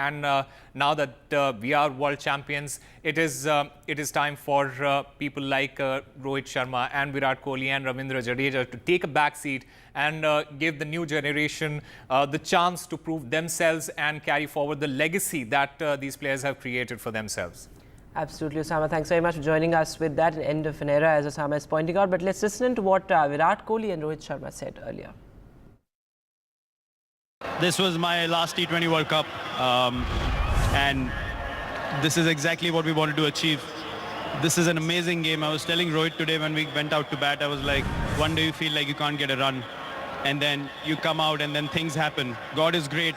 and now that we are world champions, it is time for people like Rohit Sharma and Virat Kohli and Ravindra Jadeja to take a back seat and give the new generation the chance to prove themselves and carry forward the legacy that these players have created for themselves. Absolutely, Osama. Thanks very much for joining us with that end of an era, as Osama is pointing out. But let's listen to what Virat Kohli and Rohit Sharma said earlier. This was my last T20 World Cup, and this is exactly what we wanted to achieve. This is an amazing game. I was telling Rohit today when we went out to bat, I was like, one day you feel like you can't get a run, and then you come out and then things happen. God is great.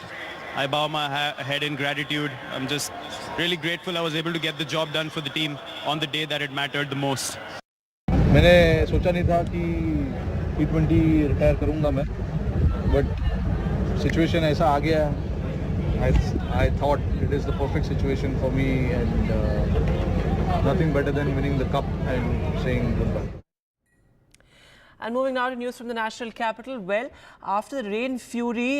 I bow my head in gratitude. I'm just really grateful I was able to get the job done for the team on the day that it mattered the most. मैंने सोचा नहीं था कि T20 retire करूँगा मैं, but situation ऐसा आ गया. I thought it is the perfect situation for me, and nothing better than winning the cup and saying goodbye. And moving now to news from the national capital. Well, after the rain fury,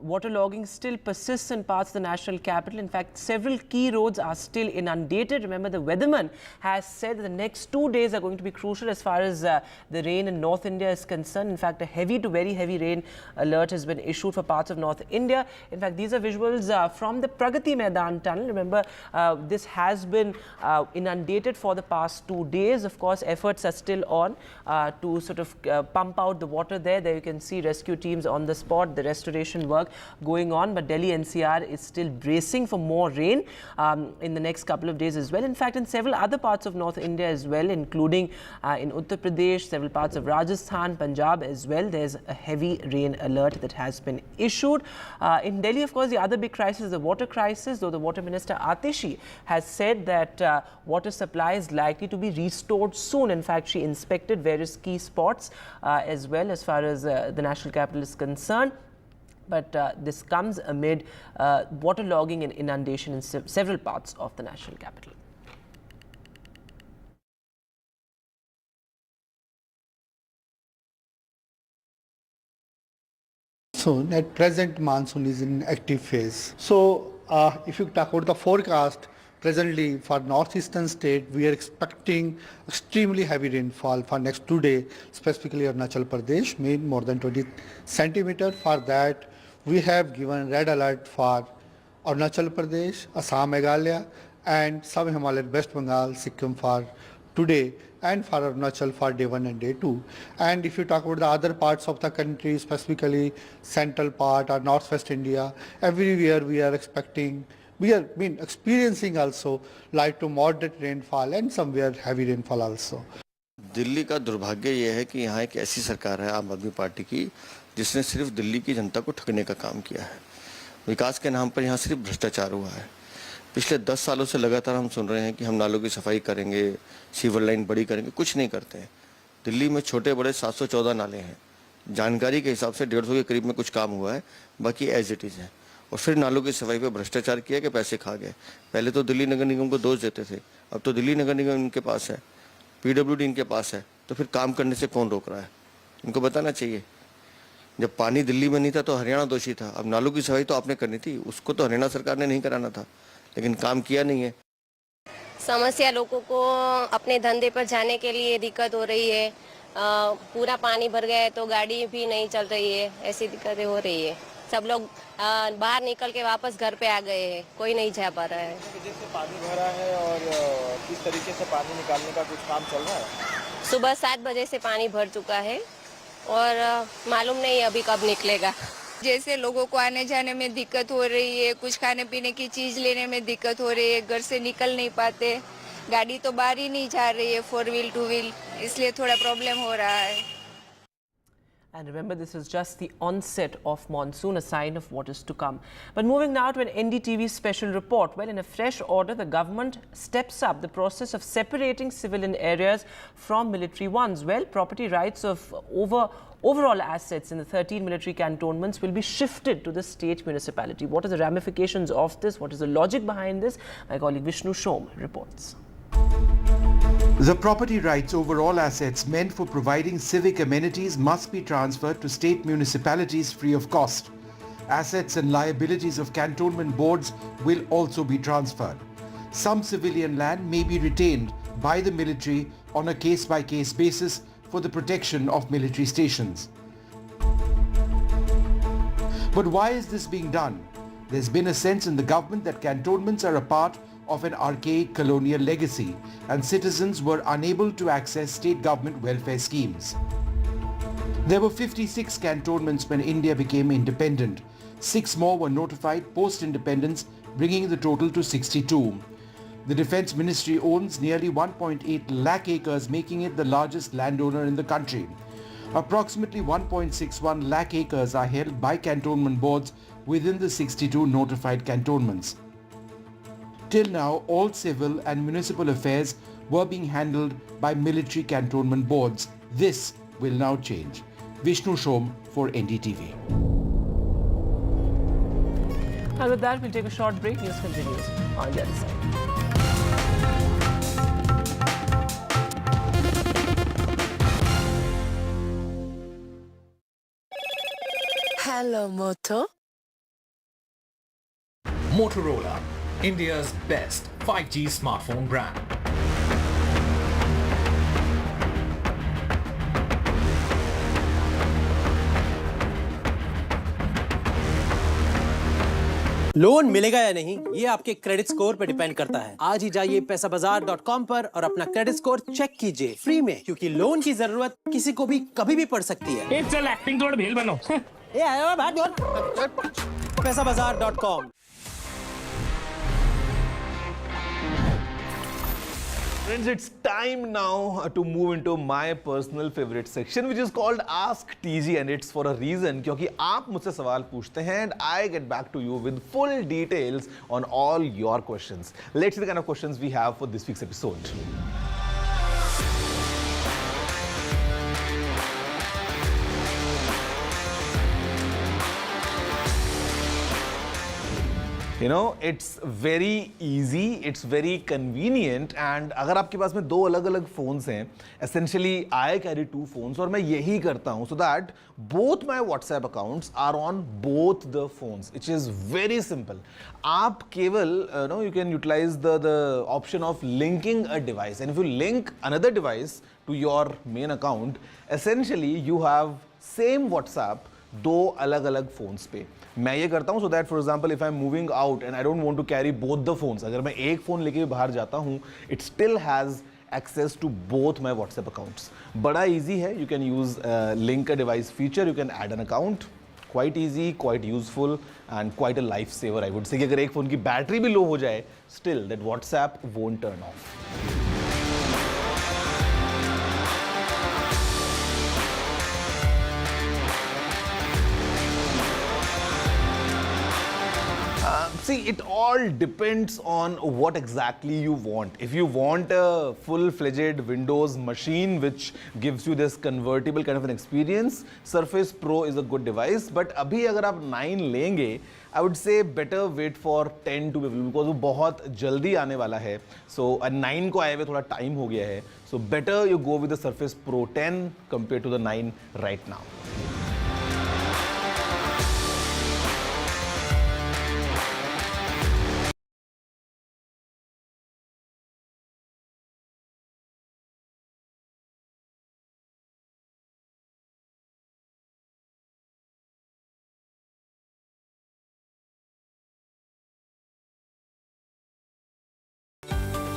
waterlogging still persists in parts of the national capital. In fact, several key roads are still inundated. Remember, the weatherman has said that the next 2 days are going to be crucial as far as the rain in North India is concerned. In fact, a heavy to very heavy rain alert has been issued for parts of North India. In fact, these are visuals from the Pragati Maidan tunnel. Remember, this has been inundated for the past 2 days. Of course, efforts are still on to sort of pump out the water there. There you can see rescue teams on the spot, the restoration work going on. But Delhi NCR is still bracing for more rain in the next couple of days as well. In fact, in several other parts of North India as well, including in Uttar Pradesh, several parts of Rajasthan, Punjab as well, there's a heavy rain alert that has been issued. In Delhi, of course, the other big crisis is the water crisis, though the Water Minister Atishi has said that water supply is likely to be restored soon. In fact, she inspected various key spots as well as far as the national capital is concerned. But this comes amid waterlogging and inundation in several parts of the national capital. So at present, monsoon is in active phase. So if you talk about the forecast, presently for northeastern state, we are expecting extremely heavy rainfall for next 2 days, specifically Arunachal Pradesh, mean more than 20 centimeter. For that, we have given red alert for Arunachal Pradesh, Assam, Meghalaya, and sub-Himalayan West Bengal, Sikkim for today, and for Arunachal for day 1 and day 2. And if you talk about the other parts of the country, specifically central part or northwest India, everywhere we are expecting, we are experiencing also light to moderate rainfall and somewhere heavy rainfall also. Delhi का दुर्भाग्य ये है कि यहाँ एक ऐसी सरकार है आम आदमी पार्टी की जिसने सिर्फ दिल्ली की जनता को ठगने का काम किया है. विकास के नाम पर यहाँ सिर्फ भ्रष्टाचार हुआ है. पिछले 10 सालों से लगातार हम सुन रहे हैं कि हम नालों की सफाई करेंगे, सीवर लाइन बड़ी करेंगे, कुछ नहीं करते हैं. दिल्ली में छोटे बड़े 714 नाले हैं. जानकारी के हिसाब से 150 के करीब में कुछ काम हुआ है, बाकी एज इट इज़ है. और फिर नालों की सफाई पे भ्रष्टाचार किया कि पैसे खा गए. पहले तो दिल्ली नगर निगम को दोष देते थे, अब तो दिल्ली नगर निगम इनके पास है, पीडब्ल्यूडी इनके पास है, तो फिर काम करने से कौन रोक रहा है? इनको बताना चाहिए. जब पानी दिल्ली में नहीं था तो हरियाणा दोषी था. अब नालों की सफाई तो आपने करनी थी, उसको तो हरियाणा सरकार ने नहीं कराना था, लेकिन काम किया नहीं है. समस्या लोगों को अपने धंधे पर जाने के लिए दिक्कत हो रही है. पूरा पानी भर गया है तो गाड़ी भी नहीं चल रही है, ऐसी दिक्कतें हो रही है. सब लोग बाहर निकल के वापस घर पे आ गए हैं, कोई नहीं जा पा रहा है. जैसे पानी भरा है और किस तरीके से पानी निकालने का कुछ काम चल रहा है? सुबह 7 बजे से पानी भर चुका है और मालूम नहीं अभी कब निकलेगा. जैसे लोगों को आने जाने में दिक्कत हो रही है, कुछ खाने पीने की चीज लेने में दिक्कत हो रही है, घर से निकल नहीं पाते, गाड़ी तो बाहर ही नहीं जा रही है, 4 व्हील 2 व्हील, इसलिए थोड़ा प्रॉब्लम हो रहा है. And remember, this is just the onset of monsoon, a sign of what is to come. But moving now to an NDTV special report. Well, in a fresh order, the government steps up the process of separating civilian areas from military ones. Well, property rights of overall assets in the 13 military cantonments will be shifted to the state municipality. What are the ramifications of this? What is the logic behind this? My colleague Vishnu Shom reports. The property rights over all assets meant for providing civic amenities must be transferred to state municipalities free of cost. Assets and liabilities of cantonment boards will also be transferred. Some civilian land may be retained by the military on a case-by-case basis for the protection of military stations. But why is this being done? There's been a sense in the government that cantonments are a part of an archaic colonial legacy and citizens were unable to access state government welfare schemes. There were 56 cantonments when India became independent. 6 more were notified post-independence, bringing the total to 62. The Defence Ministry owns nearly 1.8 lakh acres, making it the largest landowner in the country. Approximately 1.61 lakh acres are held by cantonment boards within the 62 notified cantonments. Till now, all civil and municipal affairs were being handled by military cantonment boards. This will now change. Vishnu Shom for NDTV. And with that, we'll take a short break. News continues on the other side. Hello, Moto. Motorola, India's best 5G smartphone brand. Loan मिलेगा या नहीं ये आपके credit score पर depend करता है। आज ही जाइए पैसाबाजार.com पर और अपना क्रेडिट स्कोर चेक कीजिए फ्री में, क्योंकि लोन की जरूरत किसी को भी कभी भी पड़ सकती है। चल एक्टिंग थोड़ा भेल बनो। ये आया बात पैसाबाजार.com। Friends, it's time now to move into my personal favorite section, which is called Ask TG, and it's for a reason क्योंकि आप मुझसे सवाल पूछते हैं and I get back to you with full details on all your questions. Let's see the kind of questions we have for this week's episode. You know, it's very easy, it's very convenient, and अगर आपके पास में 2 अलग-अलग phones हैं, essentially I carry 2 phones और मैं यही करता हूँ so that both my WhatsApp accounts are on both the phones, which is very simple. आप केवल you can utilize the option of linking a device, and if you link another device to your main account, essentially you have same WhatsApp 2 अलग-अलग phones पे. मैं ये करता हूँ so that for example if I'm moving out and I don't want to carry both the phones, अगर मैं एक phone लेके बाहर जाता हूँ, it still has access to both my WhatsApp accounts. बड़ा easy है, you can use link a device feature, you can add an account. Quite easy, quite useful and quite a lifesaver I would say कि अगर एक phone की battery भी लो हो जाए, still that WhatsApp won't turn off. See, it all depends on what exactly you want. If you want a full-fledged Windows machine which gives you this convertible kind of an experience, Surface Pro is a good device. But अभी अगर आप 9 लेंगे, I would say better wait for 10 to be available because वो बहुत जल्दी आने वाला है. So 9 को आए हुए थोड़ा time हो गया है. So better you go with the Surface Pro 10 compared to the 9 right now.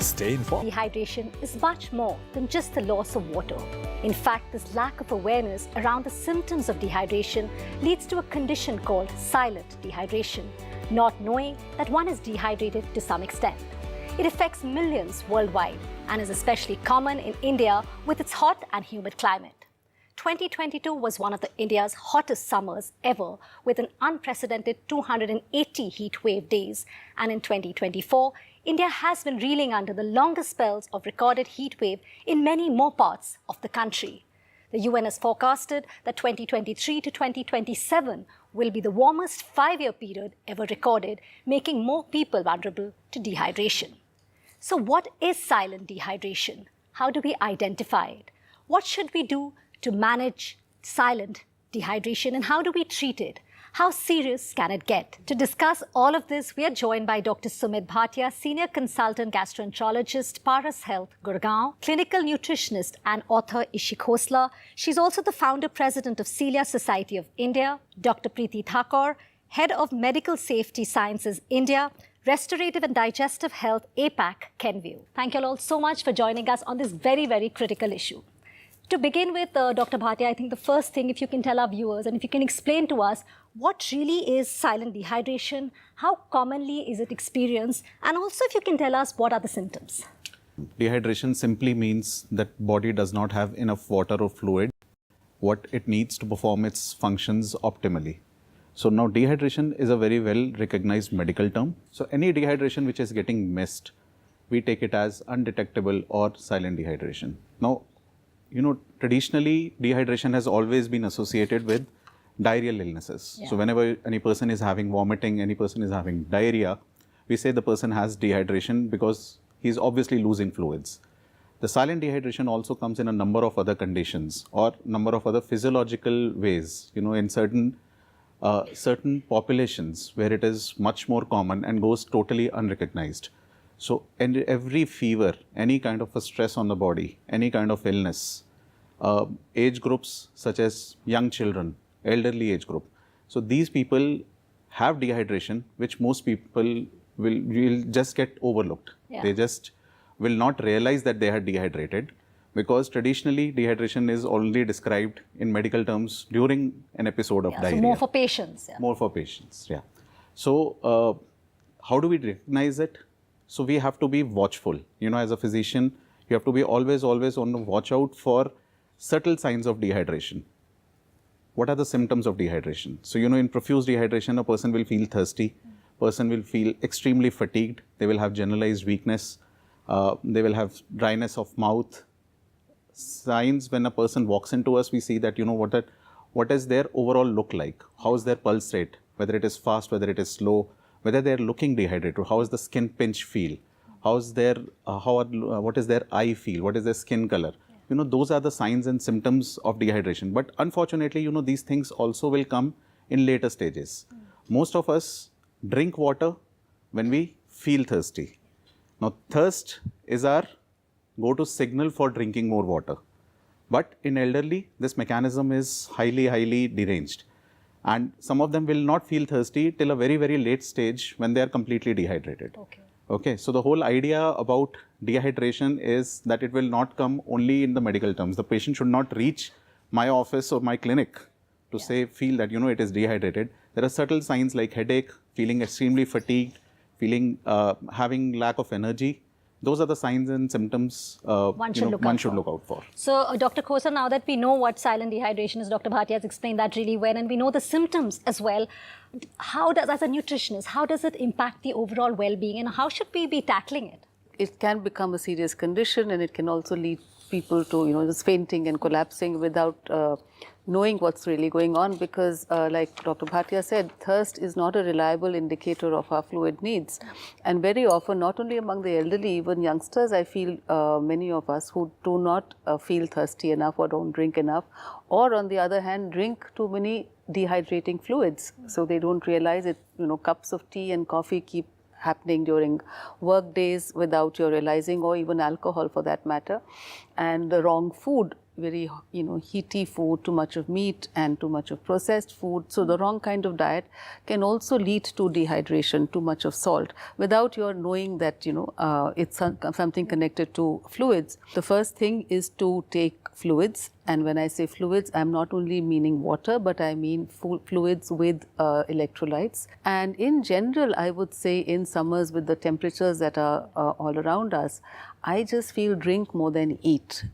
Stay informed. Dehydration is much more than just the loss of water. In fact, this lack of awareness around the symptoms of dehydration leads to a condition called silent dehydration, not knowing that one is dehydrated to some extent. It affects millions worldwide and is especially common in India with its hot and humid climate. 2022 was one of India's hottest summers ever, with an unprecedented 280 heat wave days. And in 2024, India has been reeling under the longest spells of recorded heat wave in many more parts of the country. The UN has forecasted that 2023 to 2027 will be the warmest 5-year period ever recorded, making more people vulnerable to dehydration. So what is silent dehydration? How do we identify it? What should we do to manage silent dehydration, and how do we treat it? How serious can it get? To discuss all of this, we are joined by Dr. Sumit Bhatia, Senior Consultant Gastroenterologist, Paras Health, Gurgaon, Clinical Nutritionist and author Ishi Khosla. She's also the Founder President of Celia Society of India. Dr. Preeti Thakur, Head of Medical Safety Sciences, India, Restorative and Digestive Health, APAC, Kenview. Thank you all so much for joining us on this very, very critical issue. To begin with, Dr. Bhatia, I think the first thing, if you can tell our viewers and if you can explain to us what really is silent dehydration, how commonly is it experienced, and also if you can tell us what are the symptoms. Dehydration simply means that body does not have enough water or fluid, what it needs to perform its functions optimally. So now dehydration is a very well recognized medical term. So any dehydration which is getting missed, we take it as undetectable or silent dehydration. Now, traditionally dehydration has always been associated with diarrheal illnesses. Yeah. So whenever any person is having vomiting, any person is having diarrhea, we say the person has dehydration because he's obviously losing fluids. The silent dehydration also comes in a number of other conditions or number of other physiological ways, in certain populations where it is much more common and goes totally unrecognized. So every fever, any kind of a stress on the body, any kind of illness, age groups such as young children, elderly age group. So these people have dehydration, which most people will just get overlooked. Yeah. They just will not realize that they are dehydrated because traditionally dehydration is only described in medical terms during an episode of diarrhea. So more for patients. Yeah. More for patients, yeah. So how do we recognize it? So we have to be watchful. As a physician, you have to be always on the watch out for subtle signs of dehydration. What are the symptoms of dehydration? So, in profuse dehydration, a person will feel thirsty, person will feel extremely fatigued, they will have generalized weakness, they will have dryness of mouth. Signs when a person walks into us, we see that, what does their overall look like? How is their pulse rate? Whether it is fast, whether it is slow, whether they are looking dehydrated, how is the skin pinch feel? How is their, what is their eye feel? What is their skin color? Those are the signs and symptoms of dehydration. But unfortunately, these things also will come in later stages. Most of us drink water when we feel thirsty. Now, thirst is our go-to signal for drinking more water. But in elderly, this mechanism is highly deranged. And some of them will not feel thirsty till a very, very late stage when they are completely dehydrated. Okay, so the whole idea about dehydration is that it will not come only in the medical terms. The patient should not reach my office or my clinic to feel that, it is dehydrated. There are subtle signs like headache, feeling extremely fatigued, feeling, having lack of energy. Those are the signs and symptoms one should look out for. So, Dr. Khosla, now that we know what silent dehydration is, Dr. Bhatia has explained that really well, and we know the symptoms as well. How does, as a nutritionist, how does it impact the overall well-being, and how should we be tackling it? It can become a serious condition, and it can also lead people to, just fainting and collapsing without knowing what's really going on, because like Dr. Bhatia said, thirst is not a reliable indicator of our fluid needs. And very often, not only among the elderly, even youngsters, I feel many of us who do not feel thirsty enough or don't drink enough, or on the other hand, drink too many dehydrating fluids. So they don't realize it, cups of tea and coffee keep happening during work days without your realizing, or even alcohol for that matter. And the wrong food, very heaty food, too much of meat and too much of processed food. So the wrong kind of diet can also lead to dehydration, too much of salt, without your knowing that it's something connected to fluids. The first thing is to take fluids, and when I say fluids, I'm not only meaning water, but I mean fluids with electrolytes. And in general, I would say in summers with the temperatures that are all around us, I just feel drink more than eat.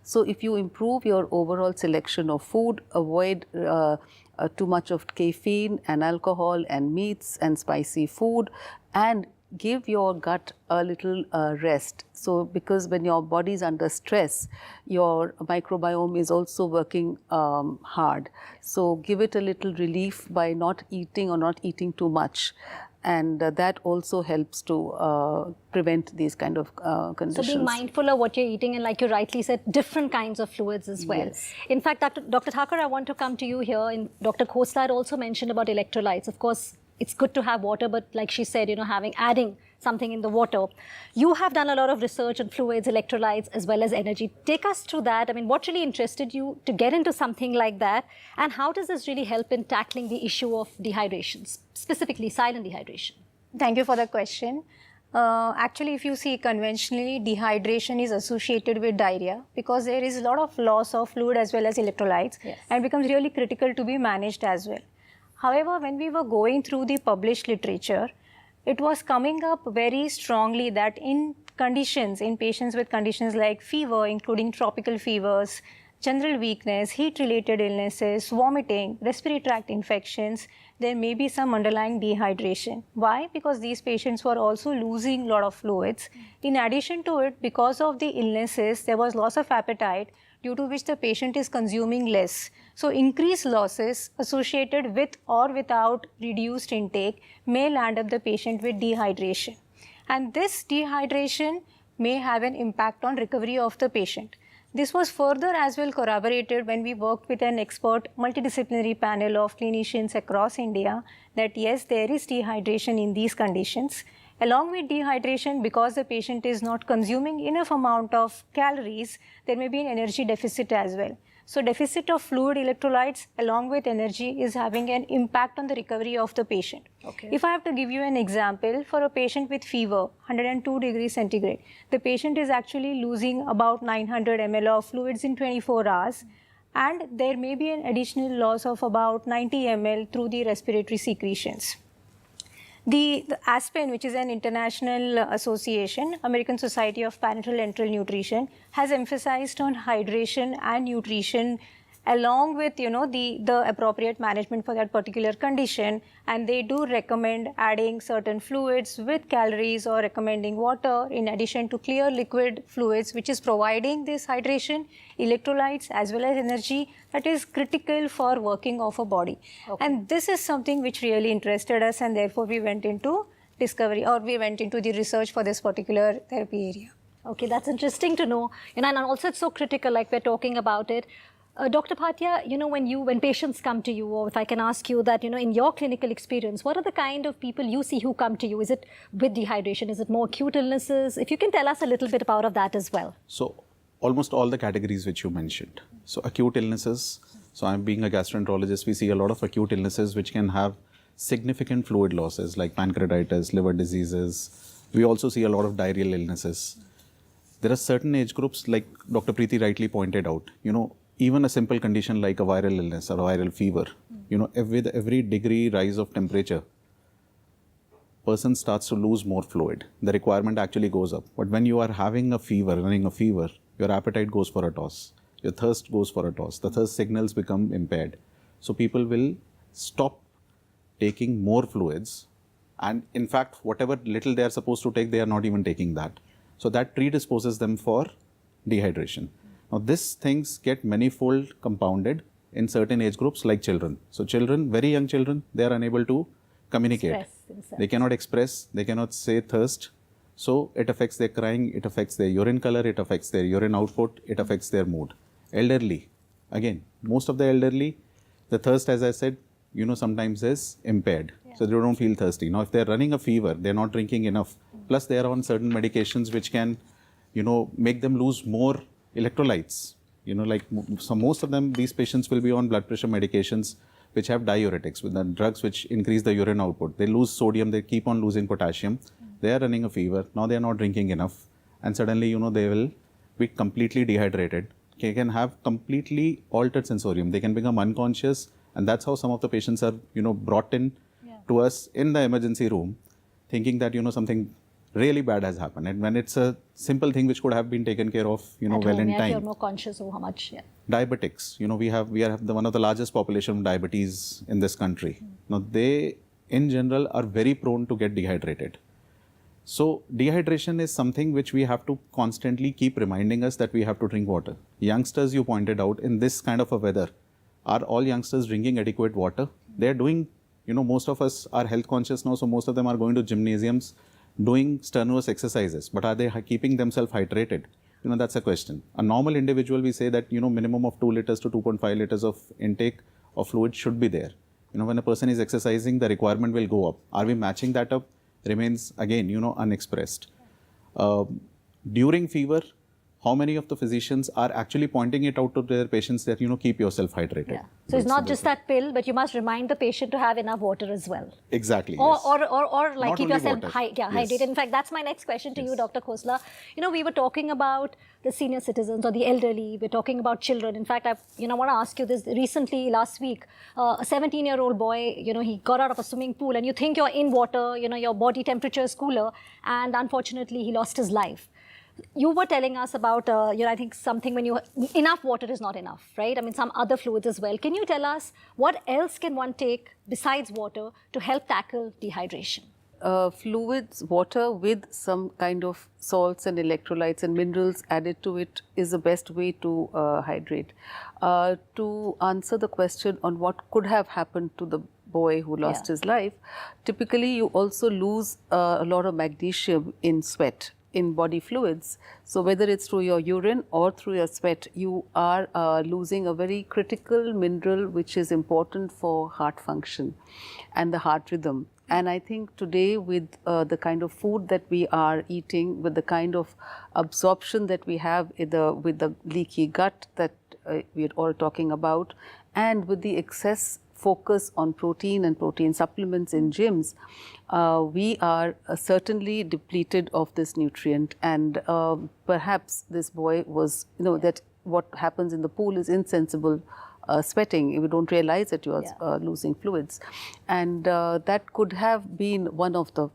So if you improve your overall selection of food, avoid too much of caffeine and alcohol and meats and spicy food, and give your gut a little rest. So because when your body is under stress, your microbiome is also working hard. So give it a little relief by not eating or not eating too much. and that also helps to prevent these kind of conditions. So being mindful of what you're eating, and like you rightly said, different kinds of fluids as well. Yes. In fact, Dr. Thakur, I want to come to you here. And Dr. Khosla had also mentioned about electrolytes. Of course, it's good to have water, but like she said, adding something in the water. You have done a lot of research on fluids, electrolytes, as well as energy. Take us through that. I mean, what really interested you to get into something like that? And how does this really help in tackling the issue of dehydration, specifically silent dehydration? Thank you for the question. Actually, if you see conventionally, dehydration is associated with diarrhea because there is a lot of loss of fluid as well as electrolytes, and becomes really critical to be managed as well. However, when we were going through the published literature, it was coming up very strongly that in patients with conditions like fever, including tropical fevers, general weakness, heat-related illnesses, vomiting, respiratory tract infections, there may be some underlying dehydration. Why? Because these patients were also losing a lot of fluids. In addition to it, because of the illnesses, there was loss of appetite, due to which the patient is consuming less. So increased losses associated with or without reduced intake may land up the patient with dehydration. And this dehydration may have an impact on recovery of the patient. This was further as well corroborated when we worked with an expert multidisciplinary panel of clinicians across India that yes, there is dehydration in these conditions. Along with dehydration, because the patient is not consuming enough amount of calories, there may be an energy deficit as well. So deficit of fluid electrolytes along with energy is having an impact on the recovery of the patient. Okay. If I have to give you an example, for a patient with fever, 102 degrees centigrade, the patient is actually losing about 900 ml of fluids in 24 hours. And there may be an additional loss of about 90 ml through the respiratory secretions. The ASPEN, which is an international association, American Society of Parenteral Nutrition, has emphasized on hydration and nutrition along with the appropriate management for that particular condition, and they do recommend adding certain fluids with calories or recommending water in addition to clear liquid fluids, which is providing this hydration, electrolytes as well as energy that is critical for working of a body. Okay. And this is something which really interested us, and therefore we went into discovery, or we went into the research for this particular therapy area. Okay, that's interesting to know. And also it's so critical, like we're talking about it. Dr. Bhatia, when patients come to you, or if I can ask you that, in your clinical experience, what are the kind of people you see who come to you? Is it with dehydration? Is it more acute illnesses? If you can tell us a little bit about that as well. So almost all the categories which you mentioned. So acute illnesses. So I'm being a gastroenterologist, we see a lot of acute illnesses which can have significant fluid losses like pancreatitis, liver diseases. We also see a lot of diarrheal illnesses. There are certain age groups, like Dr. Preeti rightly pointed out, even a simple condition like a viral illness or a viral fever, with every degree rise of temperature, person starts to lose more fluid. The requirement actually goes up. But when you are having a fever, running a fever, your appetite goes for a toss. Your thirst goes for a toss. The thirst signals become impaired. So people will stop taking more fluids. And in fact, whatever little they are supposed to take, they are not even taking that. So that predisposes them for dehydration. Now, these things get manifold compounded in certain age groups like children. So children, very young children, they are unable to communicate. They cannot express, they cannot say thirst. So it affects their crying, it affects their urine color, it affects their urine output, it affects their mood. Elderly, again, most of the elderly, the thirst, as I said, sometimes is impaired. So they don't feel thirsty. Now, if they're running a fever, they're not drinking enough. Plus, they are on certain medications which can, make them lose more electrolytes. So most of them, these patients will be on blood pressure medications which have diuretics, with the drugs which increase the urine output. They lose sodium, they keep on losing potassium. They are running a fever. Now they are not drinking enough. And suddenly, they will be completely dehydrated. They can have completely altered sensorium. They can become unconscious. And that's how some of the patients are, brought in to us in the emergency room, thinking that, something really bad has happened. And when it's a simple thing which could have been taken care of, well in time. You're more conscious of how much, Diabetics, we are one of the largest population of diabetes in this country. Now, they, in general, are very prone to get dehydrated. So, dehydration is something which we have to constantly keep reminding us that we have to drink water. Youngsters, you pointed out, in this kind of a weather, are all youngsters drinking adequate water? They are doing most of us are health conscious now, so most of them are going to gymnasiums, doing strenuous exercises, but are they keeping themselves hydrated? That's a question. A normal individual, we say that, minimum of 2 liters to 2.5 liters of intake of fluid should be there. When a person is exercising, the requirement will go up. Are we matching that up? Remains again, unexpressed. During fever, how many of the physicians are actually pointing it out to their patients that, keep yourself hydrated? Yeah. So it's not just that pill, but you must remind the patient to have enough water as well. Exactly. Or, Yes. or like Not keep only yourself water. hydrated. Yes. In fact, that's my next question to you, Dr. Khosla. We were talking about the senior citizens or the elderly. We're talking about children. In fact, I want to ask you this. Recently, last week, a 17-year-old boy, he got out of a swimming pool, and you think you're in water, your body temperature is cooler, and unfortunately, he lost his life. You were telling us about, I think something when enough water is not enough, right? I mean, some other fluids as well. Can you tell us what else can one take besides water to help tackle dehydration? Fluids, water with some kind of salts and electrolytes and minerals added to it is the best way to hydrate. To answer the question on what could have happened to the boy who lost his life, typically you also lose a lot of magnesium in sweat, in body fluids. So whether it's through your urine or through your sweat, you are losing a very critical mineral which is important for heart function and the heart rhythm. And I think today with the kind of food that we are eating, with the kind of absorption that we have with the leaky gut that we are all talking about, and with the excess focus on protein and protein supplements in gyms, we are certainly depleted of this nutrient. And perhaps this boy was, that what happens in the pool is insensible sweating. You don't realize that you are losing fluids. And that could have been one of the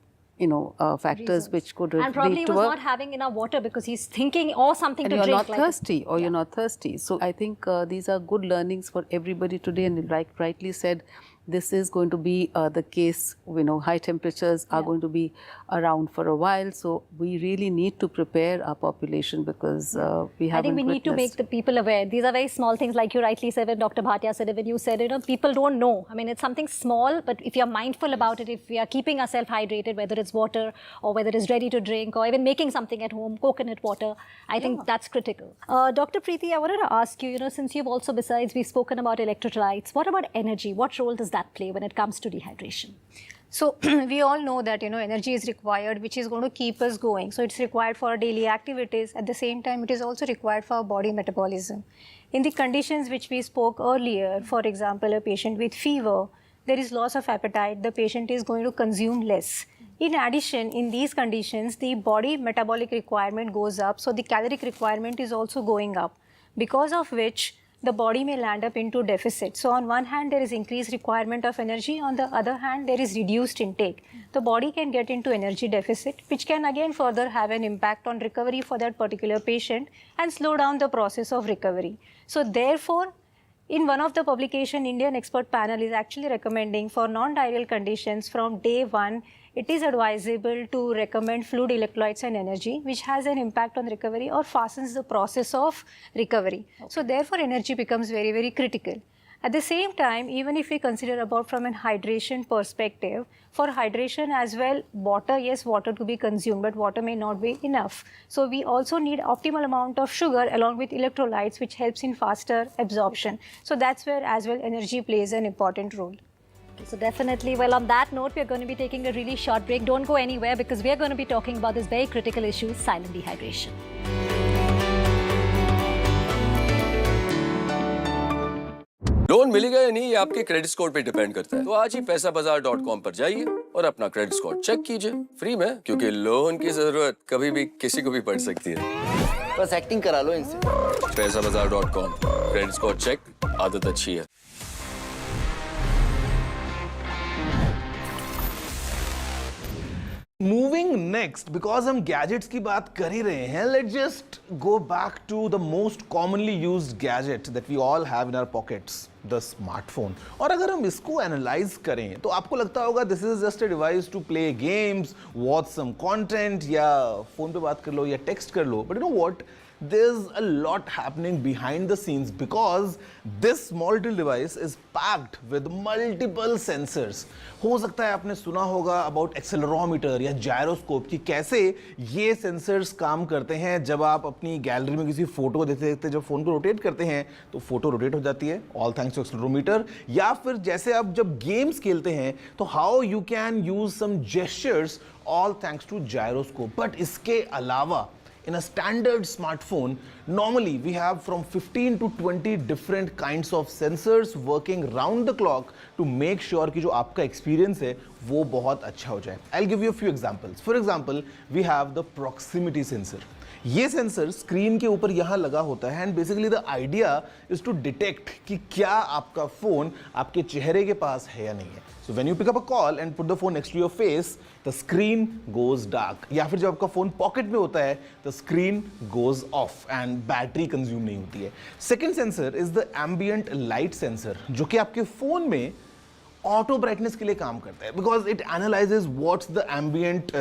factors reasons which could and probably he was not having enough water because he's thinking or something and to you're drink. Not thirsty, or you're not thirsty. So I think these are good learnings for everybody today. And like rightly said, this is going to be the case. High temperatures are going to be around for a while. So we really need to prepare our population because we haven't I think we need to make the people aware. These are very small things, like you rightly said, when Dr. Bhatia said it, when you said it, people don't know. I mean, it's something small, but if you're mindful about it, if we are keeping ourselves hydrated, whether it's water or whether it's ready to drink or even making something at home, coconut water, I think that's critical. Dr. Preeti, I wanted to ask you, since you've also, besides we've spoken about electrolytes, what about energy? What role does that play when it comes to dehydration? So we all know that energy is required, which is going to keep us going. So it's required for our daily activities. At the same time, it is also required for our body metabolism. In the conditions which we spoke earlier, for example, a patient with fever, there is loss of appetite, the patient is going to consume less. In addition, in these conditions, the body metabolic requirement goes up, so the caloric requirement is also going up, because of which the body may land up into deficit. So on one hand, there is increased requirement of energy. On the other hand, there is reduced intake. The body can get into energy deficit, which can again further have an impact on recovery for that particular patient and slow down the process of recovery. So therefore, in one of the publication, Indian expert panel is actually recommending for non-diarrheal conditions from day one, it is advisable to recommend fluid, electrolytes and energy, which has an impact on recovery or fastens the process of recovery. Okay. So therefore, energy becomes very, very critical. At the same time, even if we consider about from an hydration perspective, for hydration as well, water, yes, water to be consumed, but water may not be enough. So we also need optimal amount of sugar along with electrolytes, which helps in faster absorption. So that's where as well energy plays an important role. So definitely, well, on that note, we're going to be taking a really short break. Don't go anywhere because we're going to be talking about this very critical issue, silent dehydration. Loan मिलेगा या नहीं ये आपके credit score पे depend करता है। तो आज ही पैसाबाजार.com पर जाइए और अपना क्रेडिट स्कोर चेक कीजिए फ्री में, क्योंकि लोन की जरूरत कभी भी किसी को भी पड़ सकती है। बस एक्टिंग करा लो इनसे। पैसाबाजार.com, क्रेडिट स्कोर चेक, आदत अच्छी है। Moving next, because हम gadgets की बात कर ही रहे हैं, let's just go back to the most commonly used gadget that we all have in our pockets, the smartphone. और अगर हम इसको analyze करें, तो आपको लगता होगा this is just a device to play games, watch some content, या phone पे बात कर लो या text कर लो. But you know what? there's a lot happening behind the scenes because this small little device is packed with multiple sensors. हो सकता है आपने सुना होगा about accelerometer या gyroscope कि कैसे ये sensors काम करते हैं. जब आप अपनी गैलरी में किसी फोटो देखते जब फोन को रोटेट करते हैं तो फोटो रोटेट हो जाती है, all thanks to accelerometer. या फिर जैसे आप जब गेम्स खेलते हैं तो how you can use some gestures, all thanks to gyroscope. But इसके अलावा in a standard smartphone, normally we have from 15 to 20 different kinds of sensors working round the clock to make sure कि जो आपका experience है वो बहुत अच्छा हो जाए. I'll give you a few examples. For example, we have the proximity sensor. ये सेंसर स्क्रीन के ऊपर यहाँ लगा होता है and basically the idea is to detect कि क्या आपका फोन आपके चेहरे के पास है या नहीं है. So when you pick up a call and put the phone next to your face, the screen goes dark. या फिर जब आपका फोन पॉकेट में होता है the screen goes off and battery consume नहीं होती है. Second sensor is the ambient light sensor जो कि आपके फोन में ऑटो ब्राइटनेस के लिए काम करता है because it analyses what's the ambient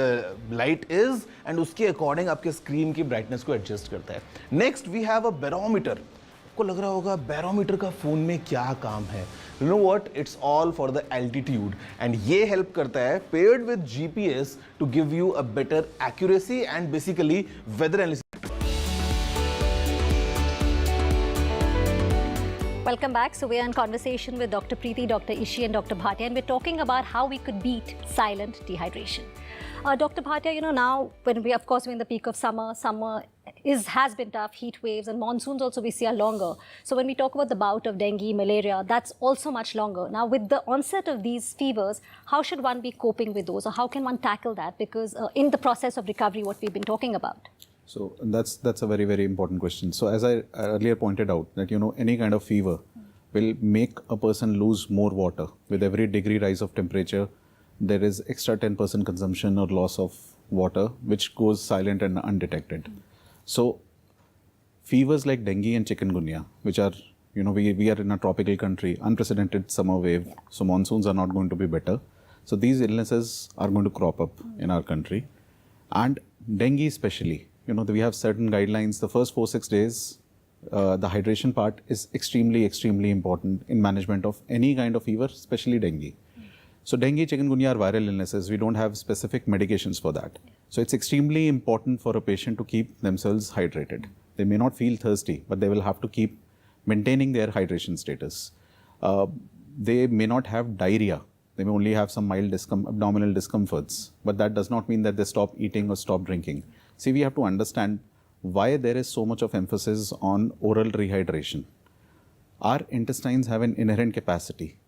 light is and उसके अकॉर्डिंग आपके स्क्रीन की ब्राइटनेस को एडजस्ट करता है. Next we have a barometer. आपको लग रहा होगा बैरोमीटर का फोन में क्या काम है. You know what, it's all for the altitude and ये हेल्प करता है paired with GPS to give you a better accuracy and basically weather analysis. Welcome back. So we're in conversation with Dr. Preeti, Dr. Ishi and Dr. Bhatia, and we're talking about how we could beat silent dehydration. Dr. Bhatia, you know, now when we, of course, we're in the peak of summer, has been tough, heat waves and monsoons also we see are longer. So when we talk about the bout of dengue, malaria, that's also much longer. Now with the onset of these fevers, how should one be coping with those, or how can one tackle that? Because in the process of recovery, what we've been talking about. So that's a very, very important question. So as I earlier pointed out that, you know, any kind of fever will make a person lose more water. With every degree rise of temperature, there is extra 10% consumption or loss of water, which goes silent and undetected. So fevers like dengue and chikungunya, which are, you know, we are in a tropical country, unprecedented summer wave, so monsoons are not going to be better. So these illnesses are going to crop up in our country. And dengue especially, you know, we have certain guidelines. The first 4-6 days, the hydration part is extremely, extremely important in management of any kind of fever, especially dengue. So dengue, chikungunya are viral illnesses. We don't have specific medications for that. So it's extremely important for a patient to keep themselves hydrated. They may not feel thirsty, but they will have to keep maintaining their hydration status. They may not have diarrhea. They may only have some mild abdominal discomforts, but that does not mean that they stop eating or stop drinking. See, we have to understand why there is so much of emphasis on oral rehydration. Our intestines have an inherent capacity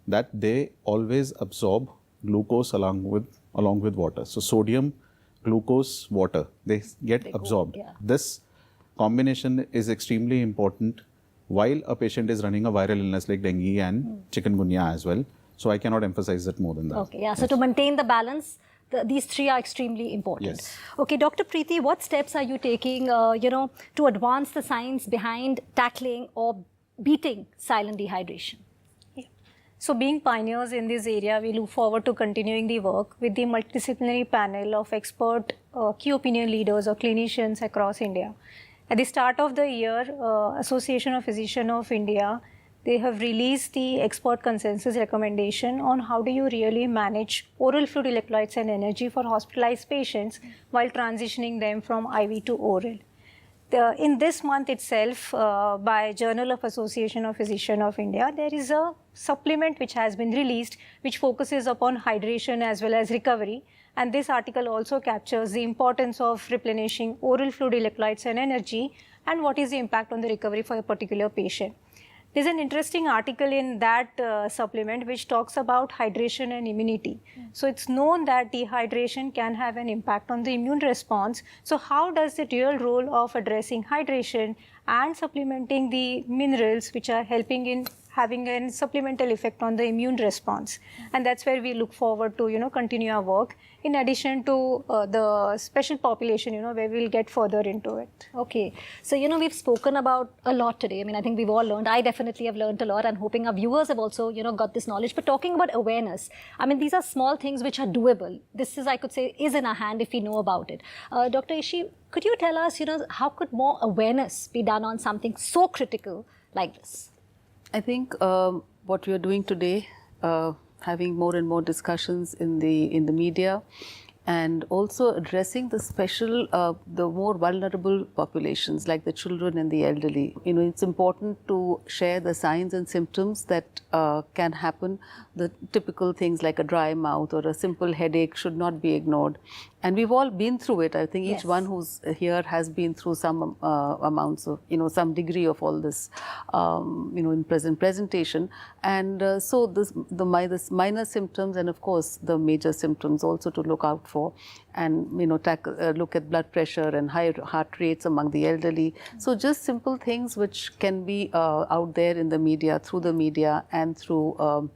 that they always absorb glucose along with water. So sodium, glucose, water, they get absorbed. This combination is extremely important while a patient is running a viral illness like dengue and chikungunya as well. So I cannot emphasize it more than that. Okay, yeah. So to maintain the balance, these three are extremely important. Yes. Okay, Dr. Preeti, what steps are you taking, you know, to advance the science behind tackling or beating silent dehydration? So being pioneers in this area, we look forward to continuing the work with the multidisciplinary panel of expert key opinion leaders or clinicians across India. At the start of the year, Association of Physicians of India, they have released the expert consensus recommendation on how do you really manage oral fluid electrolytes and energy for hospitalized patients while transitioning them from IV to oral. In this month itself, by Journal of Association of Physicians of India, there is a supplement which has been released which focuses upon hydration as well as recovery. And this article also captures the importance of replenishing oral fluid electrolytes and energy and what is the impact on the recovery for a particular patient. There's an interesting article in that supplement which talks about hydration and immunity. So it's known that dehydration can have an impact on the immune response. So how does the dual role of addressing hydration and supplementing the minerals which are helping in having a supplemental effect on the immune response? And that's where we look forward to, you know, continue our work in addition to the special population, you know, where we'll get further into it. Okay. So, you know, we've spoken about a lot today. I mean, I think we've all learned. I definitely have learned a lot, and hoping our viewers have also, you know, got this knowledge. But talking about awareness, I mean, these are small things which are doable. This is, I could say, is in our hand if we know about it. Dr. Ishi, Could you tell us, how could more awareness be done on something so critical like this? I think what we are doing today, having more and more discussions in the media, and also addressing the more vulnerable populations like the children and the elderly. It's important to share the signs and symptoms that can happen. The typical things like a dry mouth or a simple headache should not be ignored. And we've all been through it. I think each one who's here has been through some amounts of, some degree of all this, in presentation. And so this minor symptoms and of course the major symptoms also to look out for, and look at blood pressure and high heart rates among the elderly. So just simple things which can be out there in the media, through the media and through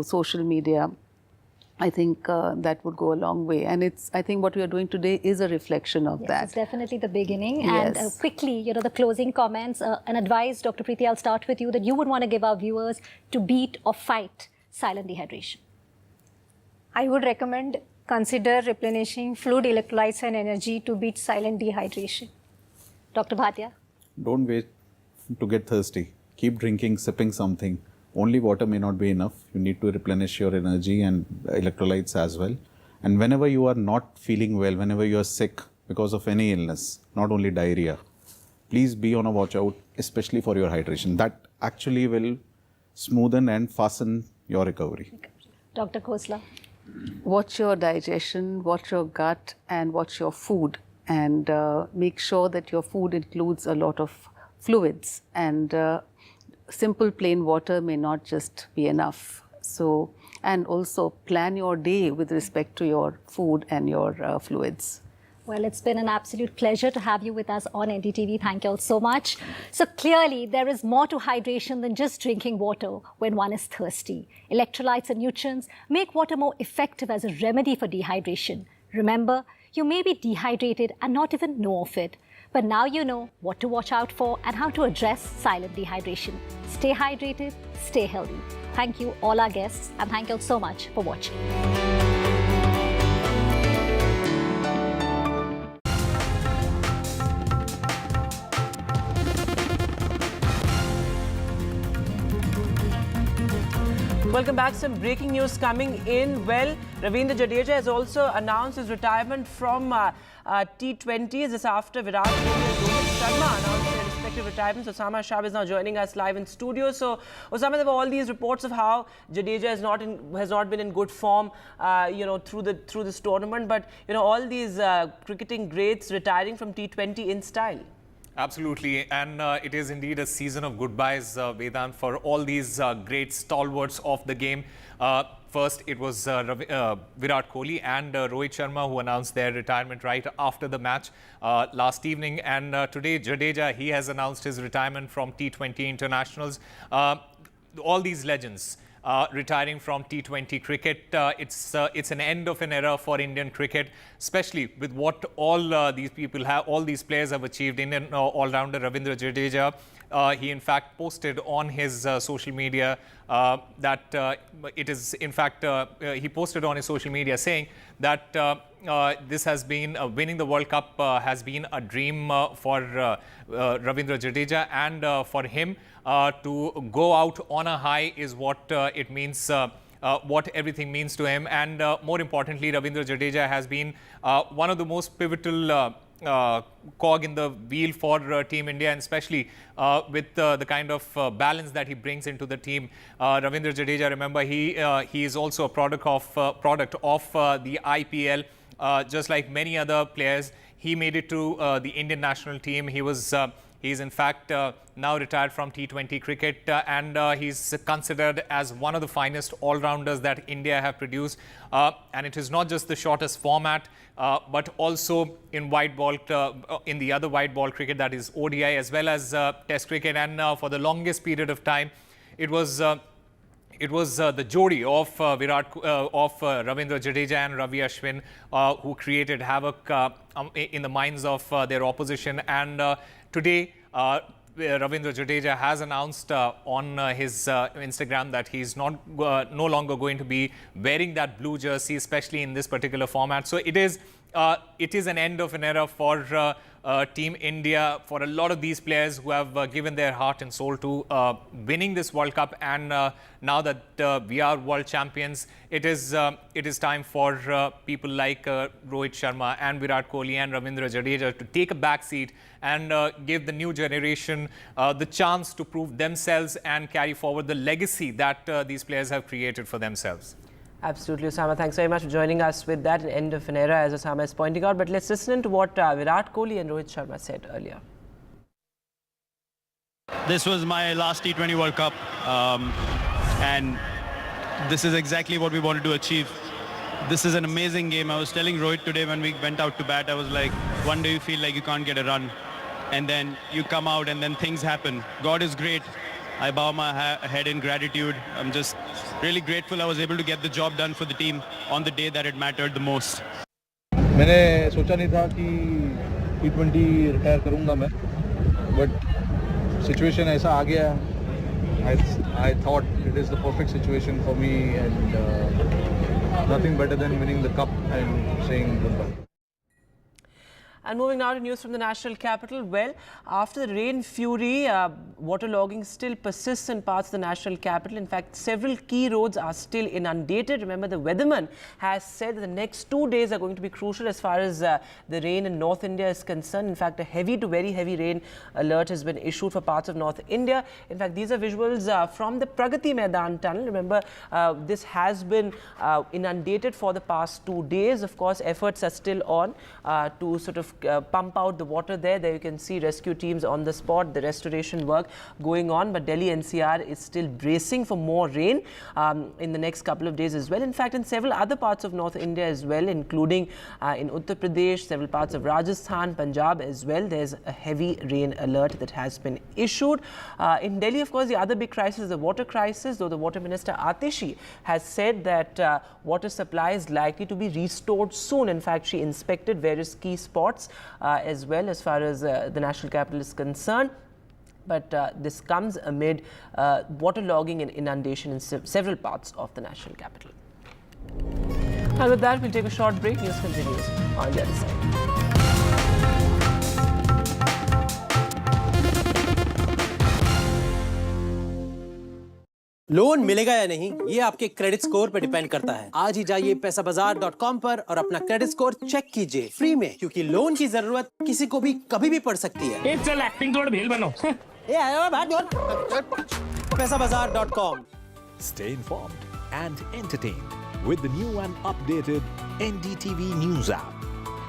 social media. I think that would go a long way, and I think what we are doing today is a reflection of that. It's definitely the beginning. Yes. And quickly, the closing comments, an advice, Dr. Preeti, I'll start with you, that you would want to give our viewers to beat or fight silent dehydration. I would recommend consider replenishing fluid, electrolytes and energy to beat silent dehydration. Dr. Bhatia? Don't wait to get thirsty. Keep drinking, sipping something. Only water may not be enough. You need to replenish your energy and electrolytes as well. And whenever you are not feeling well, whenever you are sick because of any illness, not only diarrhea, please be on a watch out, especially for your hydration. That actually will smoothen and fasten your recovery. Dr. Khosla? Watch your digestion, watch your gut, and watch your food. And make sure that your food includes a lot of fluids. And simple plain water may not just be enough. So, and also plan your day with respect to your food and your fluids. Well, it's been an absolute pleasure to have you with us on NDTV. Thank you all so much. So clearly, there is more to hydration than just drinking water when one is thirsty. Electrolytes and nutrients make water more effective as a remedy for dehydration. Remember, you may be dehydrated and not even know of it. But now you know what to watch out for and how to address silent dehydration. Stay hydrated, stay healthy. Thank you, all our guests, and thank you all so much for watching. Welcome back. Some breaking news coming in. Well, Ravindra Jadeja has also announced his retirement from T20Is. This after Virat Kohli and Rohit Sharma announced their respective retirements. Osama Shah is now joining us live in studio. So, Osama, there were all these reports of how Jadeja has not been in good form, through this tournament. But all these cricketing greats retiring from T20 in style. Absolutely, and it is indeed a season of goodbyes, Vedant, for all these great stalwarts of the game. First, it was Virat Kohli and Rohit Sharma who announced their retirement right after the match last evening. And today, Jadeja, he has announced his retirement from T20 internationals. All these legends retiring from T20 cricket. It's an end of an era for Indian cricket, especially with what all these people have, all these players have achieved. Indian all-rounder Ravindra Jadeja, he in fact posted on his social media that it is in fact, he posted on his social media saying that this has been, winning the World Cup has been a dream for Ravindra Jadeja, and for him to go out on a high is what it means, what everything means to him. And more importantly, Ravindra Jadeja has been one of the most pivotal cog in the wheel for Team India, and especially with the kind of balance that he brings into the team. Ravindra Jadeja, remember, he is also a product of the IPL. Just like many other players, he made it to the Indian national team. He's in fact now retired from T20 cricket, and he's considered as one of the finest all-rounders that India have produced. And it is not just the shortest format, but also in white ball, in the other white ball cricket, that is ODI, as well as Test cricket. And for the longest period of time, it was the Jodi of Ravindra Jadeja and Ravi Ashwin who created havoc in the minds of their opposition. And today, Ravindra Jadeja has announced on his Instagram that he's no longer going to be wearing that blue jersey, especially in this particular format. So it is an end of an era for Team India, for a lot of these players who have given their heart and soul to winning this World Cup. And now that we are world champions, it is time for people like Rohit Sharma and Virat Kohli and Ravindra Jadeja to take a back seat and give the new generation the chance to prove themselves and carry forward the legacy that these players have created for themselves. Absolutely, Osama. Thanks very much for joining us with that end of an era, as Osama is pointing out. But let's listen to what Virat Kohli and Rohit Sharma said earlier. This was my last T20 World Cup, and this is exactly what we wanted to achieve. This is an amazing game. I was telling Rohit today when we went out to bat, I was like, one day you feel like you can't get a run, and then you come out and then things happen. God is great. I bow my head in gratitude. I'm just really grateful I was able to get the job done for the team on the day that it mattered the most. मैंने सोचा नहीं था कि T20 retire करूंगा मैं, but situation ऐसा आ गया. I thought it is the perfect situation for me, and nothing better than winning the cup and saying goodbye. And moving now to news from the national capital. Well, after the rain fury, waterlogging still persists in parts of the national capital. In fact, several key roads are still inundated. Remember, the weatherman has said that the next 2 days are going to be crucial as far as the rain in North India is concerned. In fact, a heavy to very heavy rain alert has been issued for parts of North India. In fact, these are visuals from the Pragati Maidan tunnel. Remember, this has been inundated for the past 2 days. Of course, efforts are still on to sort of pump out the water there. There you can see rescue teams on the spot, the restoration work going on. But Delhi NCR is still bracing for more rain in the next couple of days as well. In fact, in several other parts of North India as well, including in Uttar Pradesh, several parts of Rajasthan, Punjab as well, there's a heavy rain alert that has been issued. In Delhi, of course, the other big crisis is the water crisis, though the Water Minister Atishi has said that water supply is likely to be restored soon. In fact, she inspected various key spots as well as far as the national capital is concerned. But this comes amid waterlogging and inundation in several parts of the national capital. And with that, we'll take a short break. News continues on the other side. Loan मिलेगा या नहीं, ये आपके credit score पे depend करता है। आज ही जाइए पैसाबाजार.com पर और अपना क्रेडिट स्कोर चेक कीजिए फ्री में, क्योंकि लोन की जरूरत किसी को भी कभी भी पड़ सकती है। चल एक्टिंग थोड़ा भेल बनो। पैसाबाजार.com। Stay informed and entertained with the new and updated NDTV news app.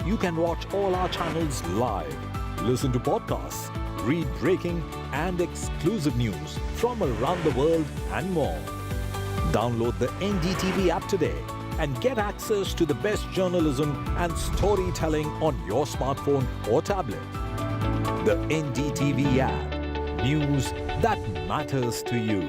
You can watch all our channels live, listen to podcasts, read breaking and exclusive news from around the world and more. Download the NDTV app today and get access to the best journalism and storytelling on your smartphone or tablet. The NDTV app. News that matters to you.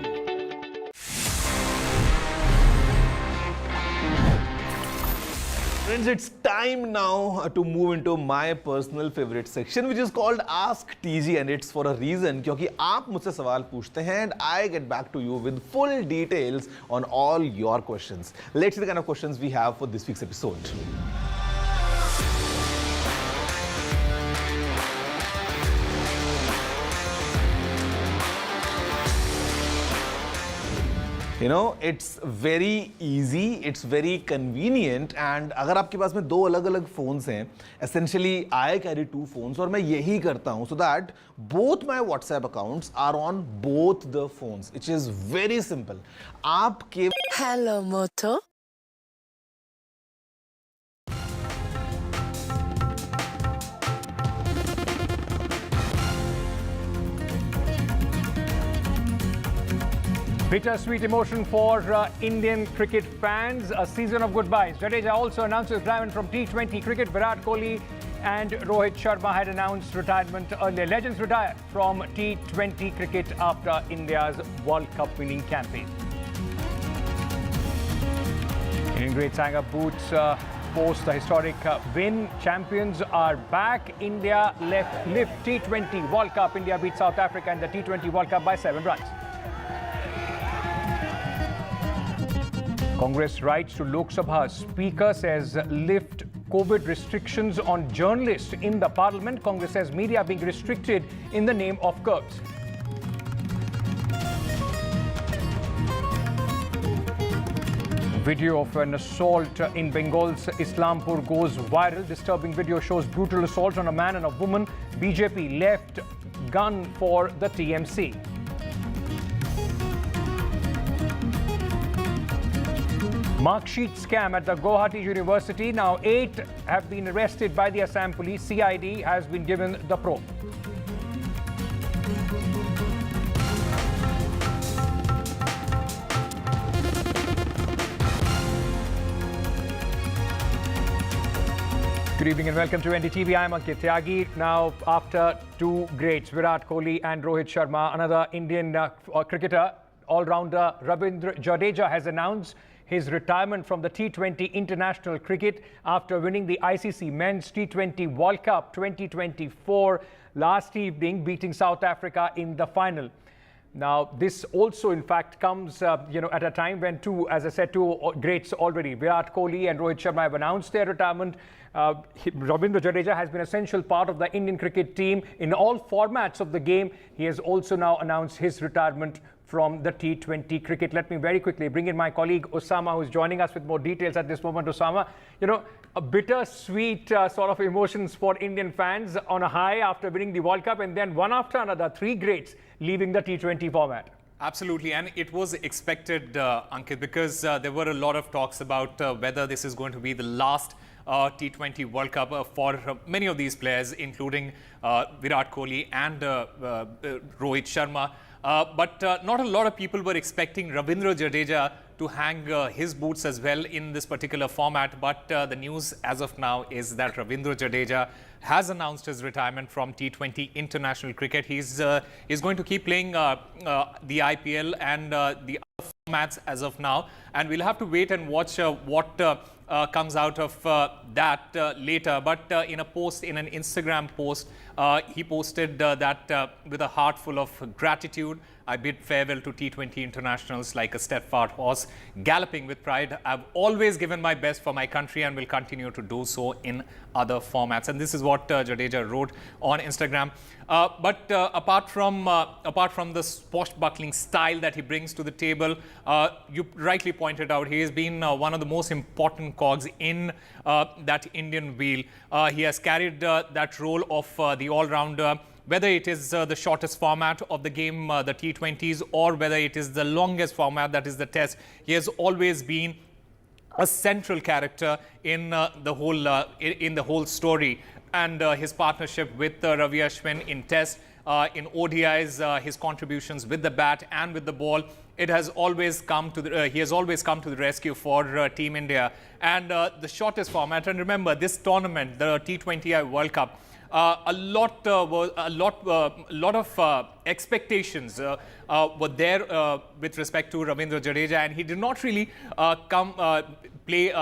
Friends, it's time now to move into my personal favorite section, which is called Ask TG, and it's for a reason, क्योंकि आप मुझसे सवाल पूछते हैं and I get back to you with full details on all your questions. Let's see the kind of questions we have for this week's episode. You know, it's very easy, it's very convenient, and अगर आपके पास में दो अलग-अलग phones हैं, essentially I carry 2 phones और मैं यही करता हूँ so that both my WhatsApp accounts are on both the phones, which is very simple. आप केवल Hello, Moto. Bittersweet emotion for Indian cricket fans. A season of goodbyes. Jadeja also announced retirement from T20 cricket. Virat Kohli and Rohit Sharma had announced retirement earlier. Legends retire from T20 cricket after India's World Cup winning campaign. Indian great sang up boots post the historic win. Champions are back. India lift T20 World Cup. India beat South Africa in the T20 World Cup by 7 runs. Congress writes to Lok Sabha. Speaker says lift COVID restrictions on journalists in the parliament. Congress says media being restricted in the name of curbs. Video of an assault in Bengal's Islampur goes viral. Disturbing video shows brutal assault on a man and a woman. BJP left gun for the TMC. Marksheet scam at the Guwahati University. Now 8 have been arrested by the Assam police. CID has been given the probe. Good evening and welcome to NDTV. I'm Ankit Tyagi. Now, after two greats, Virat Kohli and Rohit Sharma, another Indian cricketer, all-rounder Ravindra Jadeja has announced his retirement from the T20 international cricket after winning the ICC Men's T20 World Cup 2024 last evening, beating South Africa in the final. Now, this also, in fact, comes, at a time when two greats already, Virat Kohli and Rohit Sharma, have announced their retirement. Ravindra Jadeja has been an essential part of the Indian cricket team in all formats of the game. He has also now announced his retirement from the T20 cricket. Let me very quickly bring in my colleague Osama, who is joining us with more details at this moment. Osama, a bittersweet sort of emotions for Indian fans on a high after winning the World Cup, and then one after another, three greats leaving the T20 format. Absolutely, and it was expected, Ankit, because there were a lot of talks about whether this is going to be the last T20 World Cup for many of these players, including Virat Kohli and Rohit Sharma. But not a lot of people were expecting Ravindra Jadeja to hang his boots as well in this particular format. But the news as of now is that Ravindra Jadeja has announced his retirement from T20 international cricket. He's going to keep playing the IPL and the other formats as of now. And we'll have to wait and watch what comes out of that later. But in an Instagram post, he posted that with a heart full of gratitude, I bid farewell to T20 internationals like a steadfast horse, galloping with pride. I've always given my best for my country and will continue to do so in other formats. And this is what Jadeja wrote on Instagram. But apart from the swashbuckling style that he brings to the table, you rightly pointed out, he has been one of the most important cogs in that Indian wheel. He has carried that role of the all-rounder, whether it is the shortest format of the game, the T20s, or whether it is the longest format, that is the Test. He has always been a central character in the whole story. And his partnership with Ravi Ashwin in Test, in ODIs, his contributions with the bat and with the ball, he has always come to the rescue for Team India. And the shortest format, and remember this tournament, the T20I World Cup, a lot of expectations were there with respect to Ravindra Jadeja, and he did not really play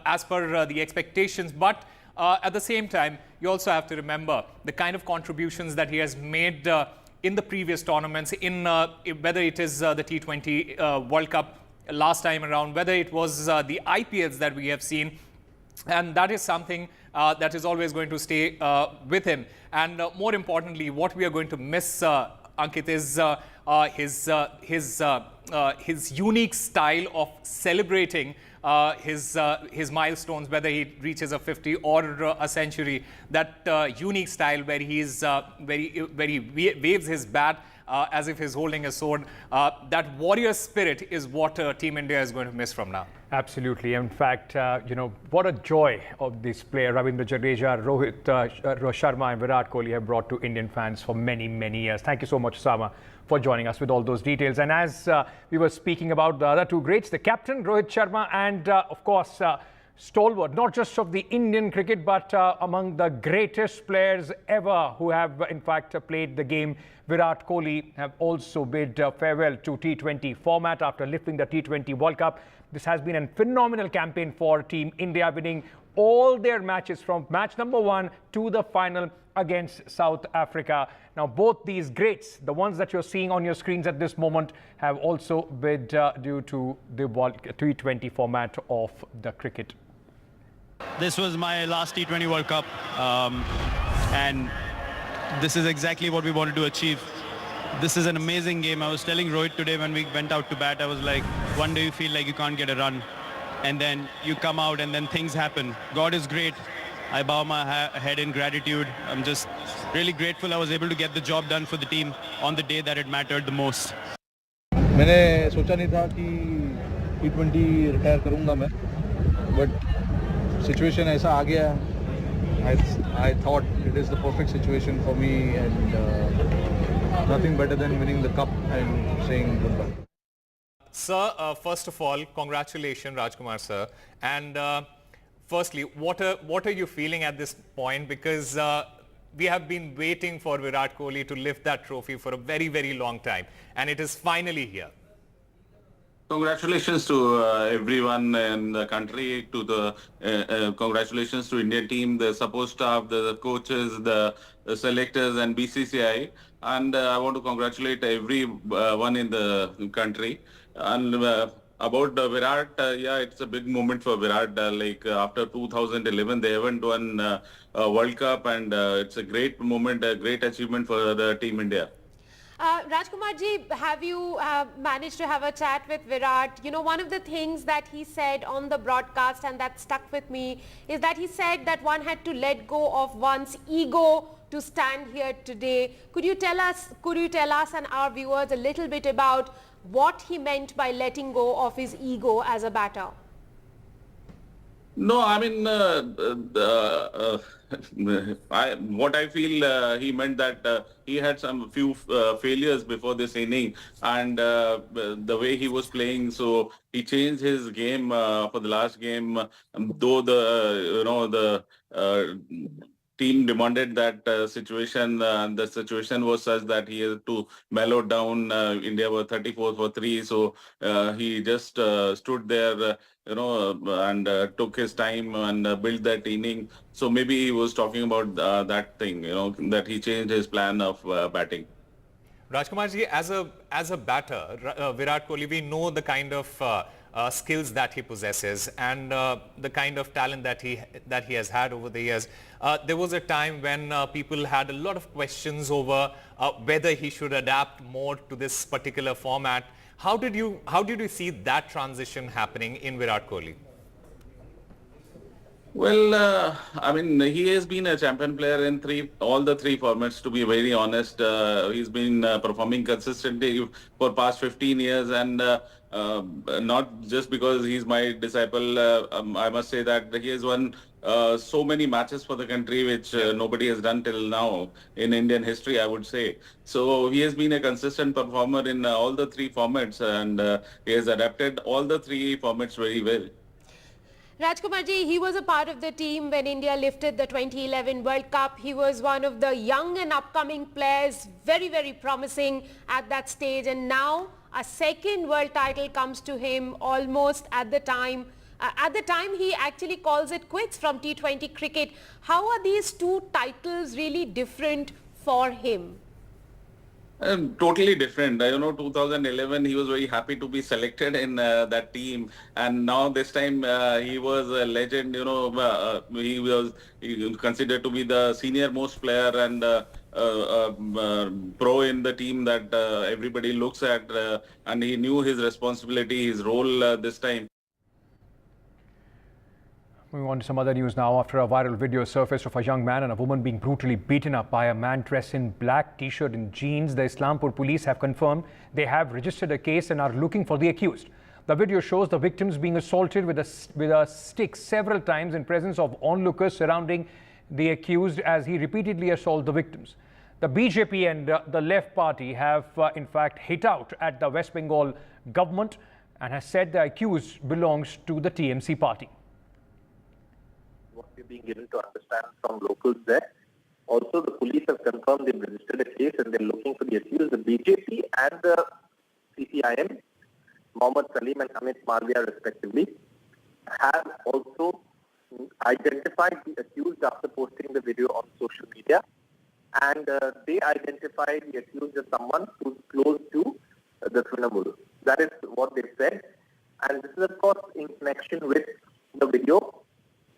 as per the expectations. But at the same time, you also have to remember the kind of contributions that he has made in the previous tournaments, whether it is the T20 World Cup last time around, whether it was the IPLs that we have seen. And that is something that is always going to stay with him. And more importantly, what we are going to miss, Ankit, is his unique style of celebrating his milestones, whether he reaches a 50 or a century. That unique style where where he waves his bat as if he's holding a sword. That warrior spirit is what Team India is going to miss from now. Absolutely. In fact, what a joy of this player, Ravindra Jadeja, Rohit Sharma and Virat Kohli have brought to Indian fans for many, many years. Thank you so much, Sama, for joining us with all those details. And as we were speaking about the other two greats, the captain, Rohit Sharma, and of course, stalwart, not just of the Indian cricket, but among the greatest players ever who have, in fact, played the game, Virat Kohli, have also bid farewell to T20 format after lifting the T20 World Cup. This has been a phenomenal campaign for Team India, winning all their matches from match number 1 to the final against South Africa. Now, both these greats, the ones that you're seeing on your screens at this moment, have also bid due to the T20 format of the cricket. This was my last T20 World Cup, and this is exactly what we wanted to achieve. This is an amazing game. I was telling Rohit today when we went out to bat, I was like, one day you feel like you can't get a run, and then you come out and then things happen. God is great. I bow my head in gratitude. I'm just really grateful I was able to get the job done for the team on the day that it mattered the most. मैंने सोचा नहीं था कि T20 retire करूंगा मैं, but situation ऐसा आ गया. I thought it is the perfect situation for me, and nothing better than winning the cup and saying goodbye. Sir, first of all, congratulations, Rajkumar sir. And firstly, what are you feeling at this point? Because we have been waiting for Virat Kohli to lift that trophy for a very, very long time, and it is finally here. Congratulations to everyone in the country, to the congratulations to Indian team, the support staff, the coaches, the selectors and BCCI. And I want to congratulate everyone in the country. And about Virat, yeah, it's a big moment for Virat. After 2011, they haven't won a World Cup, and it's a great moment, a great achievement for the Team India. Rajkumar ji, have you managed to have a chat with Virat? You know, one of the things that he said on the broadcast and that stuck with me is that he said that one had to let go of one's ego to stand here today. Could you tell us and our viewers a little bit about what he meant by letting go of his ego as a batter? No, I mean, what I feel he meant that he had some few failures before this inning, and the way he was playing, so he changed his game for the last game. Though the team demanded that situation, and the situation was such that he had to mellow down. India were 34 for 3, so he just stood there. And took his time and built that inning. So maybe he was talking about that thing, that he changed his plan of batting. Rajkumar ji, as a batter, Virat Kohli, we know the kind of skills that he possesses and the kind of talent that he has had over the years. There was a time when people had a lot of questions over whether he should adapt more to this particular format. How did you see that transition happening in Virat Kohli? Well, I mean, he has been a champion player in all the three formats, to be very honest. He's been performing consistently for past 15 years, and not just because he's my disciple. I must say that he has won so many matches for the country, which nobody has done till now in Indian history, I would say. So he has been a consistent performer in all the three formats, and he has adapted all the three formats very well. Rajkumar ji, he was a part of the team when India lifted the 2011 World Cup. He was one of the young and upcoming players, very, very promising at that stage. And now a second world title comes to him almost at the time. He actually calls it quits from T20 cricket. How are these two titles really different for him? Totally different. 2011, he was very happy to be selected in that team, and now this time he was a legend. He was considered to be the senior most player and pro in the team that everybody looks at, and he knew his responsibility, his role this time. Moving on to some other news now. After a viral video surfaced of a young man and a woman being brutally beaten up by a man dressed in black t-shirt and jeans, the Islampur police have confirmed they have registered a case and are looking for the accused. The video shows the victims being assaulted with a stick several times in presence of onlookers surrounding the accused as he repeatedly assaulted the victims. The BJP and the Left Party have in fact hit out at the West Bengal government and has said the accused belongs to the TMC party. What we're being given to understand from locals there. Also, the police have confirmed they've registered a case and they're looking for the accused. The BJP and the CPIM, Mohammad Salim and Amit Malviya respectively, have also identified the accused after posting the video on social media, and they identified the accused as someone who's close to the Trinamool. That is what they said, and this is of course in connection with the video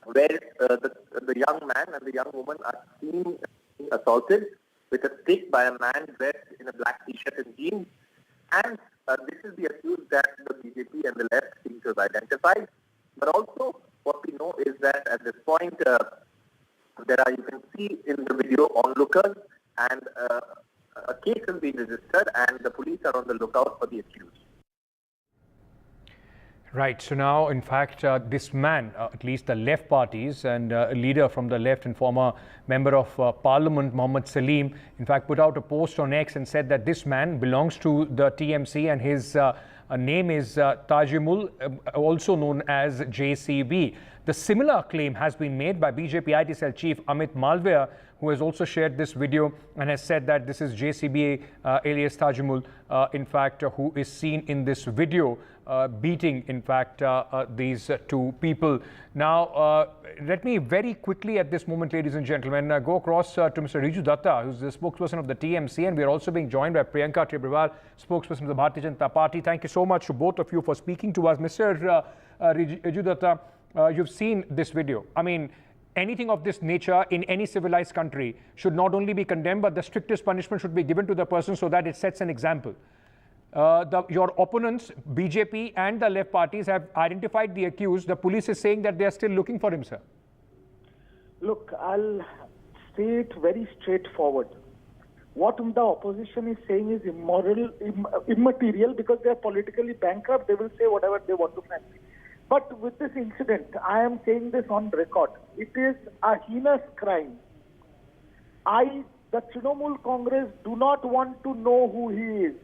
where the young man and the young woman are seen being assaulted with a stick by a man dressed in a black t-shirt and jeans, and this is the accused that the BJP and the left seem to have identified. But also, what we know is that at this point, there are, you can see in the video, onlookers, and a case has been registered, and the police are on the lookout for the accused. Right. So now, in fact, this man, at least the left parties and a leader from the left and former member of Parliament, Mohammed Salim, in fact, put out a post on X and said that this man belongs to the TMC and his name is Tajimul, also known as JCB. The similar claim has been made by BJP IT cell chief Amit Malviya, who has also shared this video and has said that this is JCB alias Tajimul, in fact, who is seen in this video beating, in fact, these two people. Now, let me very quickly at this moment, ladies and gentlemen, go across to Mr. Riju Datta, who's the spokesperson of the TMC, and we are also being joined by Priyanka Tibrewal, spokesperson of the Bharatiya Janata Party. Thank you so much to both of you for speaking to us. Mr. Riju Datta, you've seen this video. I mean, anything of this nature in any civilized country should not only be condemned, but the strictest punishment should be given to the person so that it sets an example. Your opponents, BJP and the left parties, have identified the accused. The police is saying that they are still looking for him, sir. Look, I'll say it very straightforward. What the opposition is saying is immoral, immaterial, because they are politically bankrupt. They will say whatever they want to fancy. But with this incident, I am saying this on record. It is a heinous crime. The Trinamool Congress, do not want to know who he is.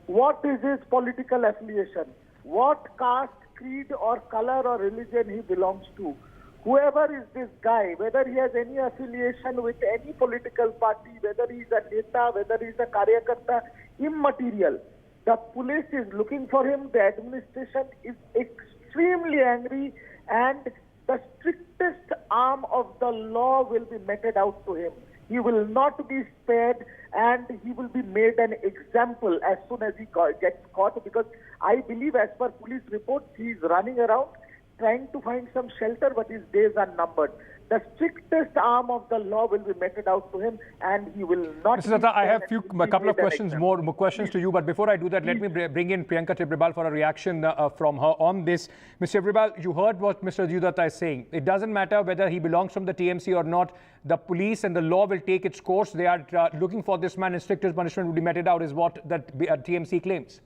What is his political affiliation? What caste, creed or color or religion he belongs to? Whoever is this guy, whether he has any affiliation with any political party, whether he is a neta, whether he is a karyakarta, immaterial. The police is looking for him. The administration is extremely angry, and the strictest arm of the law will be meted out to him. He will not be spared, and he will be made an example as soon as he gets caught, because I believe, as per police reports, he is running around trying to find some shelter, but his days are numbered. The strictest arm of the law will be meted out to him, and he will not. Mr. Datta, I have a couple of questions, more questions to you, but before I do that, let me bring in Priyanka Tibrewal for a reaction from her on this. Mr. Tibrewal, you heard what Mr. Riju Datta is saying. It doesn't matter whether he belongs from the TMC or not. The police and the law will take its course. They are looking for this man, and strictest punishment will be meted out, is what the TMC claims.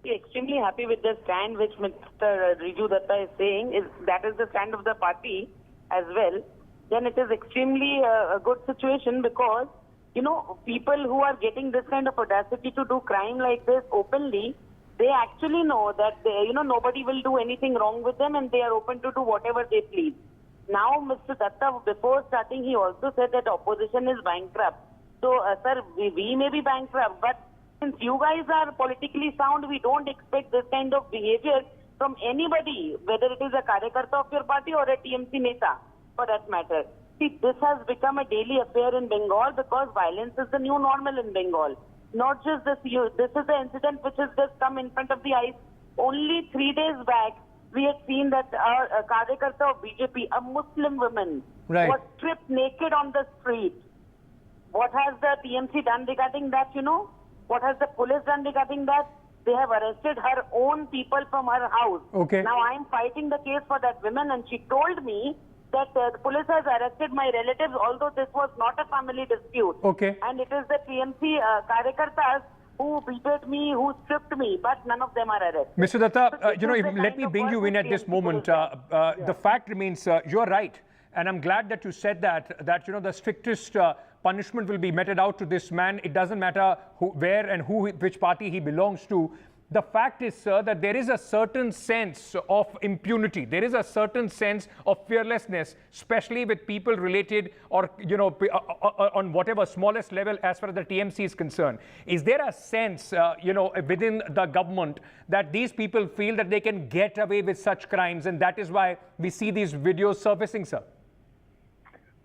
We're extremely happy with the stand which Mr. Riju Datta is saying. That is the stand of the party as well. Then it is extremely a good situation, because, you know, people who are getting this kind of audacity to do crime like this openly, they actually know that nobody will do anything wrong with them, and they are open to do whatever they please. Now, Mr. Datta, before starting, he also said that opposition is bankrupt. So, sir, we may be bankrupt, but since you guys are politically sound, we don't expect this kind of behavior from anybody, whether it is a karyakarta of your party or a TMC neta, for that matter. See, this has become a daily affair in Bengal, because violence is the new normal in Bengal. Not just this, this is the incident which has just come in front of the eyes. Only 3 days back, we had seen that a karyakarta of BJP, a Muslim woman, was stripped naked on the street. What has the TMC done regarding that, What has the police done regarding that? They have arrested her own people from her house. Okay. Now I am fighting the case for that woman, and she told me that the police has arrested my relatives, although this was not a family dispute. Okay. And it is the TMC karyakartas who beat me, who stripped me, but none of them are arrested. Mr. Datta, let me bring you in at this moment. The fact remains, you're right. And I'm glad that you said that the strictest punishment will be meted out to this man. It doesn't matter where and which party he belongs to. the fact is, sir, that there is a certain sense of impunity. There is a certain sense of fearlessness, especially with people related or, on whatever smallest level as far as the TMC is concerned. Is there a sense, within the government that these people feel that they can get away with such crimes, and that is why we see these videos surfacing, sir?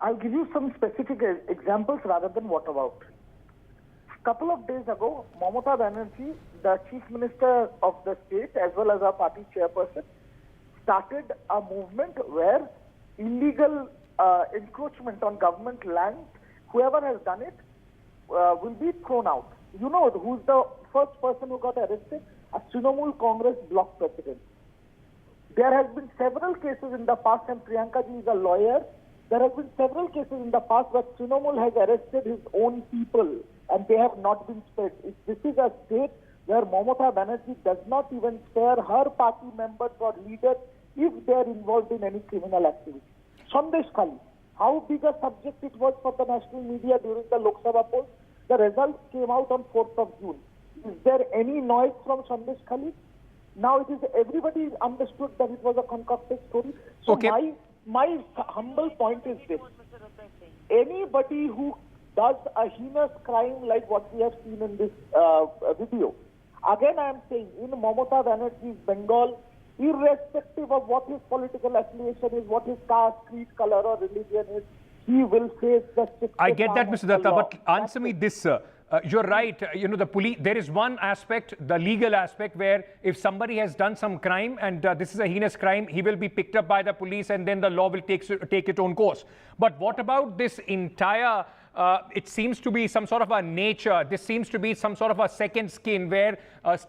I'll give you some specific examples rather than what about. Couple of days ago, Mamata Banerjee, the Chief Minister of the state as well as our party chairperson, started a movement where illegal encroachment on government land, whoever has done it, will be thrown out. You know who's the first person who got arrested? A Trinamool Congress block president. There has been several cases in the past, and Priyanka ji is a lawyer. There have been several cases in the past where Trinamool has arrested his own people and they have not been spared. This is a state where Mamata Banerjee does not even spare her party members or leaders if they are involved in any criminal activity. Sandesh Khali, how big a subject it was for the national media during the Lok Sabha polls? The results came out on 4th of June. Is there any noise from Sandesh Khali? Now it is everybody understood that it was a concocted story. So okay. My humble point is this. Anybody who does a heinous crime like what we have seen in this video, again I am saying, in Mamata Banerjee's Bengal, irrespective of what his political affiliation is, what his caste, creed, color or religion is, he will face the strictest. I get that, Mr. Datta, but answer me this, sir. You're right. The police, there is one aspect, the legal aspect, where if somebody has done some crime and this is a heinous crime, he will be picked up by the police and then the law will take its own course. But what about this entire, it seems to be some sort of a nature, this seems to be some sort of a second skin where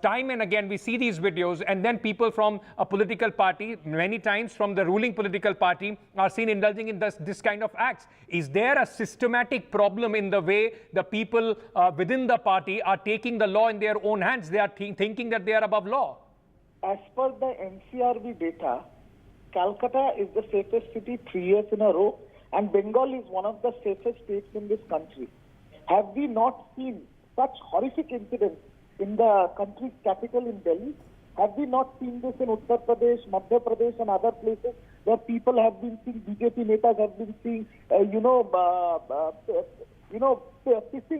time and again we see these videos and then people from a political party, many times from the ruling political party, are seen indulging in this kind of acts. Is there a systematic problem in the way the people within the party are taking the law in their own hands? They are thinking that they are above law. As per the NCRB data, Calcutta is the safest city 3 years in a row, and Bengal is one of the safest states in this country. Have we not seen such horrific incidents in the country's capital in Delhi? Have we not seen this in Uttar Pradesh, Madhya Pradesh and other places where people have been seeing, BJP netas have been seeing, pissing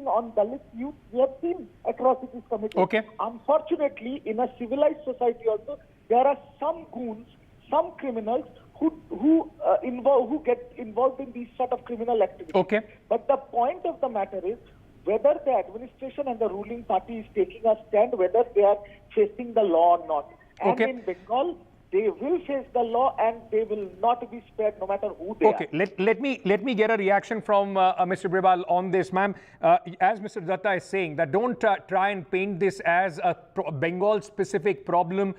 on Dalit youth? We have seen atrocities committed. Okay. Unfortunately, in a civilized society also, there are some goons, some criminals who get involved in these sort of criminal activities. Okay. But the point of the matter is whether the administration and the ruling party is taking a stand, whether they are facing the law or not. And okay. in Bengal, they will face the law and they will not be spared no matter who they okay. are. Let me get a reaction from Mr. Bribal on this, ma'am. As Mr. Datta is saying, that don't try and paint this as a Bengal-specific problem.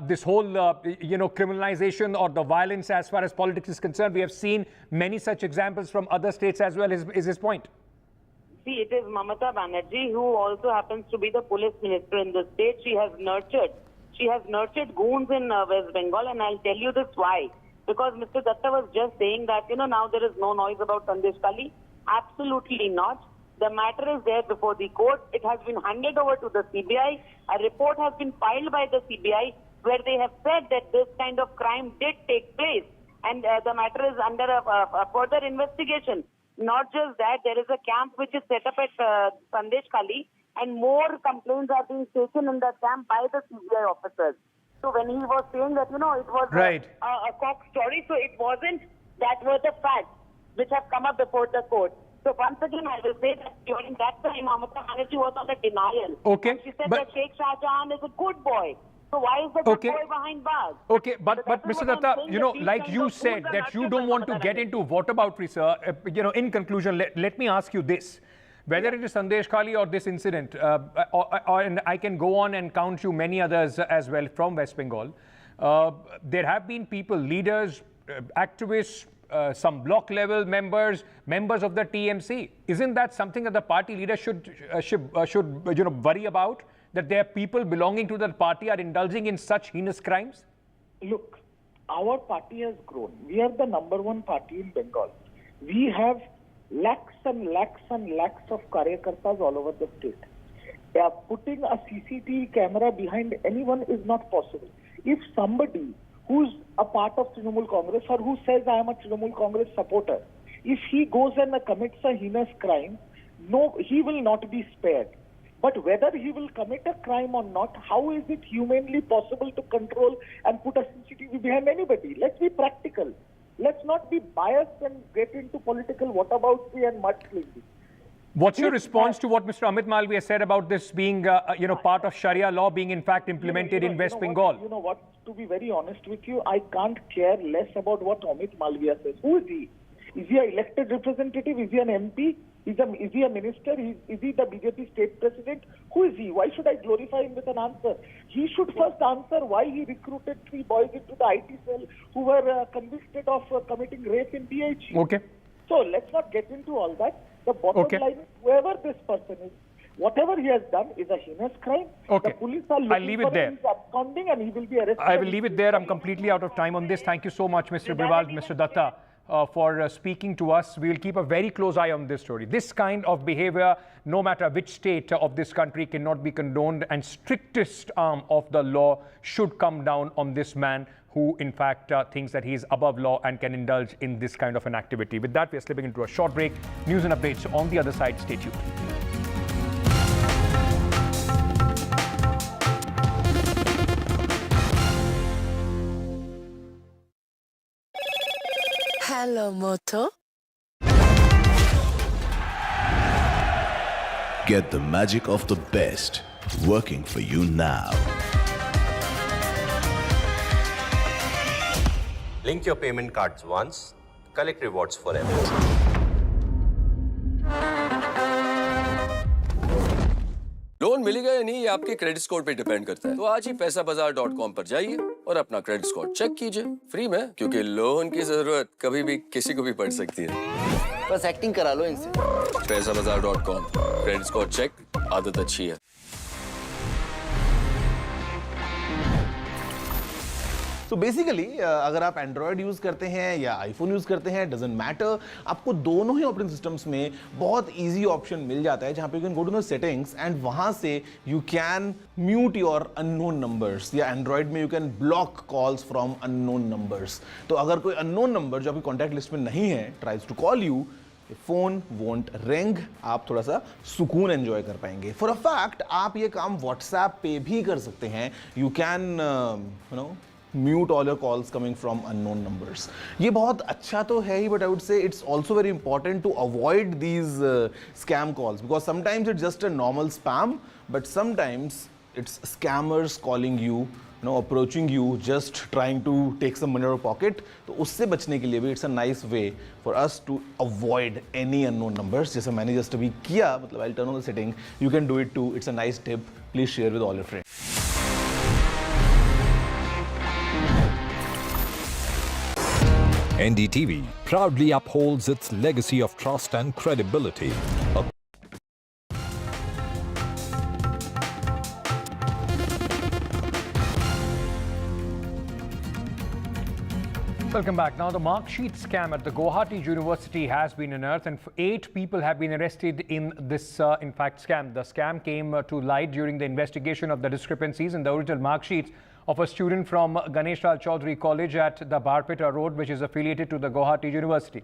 This whole, criminalization or the violence as far as politics is concerned. We have seen many such examples from other states as well. Is his point? See, it is Mamata Banerjee who also happens to be the police minister in the state. She has nurtured goons in West Bengal, and I'll tell you this why. Because Mr. Datta was just saying that, now there is no noise about Sandesh Khali. Absolutely not. The matter is there before the court. It has been handed over to the CBI. A report has been filed by the CBI where they have said that this kind of crime did take place. And the matter is under a further investigation. Not just that, there is a camp which is set up at Sandesh Khali, and more complaints are being taken in that camp by the CBI officers. So when he was saying that, it was right. a cock story, so it wasn't, that were the facts which have come up before the court. So once again, I will say that during that time, Mamata Banerjee was on the denial. Okay. And she said that Sheikh Shah Jahan is a good boy. So why is the good boy behind bars? Okay, but So Mr. Datta, like you said, that you don't want to get into whataboutery, sir. In conclusion, let me ask you this. Whether it is Sandesh Khali or this incident, and I can go on and count you many others as well from West Bengal, there have been people, leaders, activists, some block level members of the TMC. Isn't that something that the party leaders should worry about? That there are people belonging to the party are indulging in such heinous crimes? Look, our party has grown. We are the #1 party in Bengal. We have lakhs and lakhs and lakhs of karyakartas all over the state. putting a CCTV camera behind anyone is not possible. If somebody who's a part of Trinamool Congress or who says I am a Trinamool Congress supporter, if he goes and commits a heinous crime, no, he will not be spared. But whether he will commit a crime or not, how is it humanly possible to control and put a CCTV behind anybody? Let's be practical. Let's not be biased and get into political whataboutery and mudslinging. What's your response to what Mr. Amit Malviya said about this being, part of Sharia law being in fact implemented in West Bengal? You know what? To be very honest with you, I can't care less about what Amit Malviya says. Who is he? Is he an elected representative? Is he an MP? Is he a minister? Is he the BJP state president? Who is he? Why should I glorify him with an answer? He should first answer why he recruited 3 boys into the IT cell who were convicted of committing rape in BH. Okay. So let's not get into all that. The bottom line is whoever this person is, whatever he has done is a heinous crime. Okay. The police are looking I'll leave it for there. him. He's absconding and he will be arrested. I will leave it there. I'm completely out of time on this. Thank you so much, Mr. Briwal, Mr. Datta, for speaking to us. We will keep a very close eye on this story. This kind of behavior, no matter which state of this country, cannot be condoned, and strictest arm of the law should come down on this man who in fact thinks that he is above law and can indulge in this kind of an activity. With that, we are slipping into a short break. News and updates on the other side. Stay tuned. Hello, Moto. Get the magic of the best working for you now. Link your payment cards once, collect rewards forever. Loan मिलेगा या नहीं ये आपके credit score पे depend करता है। तो आज ही पैसाबाजार.com पर जाइए और अपना क्रेडिट स्कोर चेक कीजिए फ्री में, क्योंकि लोन की जरूरत कभी भी किसी को भी पड़ सकती है। बस एक्टिंग करा लो इनसे। पैसाबाजार.com, क्रेडिट स्कोर चेक, आदत अच्छी है। तो बेसिकली अगर आप एंड्रॉयड यूज़ करते हैं या आईफोन यूज़ करते हैं, डजेंट मैटर, आपको दोनों ही ऑपरेटिंग सिस्टम्स में बहुत इजी ऑप्शन मिल जाता है जहां पे you can go to the settings and वहां से you can mute your unknown numbers, या एंड्रॉयड में you can block calls from unknown numbers. तो अगर कोई अननोन नंबर जो आपकी कॉन्टैक्ट लिस्ट में नहीं है tries to call you, phone won't ring, आप थोड़ा सा सुकून एंजॉय कर पाएंगे। फॉर अ फैक्ट आप ये काम व्हाट्सएप पे भी कर सकते हैं। You can mute all your calls coming from unknown numbers. ये बहुत अच्छा तो है ही, but I would say it's also very important to avoid these scam calls, because sometimes it's just a normal spam, but sometimes it's scammers calling you, approaching you, just trying to take some money out of your pocket. तो उससे बचने के लिए भी it's a nice way for us to avoid any unknown numbers. जैसे मैंने just अभी किया, मतलब I'll turn on the setting. You can do it too. It's a nice tip. Please share with all your friends. NDTV proudly upholds its legacy of trust and credibility. Welcome back. Now, the marksheet scam at the Guwahati University has been unearthed, and 8 people have been arrested in this, in fact, scam. The scam came to light during the investigation of the discrepancies in the original marksheets of a student from Ganesh Lal Chaudhary College at the Barpeta Road, which is affiliated to the Guwahati University.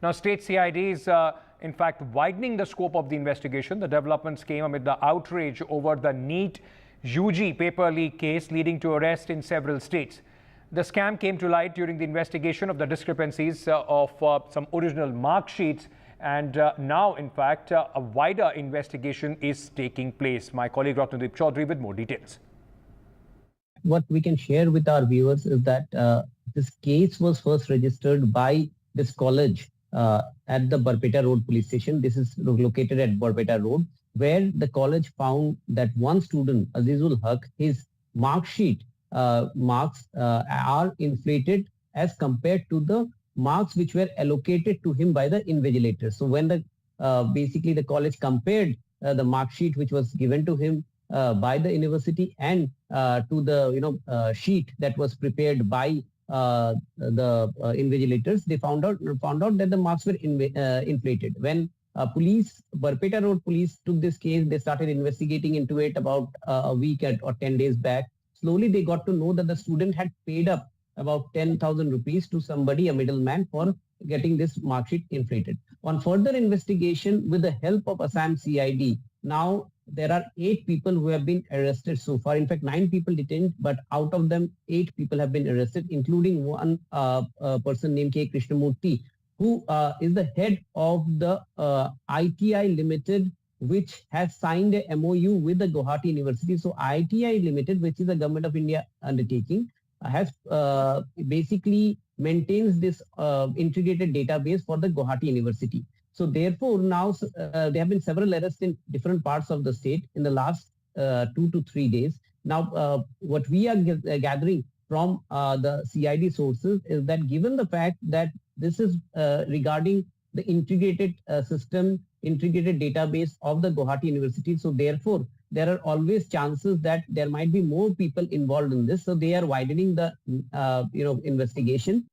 Now, state CID is, in fact, widening the scope of the investigation. The developments came amid the outrage over the NEET UG paper leak case, leading to arrest in several states. The scam came to light during the investigation of the discrepancies of some original mark sheets, and now, in fact, a wider investigation is taking place. My colleague Ravindra Jadeja with more details. What we can share with our viewers is that this case was first registered by this college at the Barpeta Road police station. This is located at Barpeta Road, where the college found that one student, Azizul Haq, his mark sheet marks are inflated as compared to the marks which were allocated to him by the invigilator. So when the basically the college compared the mark sheet which was given to him by the university and to the sheet that was prepared by the invigilators, they found out that the marks were inflated. When Police, Barpeta Road Police took this case. They started investigating into it about a week or 10 days back. Slowly, they got to know that the student had paid up about 10,000 rupees to somebody, a middleman, for getting this mark sheet inflated. On further investigation, with the help of Assam CID, now there are 8 people who have been arrested so far. In fact, 9 people detained, but out of them, 8 people have been arrested, including one person named K. Krishnamurthy, who is the head of the ITI Limited, which has signed a MOU with the Guwahati University. So ITI Limited, which is a Government of India undertaking, has basically maintains this integrated database for the Guwahati University. So therefore, now there have been several arrests in different parts of the state in the last 2 to 3 days. Now, what we are gathering from the CID sources is that given the fact that this is regarding the integrated system, integrated database of the Guwahati University, so therefore, there are always chances that there might be more people involved in this. So they are widening the investigation.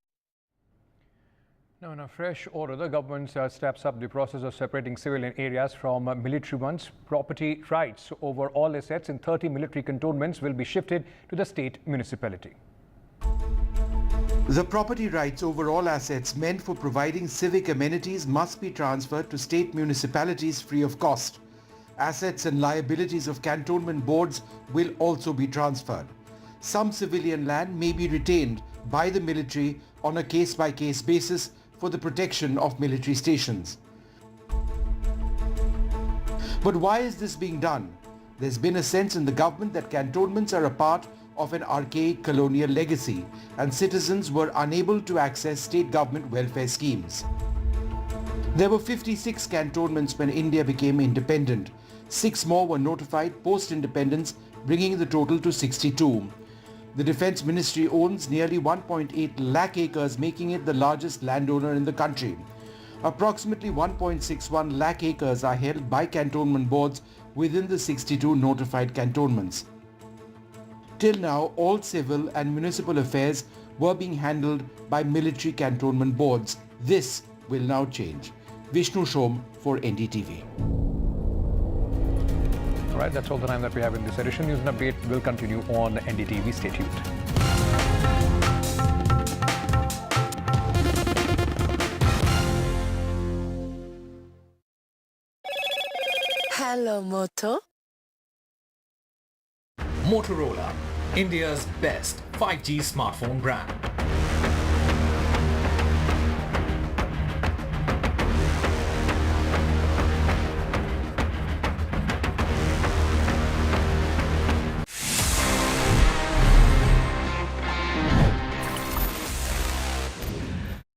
Now, in a fresh order, the government steps up the process of separating civilian areas from military ones. Property rights over all assets in 30 military cantonments will be shifted to the state municipality. The property rights over all assets meant for providing civic amenities must be transferred to state municipalities free of cost. Assets and liabilities of cantonment boards will also be transferred. Some civilian land may be retained by the military on a case-by-case basis for the protection of military stations. But why is this being done? There's been a sense in the government that cantonments are a part of an archaic colonial legacy and citizens were unable to access state government welfare schemes. There were 56 cantonments when India became independent. 6 more were notified post-independence, bringing the total to 62. The Defence Ministry owns nearly 1.8 lakh acres, making it the largest landowner in the country. Approximately 1.61 lakh acres are held by cantonment boards within the 62 notified cantonments. Till now, all civil and municipal affairs were being handled by military cantonment boards. This will now change. Vishnu Shom for NDTV. All right, that's all the time that we have in this edition. News and update will continue on NDTV. Stay tuned. Hello, Moto. Motorola, India's best 5G smartphone brand.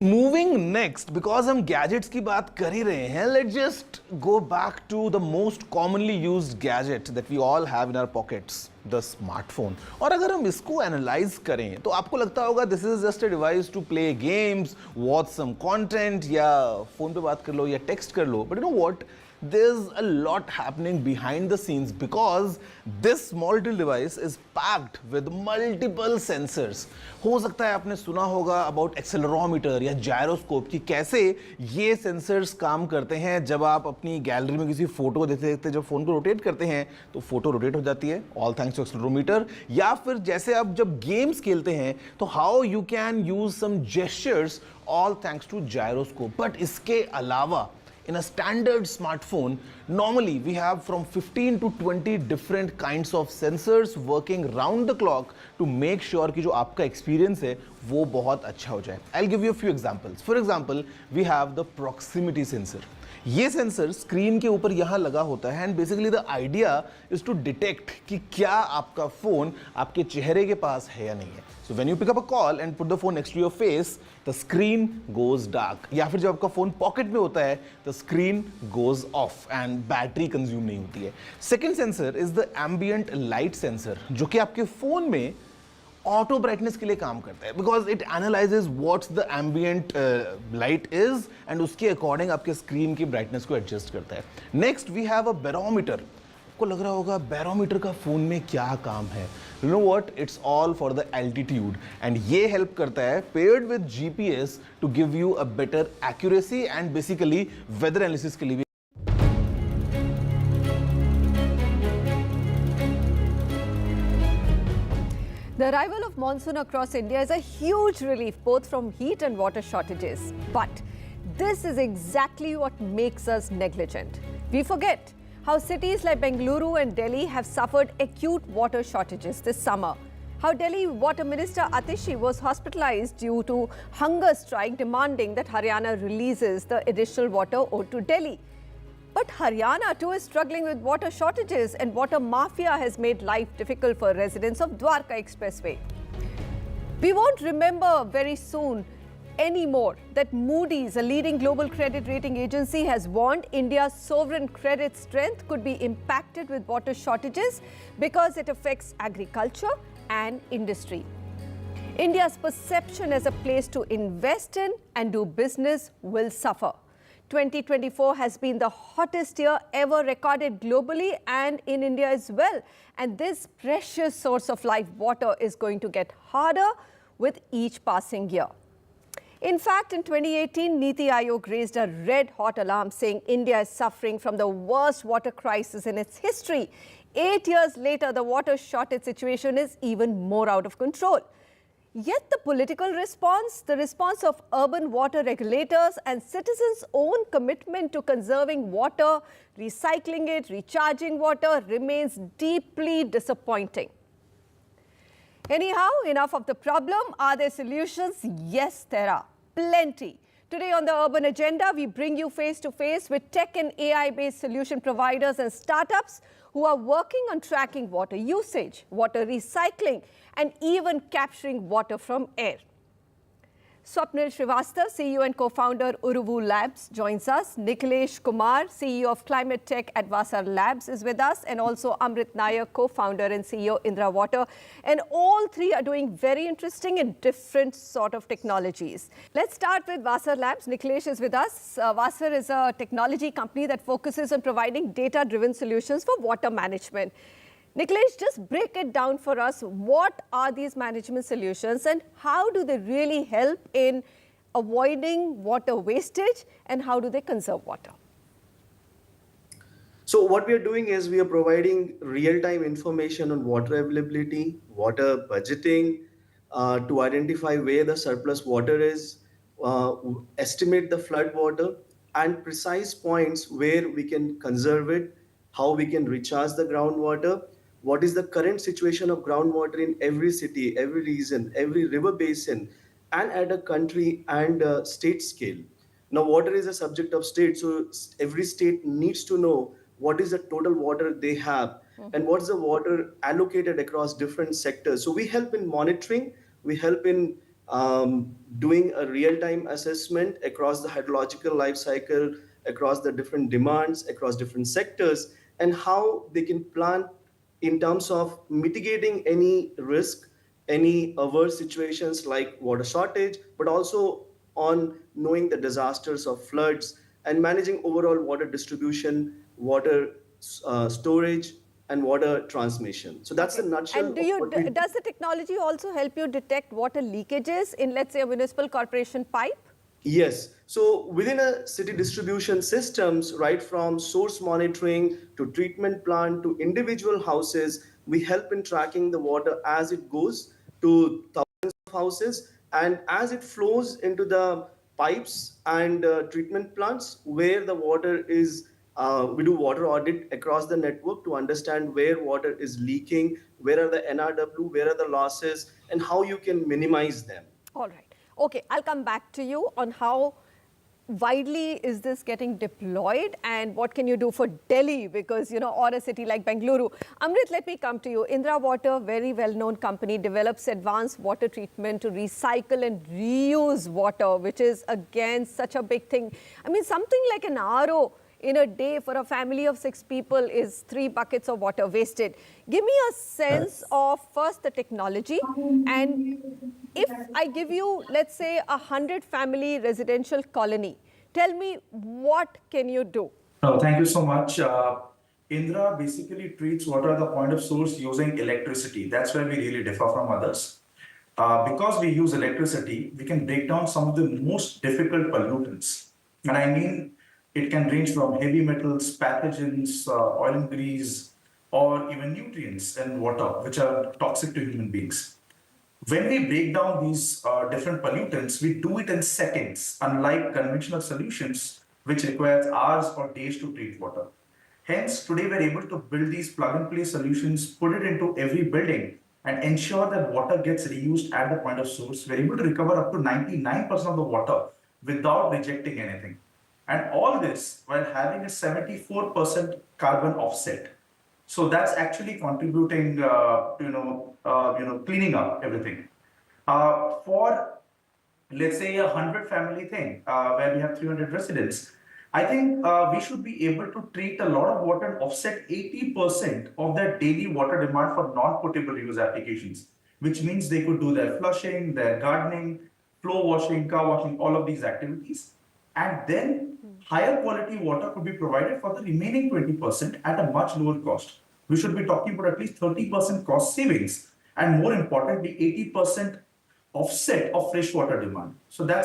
Moving next, because हम gadgets की बात कर ही रहे हैं, let's just go back to the most commonly used gadget that we all have in our pockets, the smartphone. और अगर हम इसको analyze करें, तो आपको लगता होगा this is just a device to play games, watch some content, या phone पे बात कर लो, या text कर लो. But you know what? There's a lot happening behind the scenes because this small little device is packed with multiple sensors. हो सकता है आपने सुना होगा about accelerometer या gyroscope कि कैसे ये sensors काम करते हैं. जब आप अपनी गैलरी में किसी फोटो देखते जब फोन को रोटेट करते हैं तो फोटो रोटेट हो जाती है all thanks to accelerometer. या फिर जैसे आप जब गेम्स खेलते हैं तो how you can use some gestures all thanks to gyroscope. But इसके अलावा in a standard smartphone, normally we have from 15 to 20 different kinds of sensors working round the clock to make sure कि जो आपका experience है वो बहुत अच्छा हो जाए. I'll give you a few examples. For example, we have the proximity sensor. ये सेंसर स्क्रीन के ऊपर यहाँ लगा होता है and basically the idea is to detect कि क्या आपका फोन आपके चेहरे के पास है या नहीं है. So when you pick up a call and put the phone next to your face, the screen goes dark. या फिर जब आपका फोन पॉकेट में होता है the screen goes off and battery consume नहीं होती है. Second sensor is the ambient light sensor, जो कि आपके फोन में ऑटो ब्राइटनेस के लिए काम करता है because it analyses what's the ambient light is and उसके अकॉर्डिंग आपके स्क्रीन की ब्राइटनेस को एडजस्ट करता है. Next we have a barometer. आपको लग रहा होगा बैरोमीटर का फोन में क्या काम है. You know what, it's all for the altitude and ये हेल्प करता है paired with GPS to give you a better accuracy and basically weather analysis के लिए The arrival of monsoon across India is a huge relief both from heat and water shortages. But this is exactly what makes us negligent. We forget how cities like Bengaluru and Delhi have suffered acute water shortages this summer. How Delhi Water Minister Atishi was hospitalized due to hunger strike demanding that Haryana releases the additional water owed to Delhi. But Haryana too is struggling with water shortages, and water mafia has made life difficult for residents of Dwarka Expressway. We won't remember very soon anymore that Moody's, a leading global credit rating agency, has warned India's sovereign credit strength could be impacted with water shortages because it affects agriculture and industry. India's perception as a place to invest in and do business will suffer. 2024 has been the hottest year ever recorded globally and in India as well. And this precious source of life, water, is going to get harder with each passing year. In fact, in 2018, Niti Aayog raised a red-hot alarm saying India is suffering from the worst water crisis in its history. 8 years later, the water shortage situation is even more out of control. Yet the political response, the response of urban water regulators and citizens' own commitment to conserving water, recycling it, recharging water remains deeply disappointing. Anyhow, enough of the problem. Are there solutions? Yes, there are. Plenty. Today on the Urban Agenda, we bring you face-to-face with tech and AI-based solution providers and startups who are working on tracking water usage, water recycling, and even capturing water from air. Swapnil Srivastava, CEO and co-founder Uruvu Labs, joins us. Nikhilesh Kumar, CEO of Climate Tech at Vasar Labs, is with us, and also Amrit Nayak, co-founder and CEO Indra Water. And all three are doing very interesting and different sort of technologies. Let's start with Vasar Labs. Nikhilesh is with us. Vasar is a technology company that focuses on providing data-driven solutions for water management. Nikhilesh, just break it down for us. What are these management solutions and how do they really help in avoiding water wastage and how do they conserve water? So what we are doing is we are providing real-time information on water availability, water budgeting, to identify where the surplus water is, estimate the flood water, and precise points where we can conserve it, how we can recharge the groundwater, what is the current situation of groundwater in every city, every region, every river basin, and at a country and state scale. Now, water is a subject of state, so every state needs to know what is the total water they have and what's the water allocated across different sectors. So we help in monitoring, we help in doing a real-time assessment across the hydrological life cycle, across the different demands, across different sectors, and how they can plan in terms of mitigating any risk, any adverse situations like water shortage, but also on knowing the disasters of floods and managing overall water distribution, water storage, and water transmission. So that's the nutshell. And does the technology also help you detect water leakages in, let's say, a municipal corporation pipe? Yes. So within a city distribution systems, right from source monitoring to treatment plant to individual houses, we help in tracking the water as it goes to thousands of houses and as it flows into the pipes and treatment plants where the water is. We do water audit across the network to understand where water is leaking, where are the NRW, where are the losses, and how you can minimize them. All right. Okay, I'll come back to you on how widely is this getting deployed and what can you do for Delhi because, or a city like Bengaluru. Amrit, let me come to you. Indra Water, very well-known company, develops advanced water treatment to recycle and reuse water, which is, again, such a big thing. I mean, something like an RO in a day for a family of 6 people is 3 buckets of water wasted. Give me a sense of first the technology, and if I give you, let's say, 100-family residential colony, tell me what can you do? No, thank you so much. Indra basically treats water at the point of source using electricity. That's where we really differ from others. Because we use electricity, we can break down some of the most difficult pollutants. And I mean, it can range from heavy metals, pathogens, oil and grease, or even nutrients in water, which are toxic to human beings. When we break down these different pollutants, we do it in seconds, unlike conventional solutions, which requires hours or days to treat water. Hence, today we're able to build these plug-and-play solutions, put it into every building, and ensure that water gets reused at the point of source. We're able to recover up to 99% of the water without rejecting anything. And all this while having a 74% carbon offset. So that's actually contributing, cleaning up everything. For let's say a 100 family thing where we have 300 residents, I think we should be able to treat a lot of water and offset 80% of their daily water demand for non-potable use applications, which means they could do their flushing, their gardening, floor washing, car washing, all of these activities. And then higher quality water could be provided for the remaining 20% at a much lower cost. We should be talking about at least 30% cost savings, and more importantly, 80% offset of freshwater demand. So that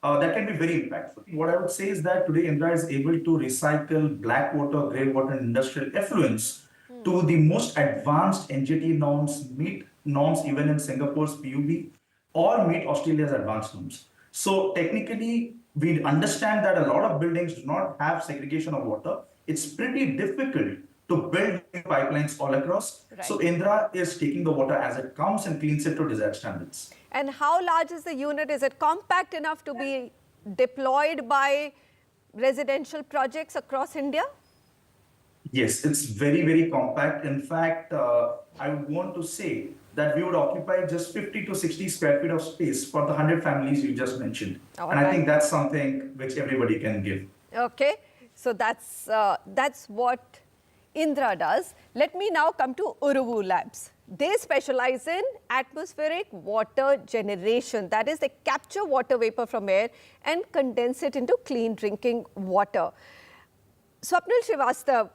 can be very impactful. What I would say is that today Indra is able to recycle black water, grey water, and industrial effluents to the most advanced NGT norms, meet norms even in Singapore's PUB, or meet Australia's advanced norms. So technically, we understand that a lot of buildings do not have segregation of water. It's pretty difficult to build pipelines all across. Right. So Indra is taking the water as it comes and cleans it to desired standards. And how large is the unit? Is it compact enough to be deployed by residential projects across India? Yes, it's very, very compact. In fact, I would want to say that we would occupy just 50 to 60 square feet of space for the 100 families you just mentioned. All and right. I think that's something which everybody can give. Okay, so that's what Indra does. Let me now come to Uruvu Labs. They specialize in atmospheric water generation. That is, they capture water vapor from air and condense it into clean drinking water. Swapnil Srivastav,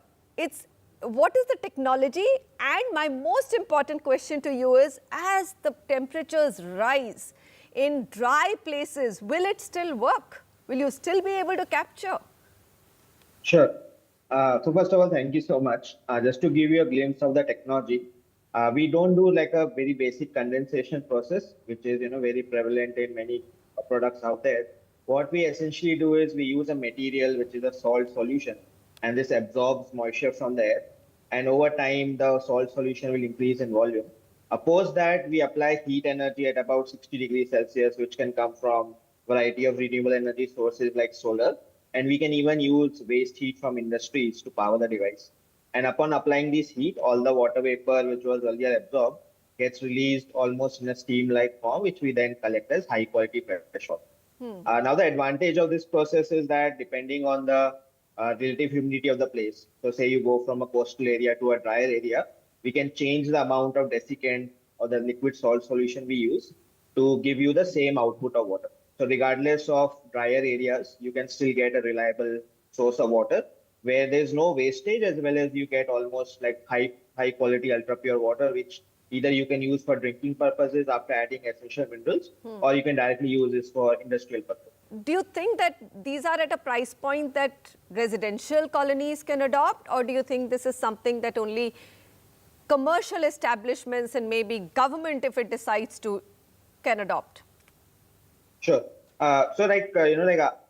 what is the technology? And my most important question to you is, as the temperatures rise in dry places, will it still work? Will you still be able to capture? Sure. So first of all, thank you so much. Just to give you a glimpse of the technology, we don't do like a very basic condensation process, which is very prevalent in many products out there. What we essentially do is we use a material which is a salt solution, and this absorbs moisture from the air. And over time, the salt solution will increase in volume. Post that, we apply heat energy at about 60 degrees Celsius, which can come from a variety of renewable energy sources like solar. And we can even use waste heat from industries to power the device. And upon applying this heat, all the water vapor which was earlier absorbed gets released almost in a steam-like form, which we then collect as high-quality fresh water. Now, the advantage of this process is that depending on the relative humidity of the place, so say you go from a coastal area to a drier area, we can change the amount of desiccant or the liquid salt solution we use to give you the same output of water. So regardless of drier areas, you can still get a reliable source of water where there's no wastage, as well as you get almost like high quality ultra pure water, which either you can use for drinking purposes after adding essential minerals, or you can directly use this for industrial purposes. Do you think that these are at a price point that residential colonies can adopt, or do you think this is something that only commercial establishments and maybe government, if it decides to, can adopt? Sure.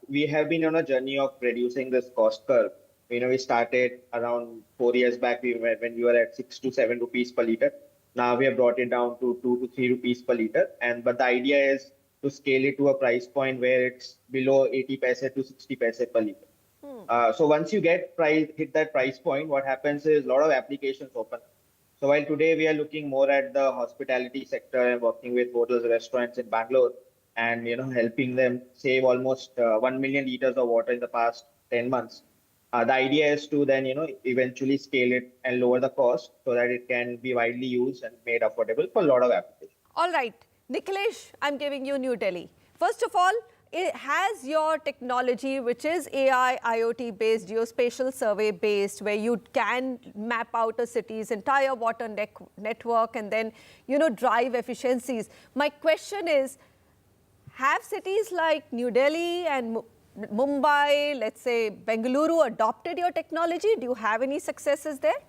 We have been on a journey of reducing this cost curve. We started around 4 years back when we were at 6 to 7 rupees per liter. Now we have brought it down to 2 to 3 rupees per liter. But the idea is to scale it to a price point where it's below 80 paise to 60 paise per liter. So once you hit that price point, what happens is a lot of applications open. So while today we are looking more at the hospitality sector and working with hotels, restaurants in Bangalore, and helping them save almost 1 million liters of water in the past 10 months. The idea is to then eventually scale it and lower the cost so that it can be widely used and made affordable for a lot of applications. All right, Nikhilesh, I'm giving you New Delhi. First of all, it has your technology, which is AI, IoT based, geospatial survey based, where you can map out a city's entire water network and then drive efficiencies. My question is, have cities like New Delhi and Mumbai, let's say Bengaluru, adopted your technology? Do you have any successes there?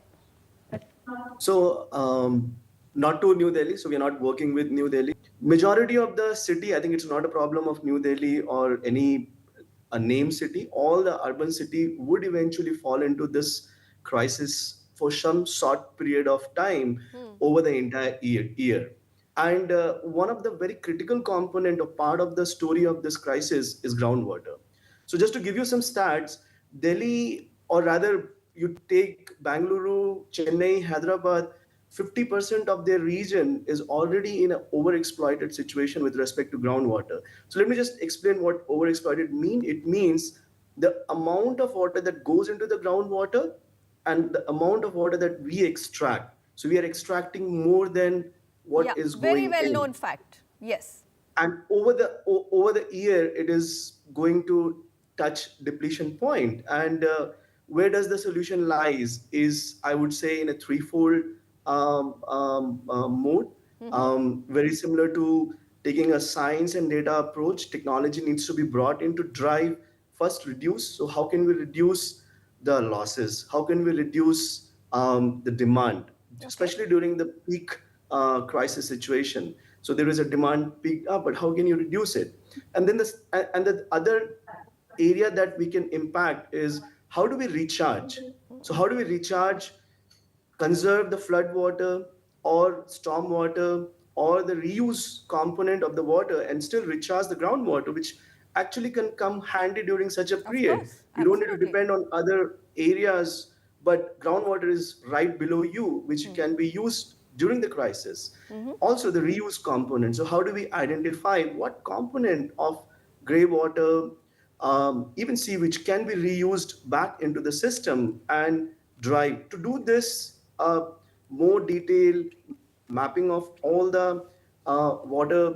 So not to New Delhi, so we are not working with New Delhi. Majority of the city, I think it's not a problem of New Delhi or any a name city. All the urban city would eventually fall into this crisis for some short period of time over the entire year. And one of the very critical component or part of the story of this crisis is groundwater. So just to give you some stats, Delhi, or rather you take Bangalore, Chennai, Hyderabad, 50% of their region is already in an overexploited situation with respect to groundwater. So let me just explain what overexploited mean. It means the amount of water that goes into the groundwater and the amount of water that we extract. So we are extracting more than what is going in. Very well known fact. Yes. And over the year, it is going to touch depletion point. And where does the solution lies is, I would say, in a threefold mode. Very similar to taking a science and data approach. Technology needs to be brought in to drive, first reduce. So how can we reduce the losses? How can we reduce the demand, especially during the peak crisis situation? So there is a demand peak up, but how can you reduce it? And then the other area that we can impact is how do we recharge? So how do we recharge, conserve the flood water or storm water or the reuse component of the water and still recharge the groundwater, which actually can come handy during such a period. You don't need to depend on other areas, but groundwater is right below you, which can be used during the crisis. Also the reuse component. So how do we identify what component of grey water, even sewage, can be reused back into the system and drive? To do this, more detailed mapping of all the water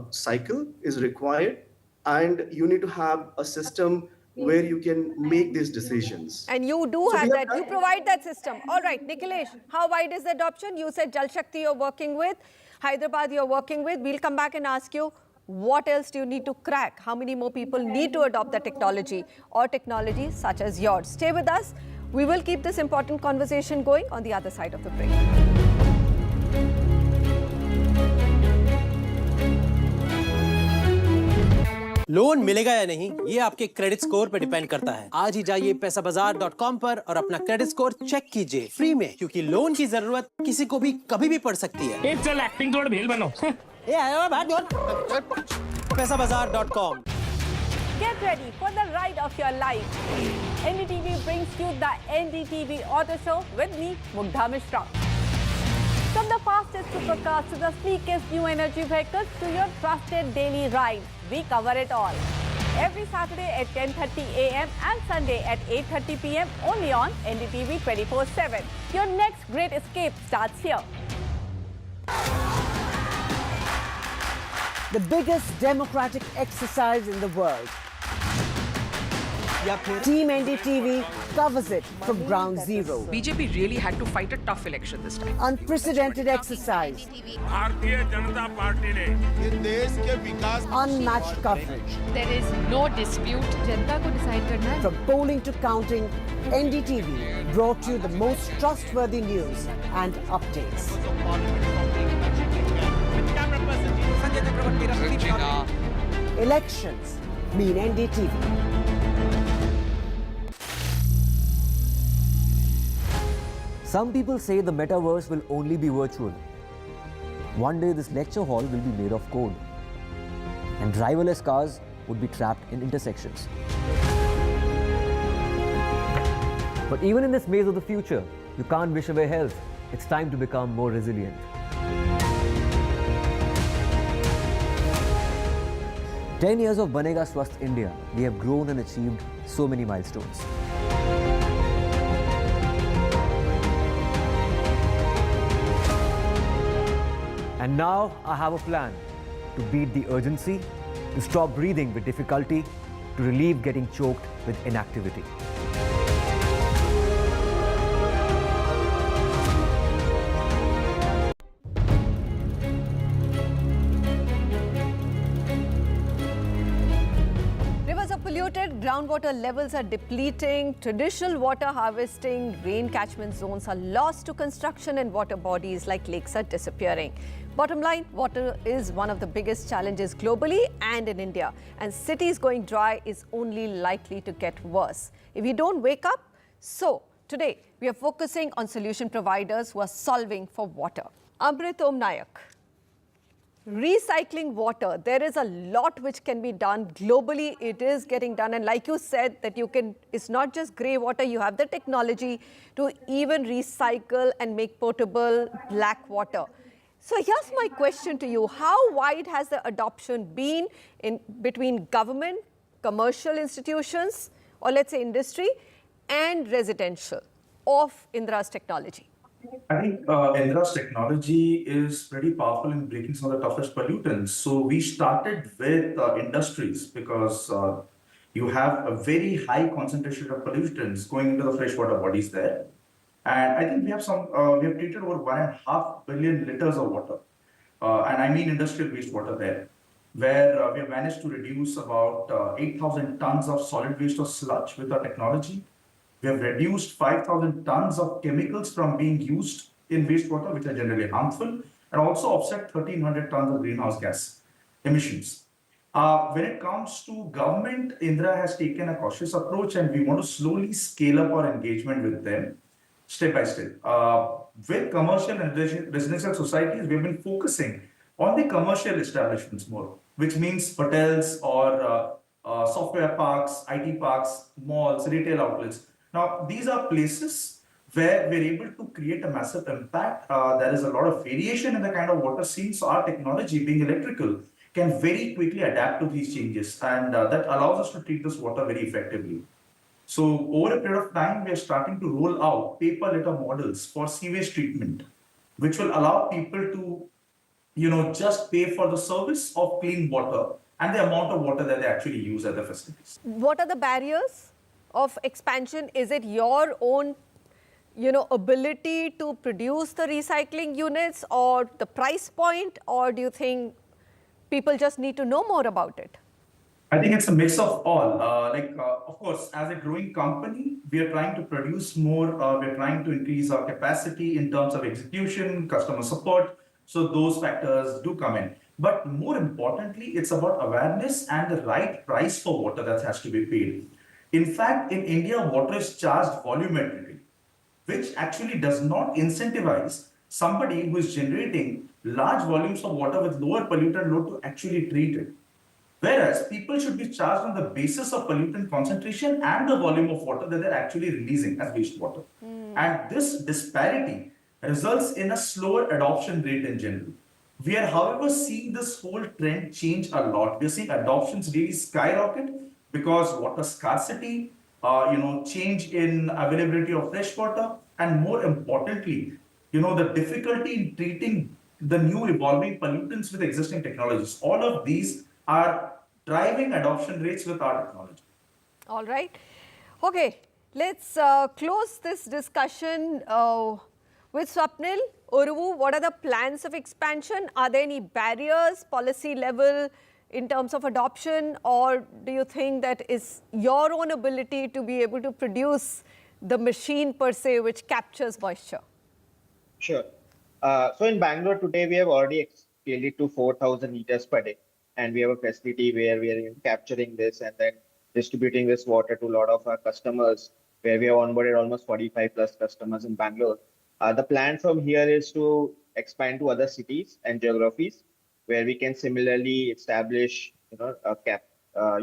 cycle is required, and you need to have a system where you can make these decisions. And you do have that. You provide that system. All right, Nikhilesh, how wide is the adoption? You said Jal Shakti you're working with, Hyderabad you're working with. We'll come back and ask you, what else do you need to crack? How many more people need to adopt the technology or technologies such as yours? Stay with us. We will keep this important conversation going on the other side of the break. Loan मिलेगा या नहीं, ये आपके credit score पे depend करता है। आज ही जाइए पैसाबाजार.com पर और अपना क्रेडिट स्कोर चेक कीजिए फ्री में, क्योंकि लोन की जरूरत किसी को भी कभी भी पड़ सकती है। चल एक्टिंग थोड़ा भेल बनो। ये आया बात पैसाबाजार.com। Get ready for the ride of your life. NDTV brings you the NDTV Auto Show with me, Mugdha Mishra. From the fastest supercars to the sleekest new energy vehicles to your trusted daily ride, we cover it all. Every Saturday at 10:30 a.m. and Sunday at 8:30 p.m. only on NDTV 24/7. Your next great escape starts here. The biggest democratic exercise in the world. Team NDTV covers it from ground zero. BJP really had to fight a tough election this time. Unprecedented exercise. Unmatched coverage. There is no dispute. जनता को decide करना है. From polling to counting, NDTV brought you the most trustworthy news and updates. Elections mean NDTV. Some people say the metaverse will only be virtual. One day this lecture hall will be made of code, and driverless cars would be trapped in intersections. But even in this maze of the future, you can't wish away health. It's time to become more resilient. "10 years of Banega Swasth India, we have grown and achieved so many milestones. And now I have a plan to beat the urgency, to stop breathing with difficulty, to relieve getting choked with inactivity." Rivers are polluted, groundwater levels are depleting, traditional water harvesting, rain catchment zones are lost to construction, and water bodies like lakes are disappearing. Bottom line, water is one of the biggest challenges globally and in India, and cities going dry is only likely to get worse if we don't wake up. So today, we are focusing on solution providers who are solving for water. Amrit Om Nayak. Recycling water, there is a lot which can be done globally. It is getting done, and like you said, that you can, it's not just grey water, you have the technology to even recycle and make potable black water. So here's my question to you. How wide has the adoption been in between government, commercial institutions, or let's say industry, and residential of Indra's technology? I think Indra's technology is pretty powerful in breaking some of the toughest pollutants. So we started with industries because you have a very high concentration of pollutants going into the freshwater bodies there. And I think we have we have treated over 1.5 billion liters of water. And I mean industrial wastewater there, where we have managed to reduce about 8,000 tons of solid waste or sludge with our technology. We have reduced 5,000 tons of chemicals from being used in wastewater, which are generally harmful, and also offset 1,300 tons of greenhouse gas emissions. When it comes to government, Indra has taken a cautious approach, and we want to slowly scale up our engagement with them, step by step. With commercial and residential societies, we have been focusing on the commercial establishments more, which means hotels or software parks, IT parks, malls, retail outlets. Now, these are places where we're able to create a massive impact. There is a lot of variation in the kind of water seen. So our technology, being electrical, can very quickly adapt to these changes. And that allows us to treat this water very effectively. So over a period of time, we are starting to roll out paper litter models for sewage treatment, which will allow people to, just pay for the service of clean water and the amount of water that they actually use at the facilities. What are the barriers of expansion? Is it your own, ability to produce the recycling units, or the price point, or do you think people just need to know more about it? I think it's a mix of all. Of course, as a growing company, we are trying to produce more. We're trying to increase our capacity in terms of execution, customer support. So those factors do come in. But more importantly, it's about awareness and the right price for water that has to be paid. In fact, in India, water is charged volumetrically, which actually does not incentivize somebody who is generating large volumes of water with lower pollutant load to actually treat it. Whereas people should be charged on the basis of pollutant concentration and the volume of water that they're actually releasing as wastewater. And this disparity results in a slower adoption rate in general. We are, however, seeing this whole trend change a lot. We're seeing adoptions really skyrocket because water scarcity, change in availability of fresh water, and more importantly, the difficulty in treating the new evolving pollutants with existing technologies. All of these are driving adoption rates with our technology. All right. Okay, let's close this discussion with Swapnil. Uruvu, what are the plans of expansion? Are there any barriers, policy level, in terms of adoption, or do you think that is your own ability to be able to produce the machine per se which captures moisture? Sure. So in Bangalore today, we have already scaled it to 4,000 liters per day. And we have a facility where we are capturing this and then distributing this water to a lot of our customers, where we have onboarded almost 45 plus customers in Bangalore. The plan from here is to expand to other cities and geographies, where we can similarly establish,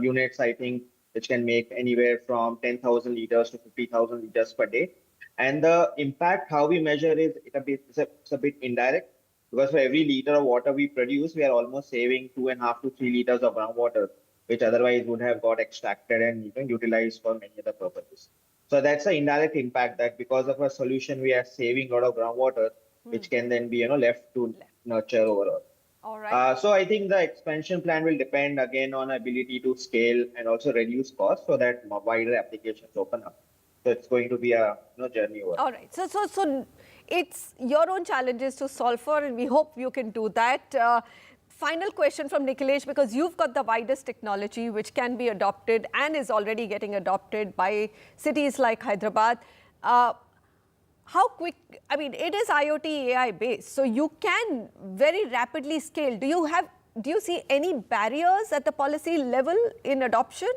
units, I think, which can make anywhere from 10,000 liters to 50,000 liters per day. And the impact, how we measure is it's a bit indirect, because for every liter of water we produce, we are almost saving 2.5 to 3 liters of groundwater, which otherwise would have got extracted and utilized for many other purposes. So that's the indirect impact, that because of our solution, we are saving a lot of groundwater, which can then be left to nurture overall. All right. So I think the expansion plan will depend again on ability to scale and also reduce costs so that wider applications open up. So it's going to be a journey over. All right. So it's your own challenges to solve for, and we hope you can do that. final question from Nikhilesh, because you've got the widest technology which can be adopted and is already getting adopted by cities like Hyderabad. How quick, I mean, it is IoT AI based, so you can very rapidly scale. Do you see any barriers at the policy level in adoption?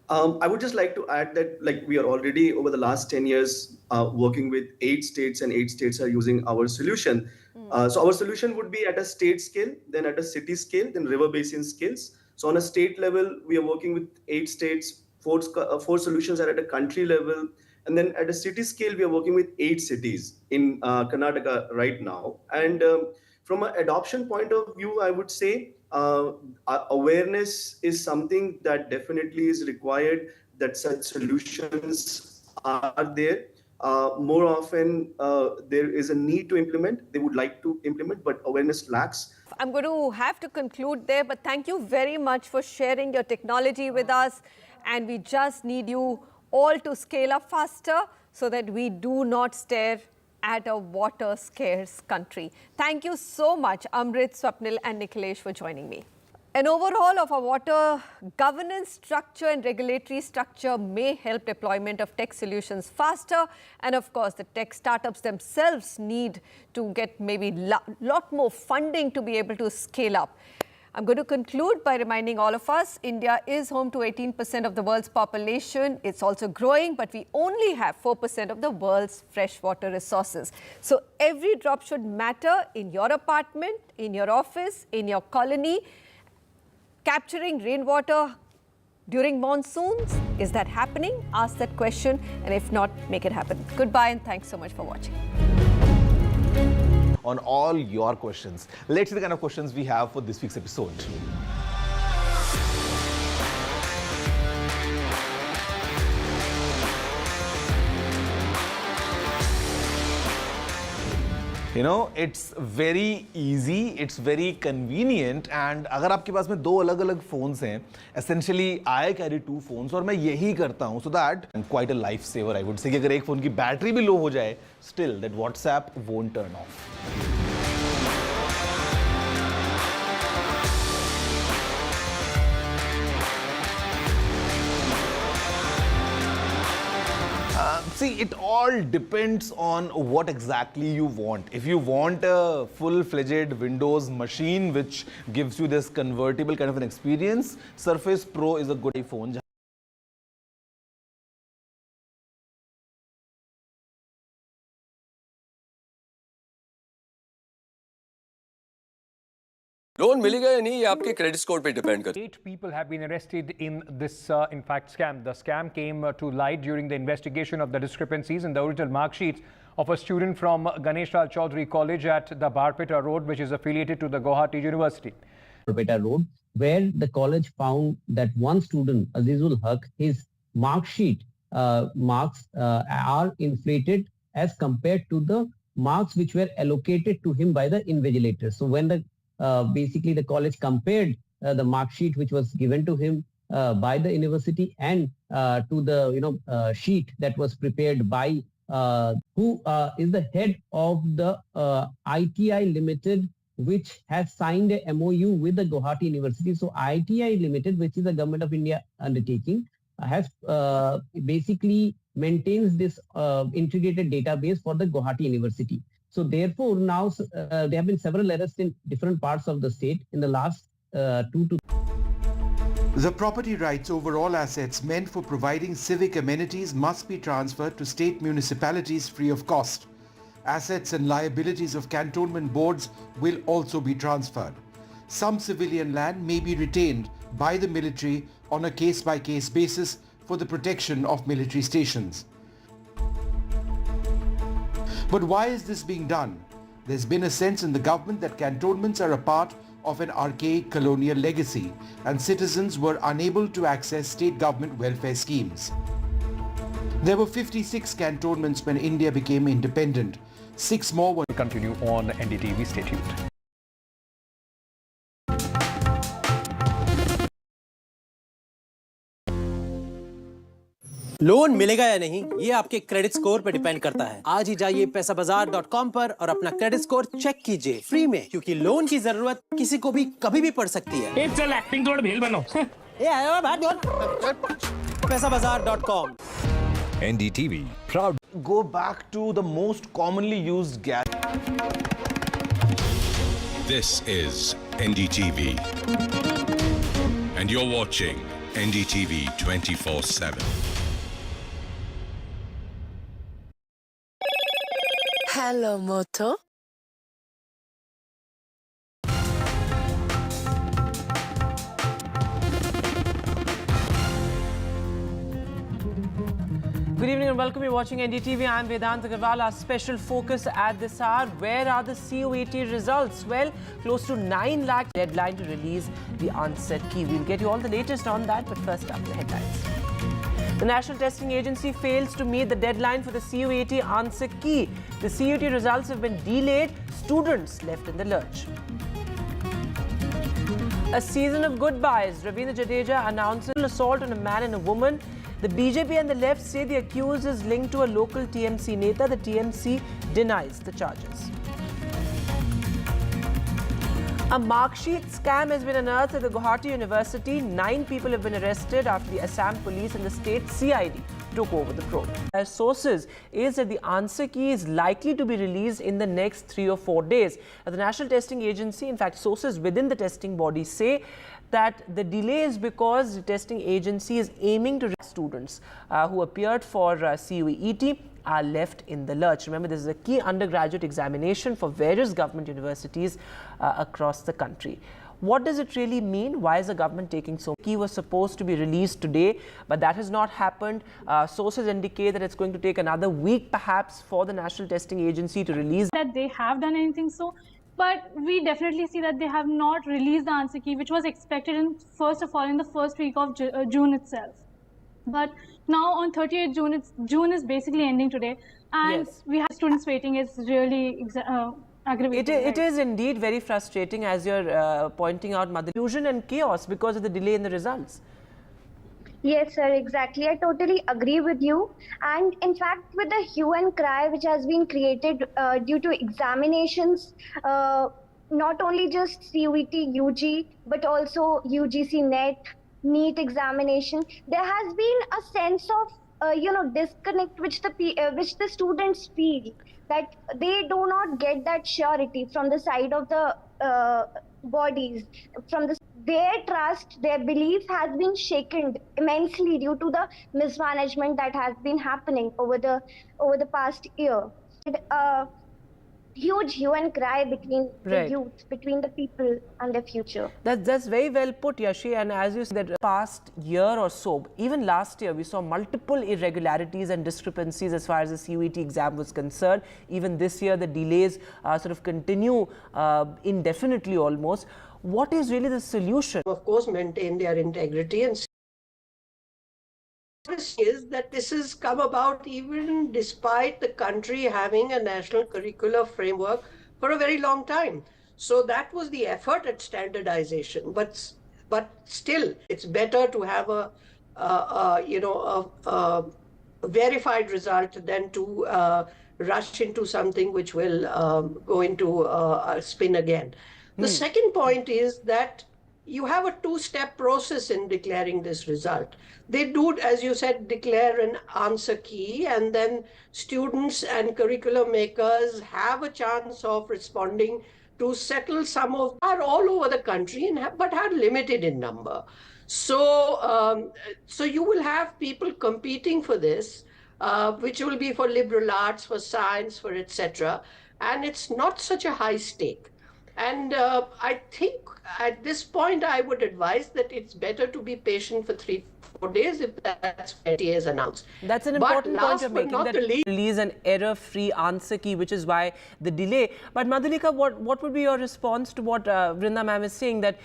I would just like to add that we are already over the last 10 years working with 8 states, and 8 states are using our solution. So our solution would be at a state scale, then at a city scale, then river basin scales. So on a state level, we are working with 8 states, 4 solutions are at a country level. And then at a city scale, we are working with 8 cities in Karnataka right now. And from an adoption point of view, I would say awareness is something that definitely is required, that such solutions are there. More often, there is a need to implement. They would like to implement, but awareness lacks. I'm going to have to conclude there, but thank you very much for sharing your technology with us. And we just need you all to scale up faster so that we do not stare at a water scarce country. Thank you so much, Amrit, Swapnil and Nikhilesh, for joining me. An overhaul of our water governance structure and regulatory structure may help deployment of tech solutions faster. And of course, the tech startups themselves need to get maybe lot more funding to be able to scale up. I'm going to conclude by reminding all of us, India is home to 18% of the world's population. It's also growing, but we only have 4% of the world's freshwater resources. So every drop should matter in your apartment, in your office, in your colony. Capturing rainwater during monsoons, is that happening? Ask that question, and if not, make it happen. Goodbye, and thanks so much for watching. On all your questions. Let's see the kind of questions we have for this week's episode. You know, it's very easy, it's very convenient, and अगर आपके पास में 2 अलग-अलग phones हैं, essentially I carry 2 phones और मैं यही करता हूँ, so that I'm quite a lifesaver, I would say कि अगर एक phone की battery भी low हो जाए, still that WhatsApp won't turn off. See, it all depends on what exactly you want. If you want a full-fledged Windows machine which gives you this convertible kind of an experience, Surface Pro is a good iPhone. Loan मिलेगा या नहीं ये आपके credit score पे depend करता है. 8 people have been arrested in this, in fact, scam. The scam came to light during the investigation of the discrepancies in the original mark sheets of a student from Ganesh Lal Chaudhary College at the Barpeta Road, which is affiliated to the Guwahati University. Barpeta Road, where the college found that one student, Azizul Haq, his mark sheet marks are inflated as compared to the marks which were allocated to him by the invigilator. So when the basically the college compared the mark sheet which was given to him by the university and to the sheet that was prepared by who is the head of the ITI Limited, which has signed a MOU with the Guwahati University. So ITI Limited, which is a Government of India undertaking, has basically maintains this integrated database for the Guwahati University. So therefore, now there have been several arrests in different parts of the state in the last 2 to. The property rights over all assets meant for providing civic amenities must be transferred to state municipalities free of cost. Assets and liabilities of cantonment boards will also be transferred. Some civilian land may be retained by the military on a case-by-case basis for the protection of military stations. But why is this being done? There's been a sense in the government that cantonments are a part of an archaic colonial legacy and citizens were unable to access state government welfare schemes. There were 56 cantonments when India became independent. 6 more were... Continue on NDTV. Stay tuned. Loan मिलेगा या नहीं ये आपके credit score पे depend करता है। आज ही जाइए पैसाबाजार.com पर और अपना क्रेडिट स्कोर चेक कीजिए फ्री में, क्योंकि लोन की जरूरत किसी को भी कभी भी पड़ सकती है। चल एक्टिंग थोड़ा भेल बनो। पैसाबाजार.com। NDTV proud. Go back to the most commonly used gadget. This is NDTV. And you're watching NDTV 24/7. Hello, Moto. Good evening and welcome. You're watching NDTV. I'm Vedant Agarwal. Our special focus at this hour. Where are the COET results? Well, close to 9 lakh deadline to release the answer key. We'll get you all the latest on that, but first up, the headlines. The National Testing Agency fails to meet the deadline for the COET answer key. The COET results have been delayed. Students left in the lurch. A season of goodbyes. Ravindra Jadeja announces an assault on a man and a woman. The BJP and the left say the accused is linked to a local TMC neta. The TMC denies the charges. A marksheet scam has been unearthed at the Guwahati University. 9 people have been arrested after the Assam police and the state CID took over the probe. As sources is that the answer key is likely to be released in the next 3 or 4 days. The National Testing Agency, in fact, sources within the testing body say that the delay is because the testing agency is aiming to students who appeared for COET are left in the lurch. Remember, this is a key undergraduate examination for various government universities across the country. What does it really mean? Why is the government taking so long? Key was supposed to be released today, but that has not happened. Sources indicate that it's going to take another week perhaps for the National Testing Agency to release. That they have done anything so, but we definitely see that they have not released the answer key, which was expected in first of all in the first week of June itself. But now on 30th June, June is basically ending today, and Yes. we have students waiting. It's really aggravating. It is indeed very frustrating, as you're pointing out, Mother. Confusion and chaos because of the delay in the results. Yes, sir, exactly. I totally agree with you. And in fact, with the hue and cry which has been created due to examinations, not only just CUET, UG, but also UGC NET, NEET examination, there has been a sense of disconnect which the students feel, that they do not get that surety from the side of the bodies, from their trust, their belief has been shaken immensely due to the mismanagement that has been happening over the past year. Huge hue and cry between the youth, between the people and their future. That's very well put, Yashi. And as you said, that past year or so, even last year, we saw multiple irregularities and discrepancies as far as the CUET exam was concerned. Even this year, the delays sort of continue indefinitely almost. What is really the solution? Of course, maintain their integrity, and is that this has come about even despite the country having a national curricular framework for a very long time. So that was the effort at standardization. But still, it's better to have a verified result than to rush into something which will go into a spin again. The second point is that you have a two-step process in declaring this result. They do, as you said, declare an answer key, and then students and curriculum makers have a chance of responding to settle some of are all over the country but are limited in number. So, so you will have people competing for this, which will be for liberal arts, for science, for etc. And it's not such a high stake. And I think at this point, I would advise that it's better to be patient for 3-4 days if that's what NTA has announced. That's an important point you're making, that release an error-free answer key, which is why the delay. But Madhulika, what would be your response to what Vrinda ma'am is saying, that,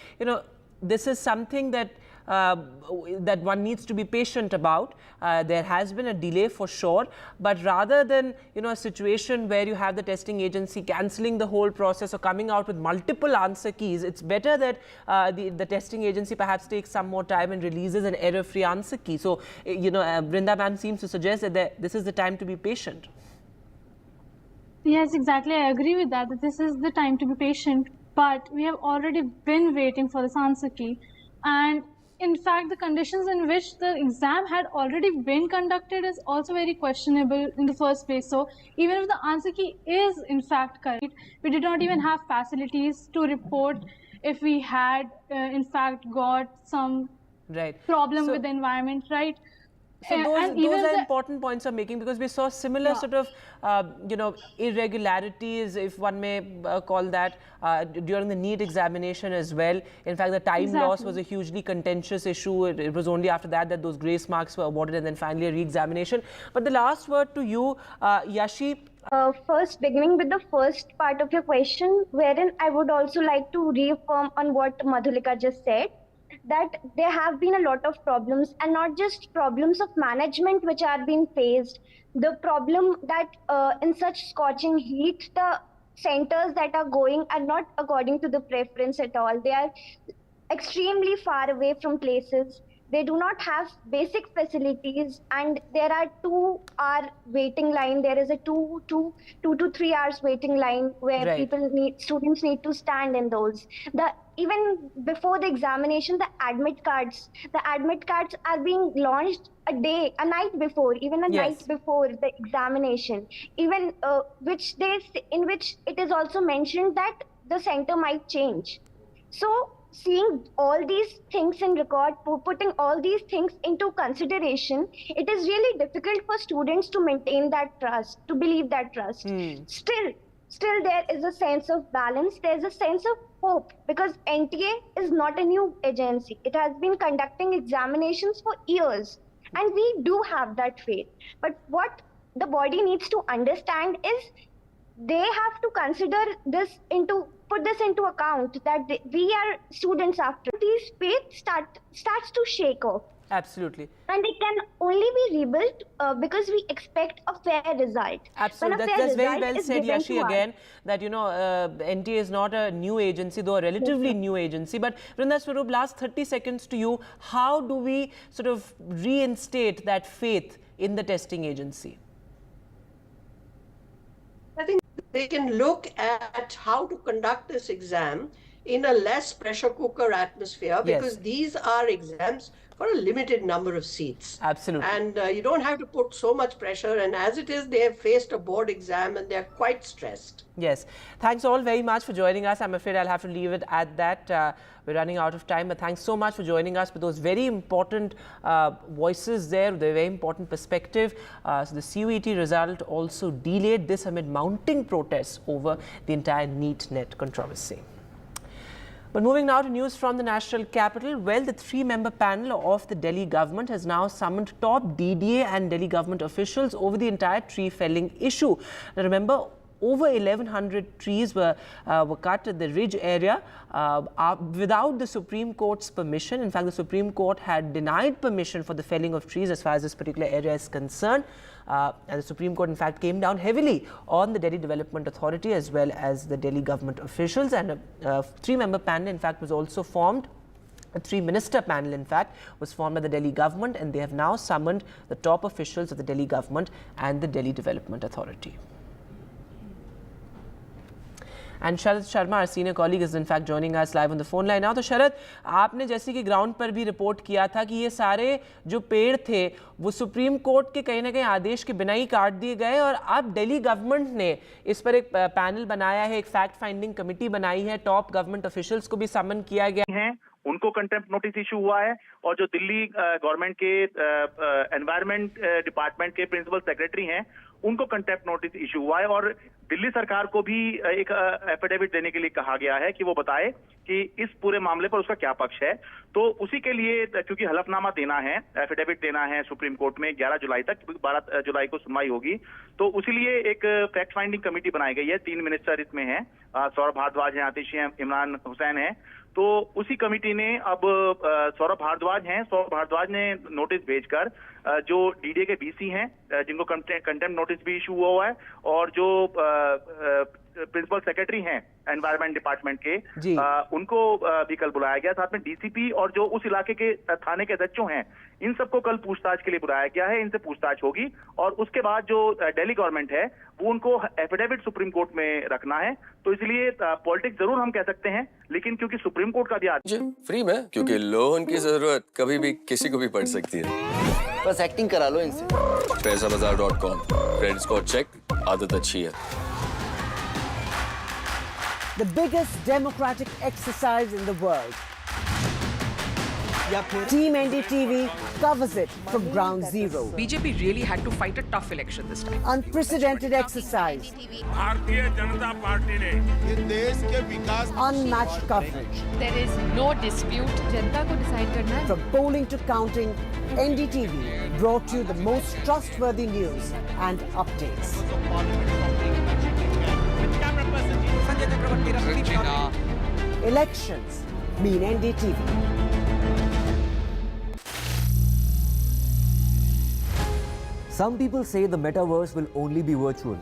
this is something that that one needs to be patient about. There has been a delay for sure, but rather than a situation where you have the testing agency cancelling the whole process or coming out with multiple answer keys, it's better that the testing agency perhaps takes some more time and releases an error-free answer key. So, Brinda ma'am seems to suggest that this is the time to be patient. Yes, exactly. I agree with that this is the time to be patient. But we have already been waiting for this answer key. And in fact, the conditions in which the exam had already been conducted is also very questionable in the first place. So even if the answer key is in fact correct, we did not even have facilities to report if we had in fact got some problem with the environment, right? So those are important points I'm making, because we saw similar sort of, irregularities, if one may call that, during the NEET examination as well. In fact, the time loss was a hugely contentious issue. It was only after that those grace marks were awarded, and then finally a re-examination. But the last word to you, Yashi. First, beginning with the first part of your question, wherein I would also like to reaffirm on what Madhulika just said, that there have been a lot of problems, and not just problems of management which are being faced. The problem that in such scorching heat, the centers that are going are not according to the preference at all. They are extremely far away from places. They do not have basic facilities, and there are 2-hour waiting line. There is a 2 to 3 hours waiting line where students need to stand in those. Even before the examination, the admit cards are being launched a night before, even a night before the examination, even in which it is also mentioned that the center might change. So seeing all these things in record, putting all these things into consideration, it is really difficult for students to maintain that trust, to believe that trust. Still there is a sense of balance, there's a sense of hope, because NTA is not a new agency. It has been conducting examinations for years, and we do have that faith. But what the body needs to understand is they have to consider put this into account, that we are students after. These faith starts to shake off. Absolutely. And it can only be rebuilt because we expect a fair result. Absolutely. That's very well said, Yashi, again, that, NTA is not a new agency, though a relatively new agency. But Vrinda Swarup, last 30 seconds to you. How do we sort of reinstate that faith in the testing agency? I think they can look at how to conduct this exam in a less pressure cooker atmosphere, because these are exams for a limited number of seats. Absolutely. And you don't have to put so much pressure. And as it is, they have faced a board exam and they're quite stressed. Yes. Thanks all very much for joining us. I'm afraid I'll have to leave it at that. We're running out of time, but thanks so much for joining us with those very important voices there, with a very important perspective. So the CUET result also delayed, this amid mounting protests over the entire NEET-NET controversy. But moving now to news from the national capital, well, the 3-member panel of the Delhi government has now summoned top DDA and Delhi government officials over the entire tree felling issue. Now, remember, over 1,100 trees were cut at the ridge area without the Supreme Court's permission. In fact, the Supreme Court had denied permission for the felling of trees as far as this particular area is concerned. And the Supreme Court, in fact, came down heavily on the Delhi Development Authority as well as the Delhi government officials. And a 3-member panel, in fact, was also formed. A 3-minister panel, in fact, was formed by the Delhi government, and they have now summoned the top officials of the Delhi government and the Delhi Development Authority. And Sharad Sharma, our senior colleague, is in fact joining us live on the phone line now. तो शरद, आपने जैसे कि ground पर भी report किया था कि ये सारे जो पेड़ थे वो सुप्रीम कोर्ट के कहीं ना कहीं आदेश के बिना ही काट दिए गए, और अब दिल्ली गवर्नमेंट ने इस पर एक पैनल बनाया है, एक फैक्ट फाइंडिंग कमेटी बनाई है, टॉप गवर्नमेंट ऑफिशियल्स को भी समन किया गया है, उनको कंटेम्प्ट नोटिस इशू हुआ है, और जो दिल्ली गवर्नमेंट के एनवायरनमेंट डिपार्टमेंट के प्रिंसिपल सेक्रेटरी हैं उनको कंटेम्प्ट नोटिस इशू हुआ है और दिल्ली सरकार को भी एक एफिडेविट देने के लिए कहा गया है कि वो बताए कि इस पूरे मामले पर उसका क्या पक्ष है। तो उसी के लिए, क्योंकि हलफनामा देना है, एफिडेविट देना है सुप्रीम कोर्ट में 11 जुलाई तक, 12 जुलाई को सुनवाई होगी, तो उसी लिए एक फैक्ट फाइंडिंग कमेटी बनाई गई है। 3 मिनिस्टर इसमें हैं, सौरभ भारद्वाज हैं, आतिशी हैं, इमरान हुसैन हैं। तो उसी कमेटी ने अब सौरभ भारद्वाज ने नोटिस भेजकर जो डीडीए के बीसी हैं जिनको कंटेम्प्ट नोटिस भी इशू हुआ है, और जो प्रिंसिपल सेक्रेटरी हैं एनवायरमेंट डिपार्टमेंट के, उनको भी कल बुलाया गया। साथ में डीसीपी और जो उस इलाके के थाने के एसएचओ हैं, इन सबको कल पूछताछ के लिए बुलाया गया है। इनसे पूछताछ होगी और उसके बाद जो दिल्ली गवर्नमेंट है वो उनको एफिडेविट सुप्रीम कोर्ट में रखना है। तो इसलिए पॉलिटिक्स जरूर हम कह सकते हैं, लेकिन क्योंकि सुप्रीम कोर्ट का भी आदेश फ्री में, क्योंकि लोन की जरूरत कभी भी किसी को भी पड़ सकती है। बस एक्टिंग करा लो इनसे। पैसाबाजार.com, क्रेडिट स्कोर चेक, आदत अच्छी है। The biggest democratic exercise in the world. Team NDTV covers it from ground zero. BJP really had to fight a tough election this time. Unprecedented exercise. Bharatiya Janata party ने ये देश के विकास Unmatched coverage. There is no dispute. जनता को decide करना है. From polling to counting, NDTV brought you the most trustworthy news and updates. Elections mean NDTV. Some people say the metaverse will only be virtual.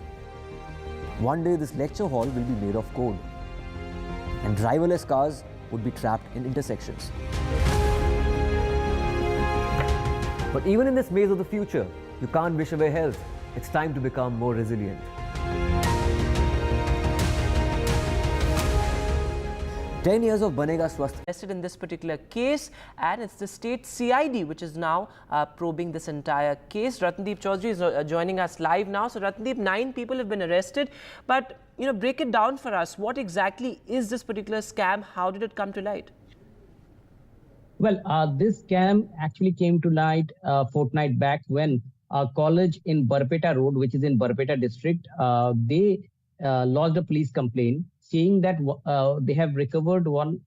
One day this lecture hall will be made of code, and driverless cars would be trapped in intersections. But even in this maze of the future, you can't wish away health. It's time to become more resilient. 10 years of Banega Swasth. Invested in this particular case, and it's the state CID which is now probing this entire case. Ratndeep Chaudhary is joining us live now. So Ratndeep, 9 people have been arrested, but break it down for us. What exactly is this particular scam? How did it come to light? Well, this scam actually came to light a fortnight back when a college in Barpeta Road, which is in Barpeta district, they lodged a police complaint saying that they have recovered one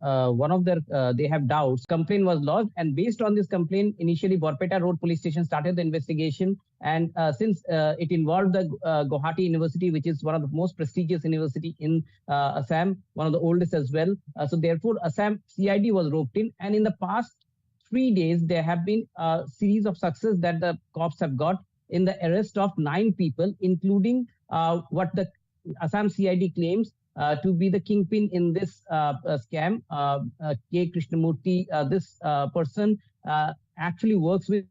of their, they have doubts. Complaint was lodged, and based on this complaint, initially Barpeta Road Police Station started the investigation. And since it involved the Guwahati University, which is one of the most prestigious university in Assam, one of the oldest as well. So therefore, Assam CID was roped in. And in the past 3 days, there have been a series of success that the cops have got in the arrest of 9 people, including what the Assam CID claims to be the kingpin in this scam. K. Krishnamurti, this person actually works with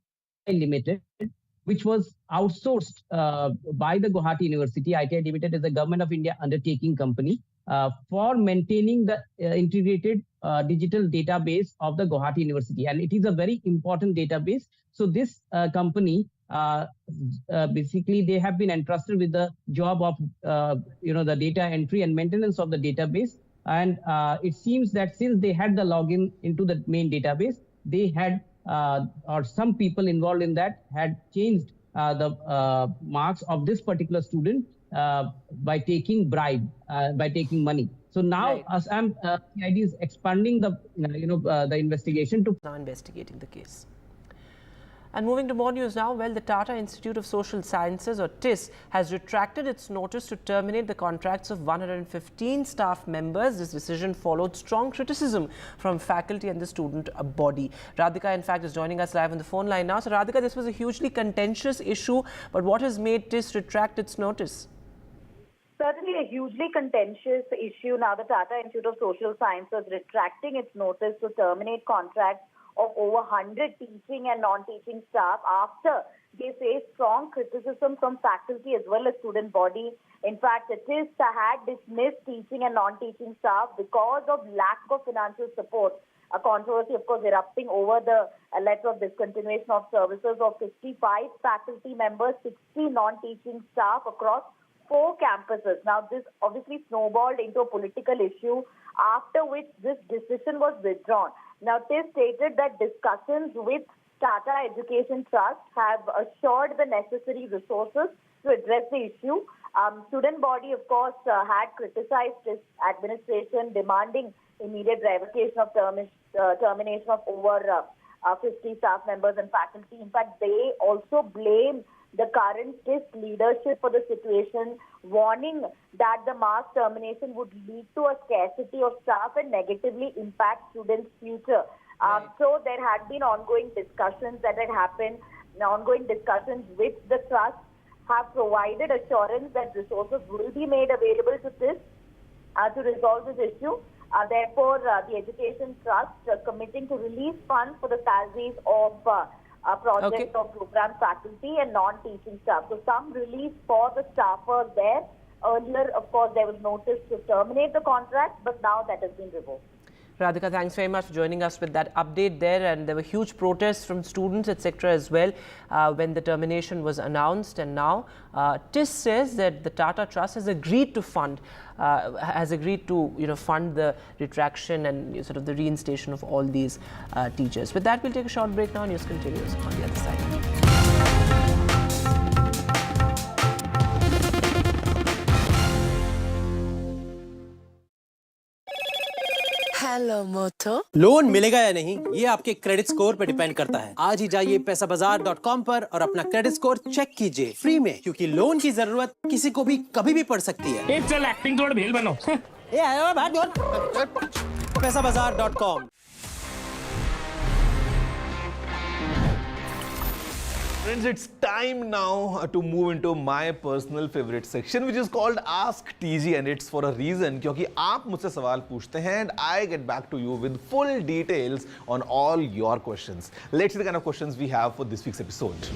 Limited, which was outsourced by the Guwahati University. ITI Limited is a Government of India undertaking company for maintaining the integrated digital database of the Guwahati University. And it is a very important database. So this company, basically they have been entrusted with the job of the data entry and maintenance of the database. And it seems that since they had the login into the main database, they had or some people involved in that had changed the marks of this particular student by taking bribe, by taking money. So now Assam CID is expanding the the investigation to now investigating the case. And moving to more news now, well, the Tata Institute of Social Sciences, or TIS, has retracted its notice to terminate the contracts of 115 staff members. This decision followed strong criticism from faculty and the student body. Radhika, in fact, is joining us live on the phone line now. So, Radhika, this was a hugely contentious issue, but what has made TIS retract its notice? Certainly a hugely contentious issue. Now, the Tata Institute of Social Sciences retracting its notice to terminate contracts of over 100 teaching and non-teaching staff after they faced strong criticism from faculty as well as student body. In fact, it is had dismissed teaching and non-teaching staff because of lack of financial support. A controversy, of course, erupting over the letter of discontinuation of services of 55 faculty members, 60 non-teaching staff across 4 campuses. Now, this obviously snowballed into a political issue, after which this decision was withdrawn. Now, TIS stated that discussions with Tata Education Trust have assured the necessary resources to address the issue. Student body, of course, had criticized this administration, demanding immediate revocation of termination of over 50 staff members and faculty. In fact, they also blame the current TIS leadership for the situation, warning that the mass termination would lead to a scarcity of staff and negatively impact students' future. So there had been ongoing discussions that had happened. Ongoing discussions with the trust have provided assurance that resources will be made available to TIS to resolve this issue. Therefore, the Education Trust committing to release funds for the salaries of project or program faculty and non-teaching staff. So some relief for the staffers there. Earlier, of course, there was notice to terminate the contract, but now that has been revoked. Radhika, thanks very much for joining us with that update there. And there were huge protests from students, etc. as well when the termination was announced. And now TIS says that the Tata Trust has agreed to fund, fund the retraction and sort of the reinstation of all these teachers. With that, we'll take a short break now. News continues on the other side. Hello Moto. Loan मिलेगा या नहीं ये आपके credit score पे depend करता है। आज ही जाइए पैसाबाजार.com पर और अपना क्रेडिट स्कोर चेक कीजिए फ्री में, क्योंकि लोन की जरूरत किसी को भी कभी भी पड़ सकती है। चल एक्टिंग थोड़ा भेल बनो। पैसाबाजार.com। Friends, it's time now to move into my personal favorite section, which is called Ask TG, and it's for a reason, क्योंकि आप मुझसे सवाल पूछते हैं and I get back to you with full details on all your questions. Let's see the kind of questions we have for this week's episode.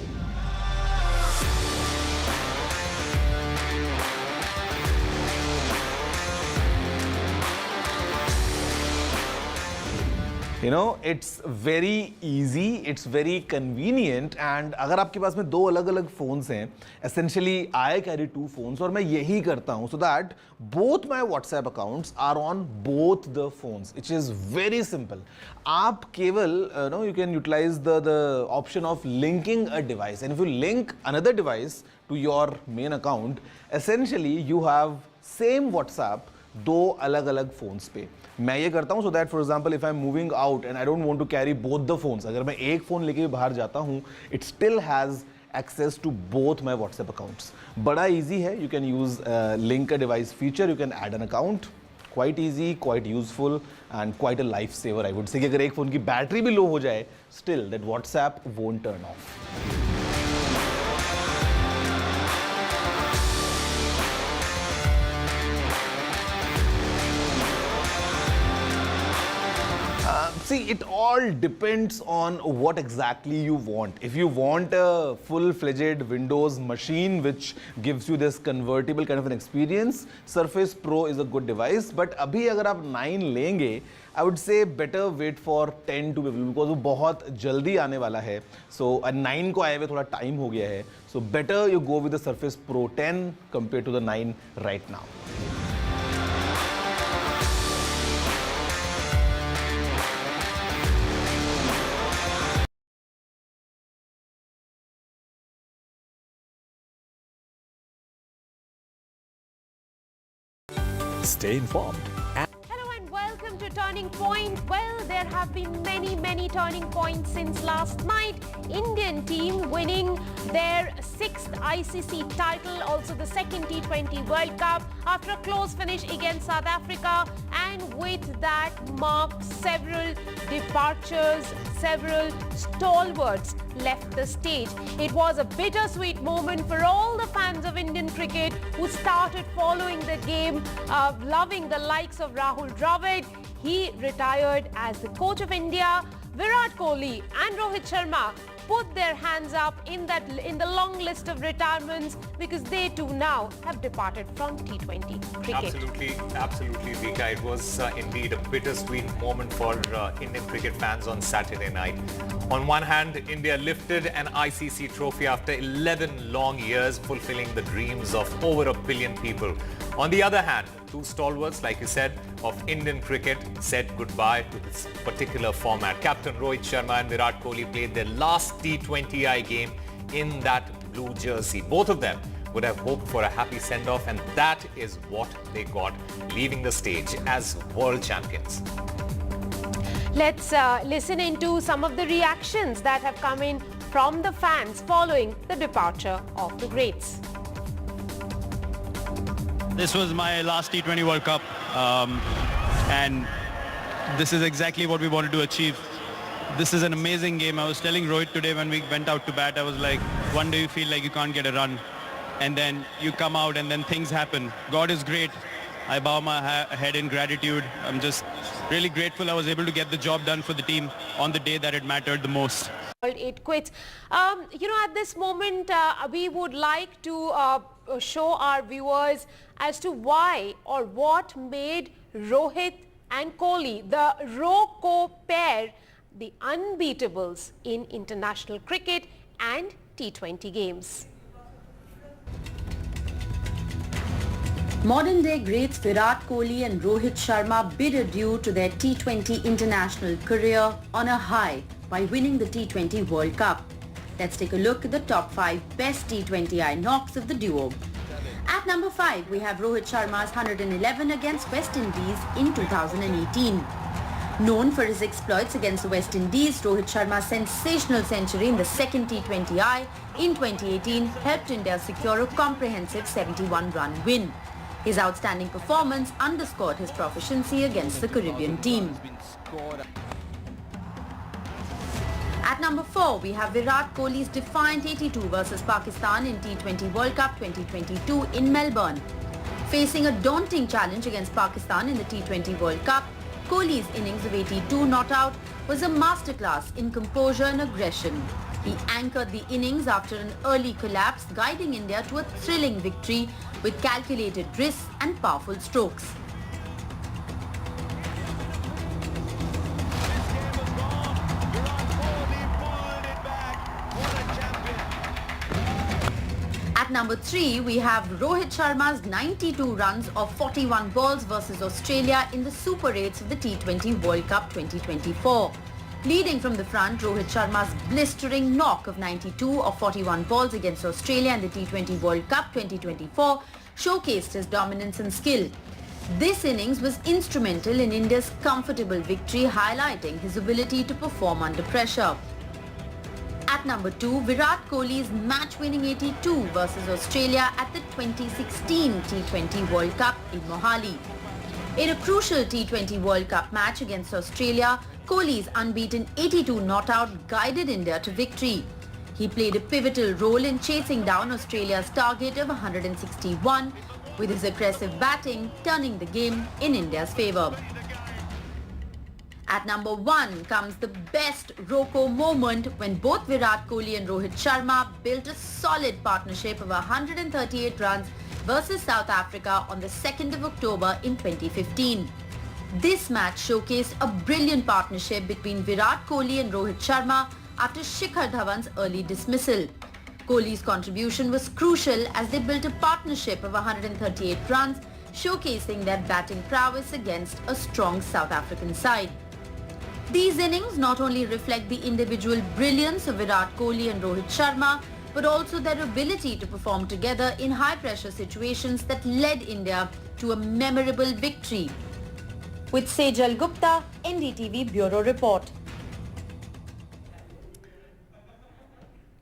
You know, it's very easy, it's very convenient, and अगर आपके पास में दो अलग-अलग phones हैं, essentially I carry two phones और मैं यही करता हूँ so that both my WhatsApp accounts are on both the phones, which is very simple. आप केवल you can utilize the option of linking a device, and if you link another device to your main account, essentially you have same WhatsApp दो अलग-अलग phones पे. मैं ये करता हूँ so that for example if I'm moving out and I don't want to carry both the phones, अगर मैं एक फ़ोन लेके बाहर जाता हूँ, it still has access to both my WhatsApp accounts. बड़ा easy है, you can use link a device feature, you can add an account. Quite easy, quite useful and quite a lifesaver I would say कि अगर एक phone की battery भी लो हो जाए, still that WhatsApp won't turn off. See, it all depends on what exactly you want. If you want a full-fledged Windows machine which gives you this convertible kind of an experience, Surface Pro is a good device. But अभी अगर आप 9 लेंगे, I would say better wait for 10 to be available because वो बहुत जल्दी आने वाला है. So 9 को आए हुए थोड़ा time हो गया है. So better you go with the Surface Pro 10 compared to the 9 right now. Stay informed. Hello and welcome to Turning Point. Well, there have been many turning points since last night. Indian team winning their 6th ICC title, also the 2nd T20 World Cup after a close finish against South Africa, and with that marked several departures, several stalwarts left the stage. It was a bittersweet moment for all the fans of Indian cricket who started following the game, loving the likes of Rahul Dravid. He retired as the coach of India. Virat Kohli and Rohit Sharma put their hands up in the long list of retirements because they too now have departed from T20 cricket. Absolutely, Vika. It was indeed a bittersweet moment for Indian cricket fans on Saturday night. On one hand, India lifted an ICC trophy after 11 long years, fulfilling the dreams of over 1 billion people. On the other hand, two stalwarts, like you said, of Indian cricket said goodbye to this particular format. Captain Rohit Sharma and Virat Kohli played their last T20I game in that blue jersey. Both of them would have hoped for a happy send-off, and that is what they got, leaving the stage as world champions. Let's listen into some of the reactions that have come in from the fans following the departure of the greats. This was my last T20 World Cup, and this is exactly what we wanted to achieve. This is an amazing game. I was telling Rohit today when we went out to bat, I was like, one day you feel like you can't get a run, and then you come out and then things happen. God is great. I bow my head in gratitude. I'm just really grateful I was able to get the job done for the team on the day that it mattered the most. 8 quits. At this moment, we would like to show our viewers as to why or what made Rohit and Kohli, the Ro-Co pair, the unbeatables in international cricket and T20 games. Modern-day greats Virat Kohli and Rohit Sharma bid adieu to their T20 international career on a high by winning the T20 World Cup. Let's take a look at the top 5 best T20I knocks of the duo. At number 5, we have Rohit Sharma's 111 against West Indies in 2018. Known for his exploits against the West Indies, Rohit Sharma's sensational century in the second T20I in 2018 helped India secure a comprehensive 71-run win. His outstanding performance underscored his proficiency against the Caribbean team. At number 4, we have Virat Kohli's defiant 82 versus Pakistan in T20 World Cup 2022 in Melbourne. Facing a daunting challenge against Pakistan in the T20 World Cup, Kohli's innings of 82 not out was a masterclass in composure and aggression. He anchored the innings after an early collapse, guiding India to a thrilling victory with calculated risks and powerful strokes. At number 3, we have Rohit Sharma's 92 runs of 41 balls versus Australia in the Super 8s of the T20 World Cup 2024. Leading from the front, Rohit Sharma's blistering knock of 92 of 41 balls against Australia in the T20 World Cup 2024 showcased his dominance and skill. This innings was instrumental in India's comfortable victory, highlighting his ability to perform under pressure. At number 2, Virat Kohli's match-winning 82 versus Australia at the 2016 T20 World Cup in Mohali. In a crucial T20 World Cup match against Australia, Kohli's unbeaten 82 not-out guided India to victory. He played a pivotal role in chasing down Australia's target of 161, with his aggressive batting turning the game in India's favour. At number 1 comes the best Ro-Co moment when both Virat Kohli and Rohit Sharma built a solid partnership of 138 runs versus South Africa on the 2nd of October in 2015. This match showcased a brilliant partnership between Virat Kohli and Rohit Sharma after Shikhar Dhawan's early dismissal. Kohli's contribution was crucial as they built a partnership of 138 runs, showcasing their batting prowess against a strong South African side. These innings not only reflect the individual brilliance of Virat Kohli and Rohit Sharma, but also their ability to perform together in high-pressure situations that led India to a memorable victory. With Sejal Gupta, NDTV Bureau Report.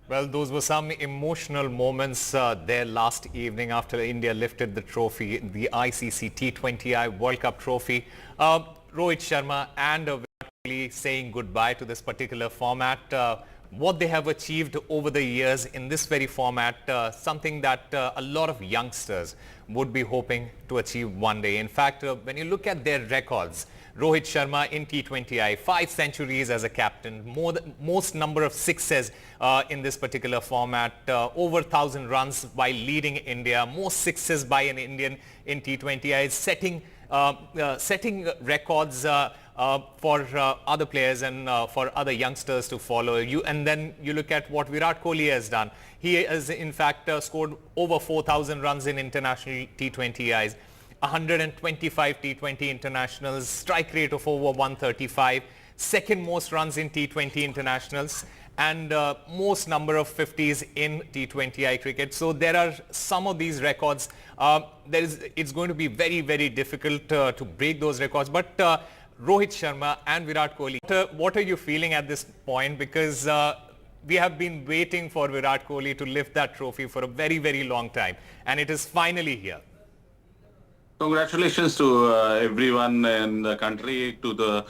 Well, those were some emotional moments there last evening after India lifted the trophy, the ICC T20I World Cup trophy. Rohit Sharma and Virat Kohli saying goodbye to this particular format. What they have achieved over the years in this very format, something that a lot of youngsters would be hoping to achieve one day. In fact, when you look at their records, Rohit Sharma in T20I, 5 centuries as a captain, most number of sixes in this particular format, over 1,000 runs by leading India, most sixes by an Indian in T20I, setting records for other players and for other youngsters to follow. And then you look at what Virat Kohli has done. He has in fact scored over 4,000 runs in international T20Is, 125 T20 internationals, strike rate of over 135, second most runs in T20 internationals, and most number of 50s in T20I cricket. So there are some of these records. It's going to be very, very difficult to break those records. But Rohit Sharma and Virat Kohli, what are you feeling at this point? Because we have been waiting for Virat Kohli to lift that trophy for a very, very long time. And it is finally here. Congratulations to everyone in the country, to the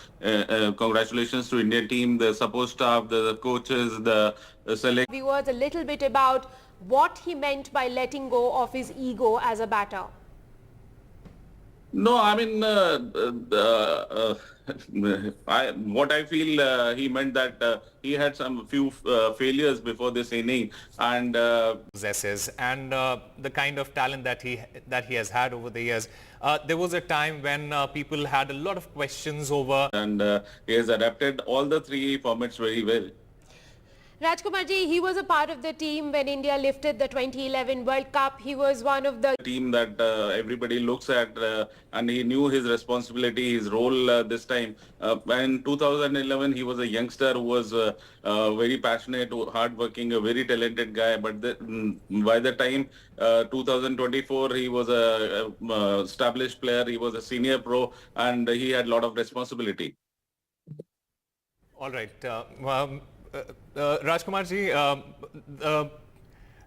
congratulations to Indian team, the support staff, the coaches, the select. Viewers a little bit about what he meant by letting go of his ego as a batter. No, I mean, what I feel he meant that he had some few failures before this inning and possesses and the kind of talent that he has had over the years. There was a time when people had a lot of questions over, and he has adapted all the three formats very well. Rajkumarji, he was a part of the team when India lifted the 2011 World Cup. He was one of the team that everybody looks at, and he knew his responsibility, his role this time. In 2011, he was a youngster who was very passionate, hardworking, a very talented guy. But by the time 2024, he was a established player. He was a senior pro, and he had a lot of responsibility. All right. Rajkumarji,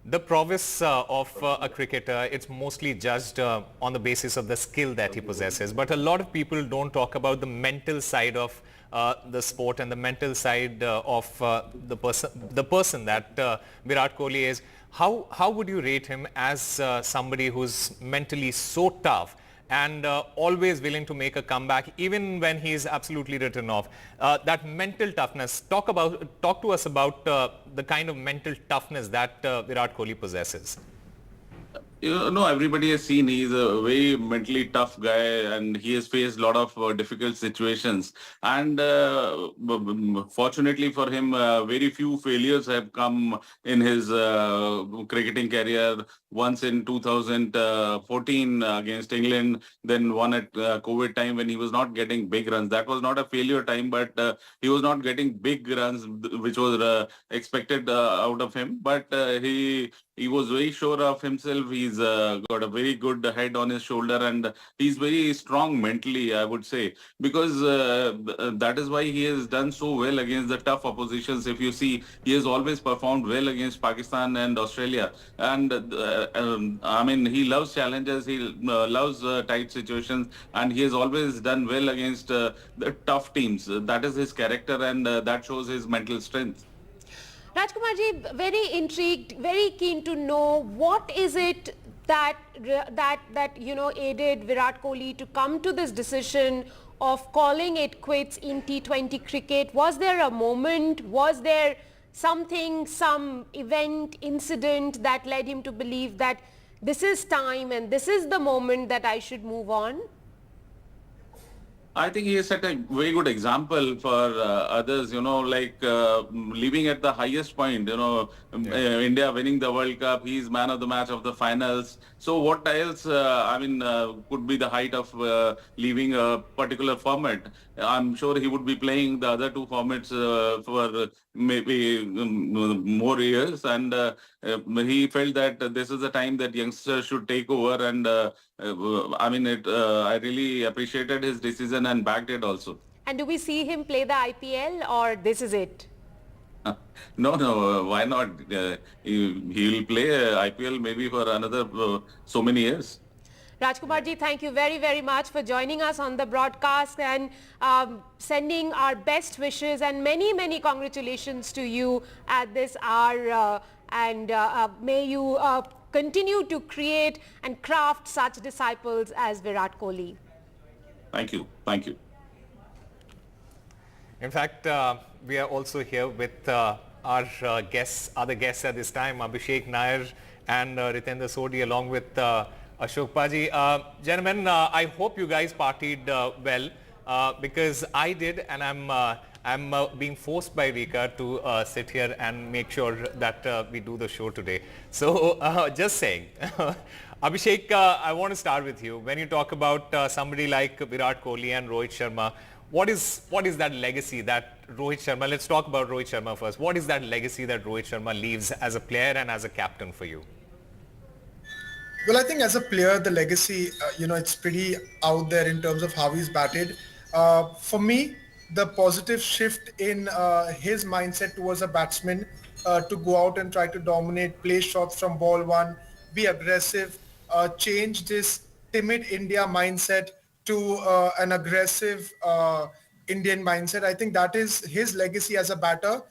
the prowess of a cricketer, it's mostly judged on the basis of the skill that he possesses. But a lot of people don't talk about the mental side of the sport and the mental side of the person that Virat Kohli is. How would you rate him as somebody who's mentally so tough and always willing to make a comeback even when he is absolutely written off? That mental toughness, talk to us about the kind of mental toughness that Virat Kohli possesses. You know, everybody has seen he's a very mentally tough guy, and he has faced a lot of difficult situations. And fortunately for him, very few failures have come in his cricketing career. Once in 2014 against England, then one at COVID time when he was not getting big runs. That was not a failure time, but he was not getting big runs, which was expected out of him. But he was very sure of himself. He's got a very good head on his shoulder, and he's very strong mentally, I would say, because that is why he has done so well against the tough oppositions. If you see, he has always performed well against Pakistan and Australia. And I mean, he loves challenges, he loves tight situations, and he has always done well against the tough teams. That is his character, and that shows his mental strength. Rajkumarji, very intrigued, very keen to know what is it that aided Virat Kohli to come to this decision of calling it quits in T20 cricket. Was there a moment, was there something, some event, incident that led him to believe that this is time and this is the moment that I should move on? I think he has set a very good example for others, you know, like leaving at the highest point, you know, India winning the World Cup, he's man of the match of the finals. So what else, could be the height of leaving a particular format? I'm sure he would be playing the other two formats for maybe more years, and he felt that this is the time that youngsters should take over, and I really appreciated his decision and backed it also. And do we see him play the IPL, or this is it? No, why not? He'll play IPL maybe for another so many years. Rajkumarji, thank you very, very much for joining us on the broadcast and sending our best wishes and many, many congratulations to you at this hour. May you continue to create and craft such disciples as Virat Kohli. Thank you. Thank you. In fact, we are also here with our other guests at this time, Abhishek Nair and Ritendra Sodhi, along with Ashok Paji. Gentlemen, I hope you guys partied well because I did, and I'm being forced by Rika to sit here and make sure that we do the show today. So just saying. Abhishek, I want to start with you. When you talk about somebody like Virat Kohli and Rohit Sharma, what is that legacy that Rohit Sharma, let's talk about Rohit Sharma first. What is that legacy that Rohit Sharma leaves as a player and as a captain for you? Well, I think as a player, the legacy, it's pretty out there in terms of how he's batted. For me, the positive shift in his mindset towards a batsman to go out and try to dominate, play shots from ball one, be aggressive, change this timid India mindset to an aggressive Indian mindset. I think that is his legacy as a batter.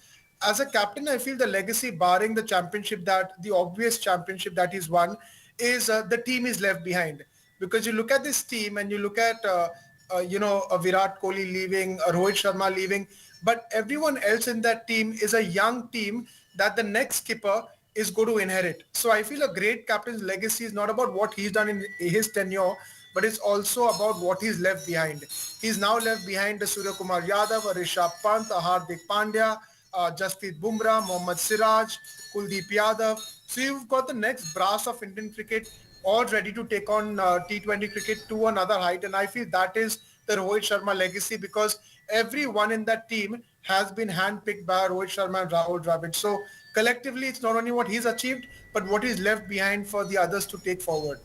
As a captain, I feel the legacy, barring the championship, that the obvious championship that he's won, is the team is left behind. Because you look at this team and you look at, a Virat Kohli leaving, a Rohit Sharma leaving, but everyone else in that team is a young team that the next skipper is going to inherit. So I feel a great captain's legacy is not about what he's done in his tenure, but it's also about what he's left behind. He's now left behind a Surya Kumar Yadav, a Rishabh Pant, a Hardik Pandya, Jasprit Bumrah, Mohammad Siraj, Kuldeep Yadav. So you've got the next brass of Indian cricket all ready to take on T20 cricket to another height. And I feel that is the Rohit Sharma legacy, because everyone in that team has been handpicked by Rohit Sharma and Rahul Dravid. So collectively, it's not only what he's achieved, but what he's left behind for the others to take forward.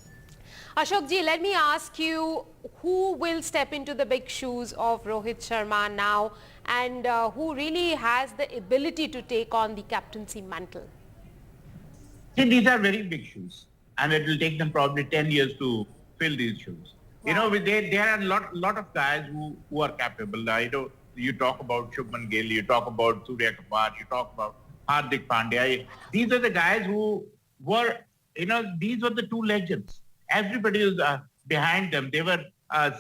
Ashok ji, let me ask you, who will step into the big shoes of Rohit Sharma now, and who really has the ability to take on the captaincy mantle? See, these are very big shoes, and it will take them probably 10 years to fill these shoes. Wow. There are a lot of guys who are capable. You talk about Shubman Gill, you talk about Surya Kumar, you talk about Hardik Pandya. These are the guys who were, these were the two legends. Everybody was behind them. They were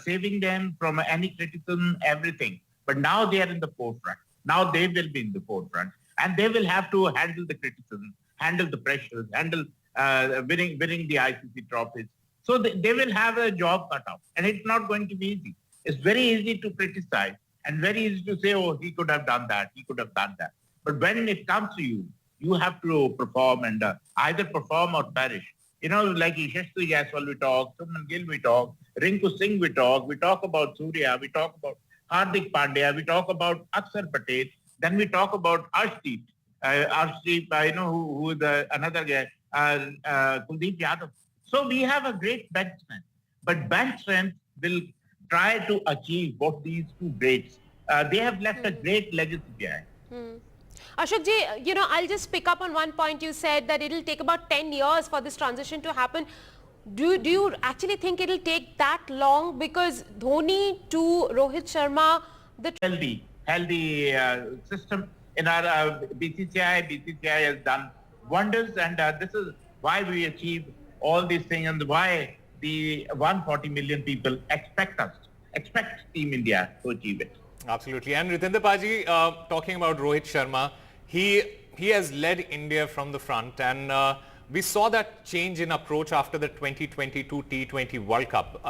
saving them from any criticism, everything. But now they are in the forefront. Now they will be in the forefront. And they will have to handle the criticism, handle the pressures, handle winning the ICC trophies. So they will have a job cut out. And it's not going to be easy. It's very easy to criticize and very easy to say, oh, he could have done that, he could have done that. But when it comes to you, you have to perform and either perform or perish. Like Yashasvi Jaiswal we talk, Shubman Gill we talk, Rinku Singh we talk about Surya, we talk about Hardik Pandya, we talk about Akshar Patel, then we talk about Arshdeep, who is another guy, Kuldeep Yadav. So we have a great bench strength, but bench strength will try to achieve what these two greats, they have left a great legacy behind. Ashok ji, I'll just pick up on one point. You said that it'll take about 10 years for this transition to happen. Do you actually think it'll take that long? Because Dhoni to Rohit Sharma, the healthy system in our BCCI has done wonders, and this is why we achieve all these things and why the 140 million people expect Team India to achieve it. Absolutely. And Ravindra Paji, talking about Rohit Sharma, he has led India from the front, and we saw that change in approach after the 2022 T20 World Cup.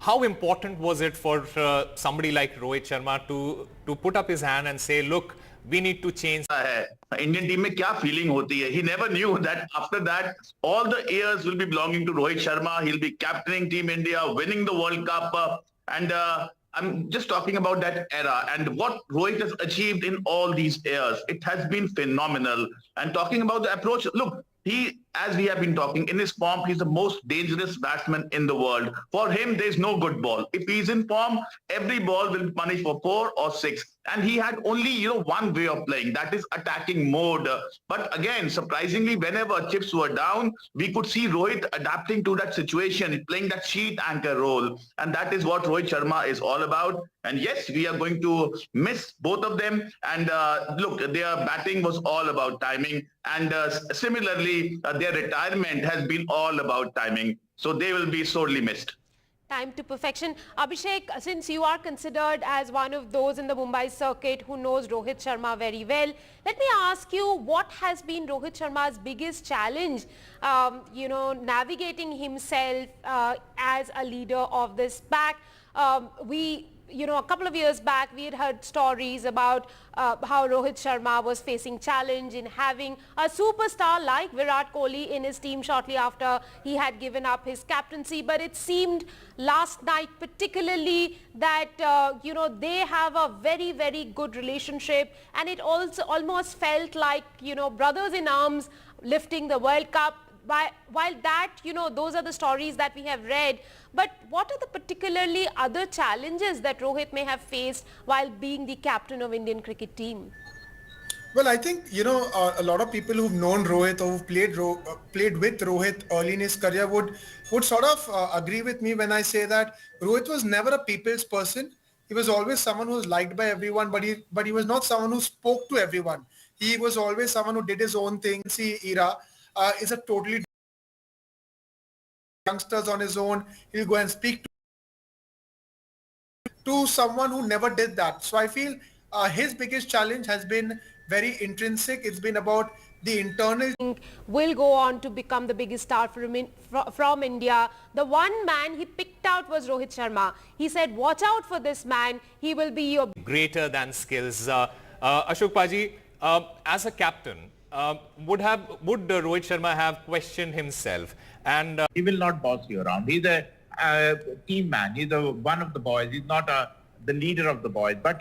How important was it for somebody like Rohit Sharma to put up his hand and say, look, we need to change? Indian team में क्या feeling होती है? He never knew that after that all the ears will be belonging to Rohit Sharma. He'll be captaining Team India, winning the World Cup, and I'm just talking about that era and what Rohit has achieved in all these years. It has been phenomenal. And talking about the approach, look, he, as we have been talking, in his form, he's the most dangerous batsman in the world. For him, there's no good ball. If he's in form, every ball will be punished for 4 or 6. And he had only, one way of playing, that is attacking mode. But again, surprisingly, whenever chips were down, we could see Rohit adapting to that situation, playing that sheet anchor role. And that is what Rohit Sharma is all about. And yes, we are going to miss both of them. And look, their batting was all about timing. And similarly, their retirement has been all about timing. So they will be sorely missed. Time to perfection. Abhishek, since you are considered as one of those in the Mumbai circuit who knows Rohit Sharma very well, let me ask you, what has been Rohit Sharma's biggest challenge, navigating himself as a leader of this pack? We a couple of years back, we had heard stories about how Rohit Sharma was facing challenge in having a superstar like Virat Kohli in his team shortly after he had given up his captaincy. But it seemed last night particularly that, they have a very, very good relationship, and it also almost felt like, brothers in arms lifting the World Cup. While that, those are the stories that we have read. But what are the particularly other challenges that Rohit may have faced while being the captain of Indian cricket team? Well, I think, a lot of people who've known Rohit or who've played with Rohit early in his career would sort of agree with me when I say that Rohit was never a people's person. He was always someone who was liked by everyone, but he was not someone who spoke to everyone. He was always someone who did his own thing. See, era is a totally youngsters on his own. He'll go and speak to someone who never did that. So I feel his biggest challenge has been very intrinsic. It's been about the internal. Will go on to become the biggest star from India. The one man he picked out was Rohit Sharma. He said, watch out for this man. He will be your greater than skills. Ashok Paji, as a captain, would Rohit Sharma have questioned himself? And he will not boss you around. He's a team man. He's one of the boys. He's not the leader of the boys. But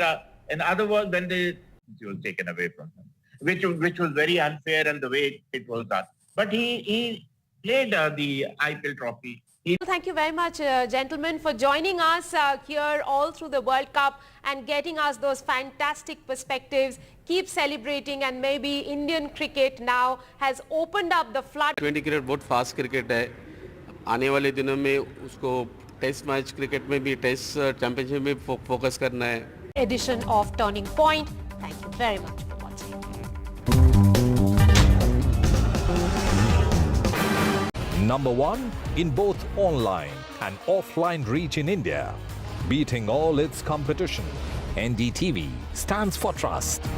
in other words, when he was taken away from him, which was very unfair, and the way it was done. But he played the IPL trophy. Thank you very much, gentlemen, for joining us here all through the World Cup and getting us those fantastic perspectives. Keep celebrating, and maybe Indian cricket now has opened up the flood. 20 cricket बहुत fast cricket है. आने वाले दिनों में उसको test match cricket में भी, test championship में फोकस करना है. Edition of Turning Point. Thank you very much for watching. Number 1 in both online and offline reach in India, beating all its competition. NDTV stands for trust.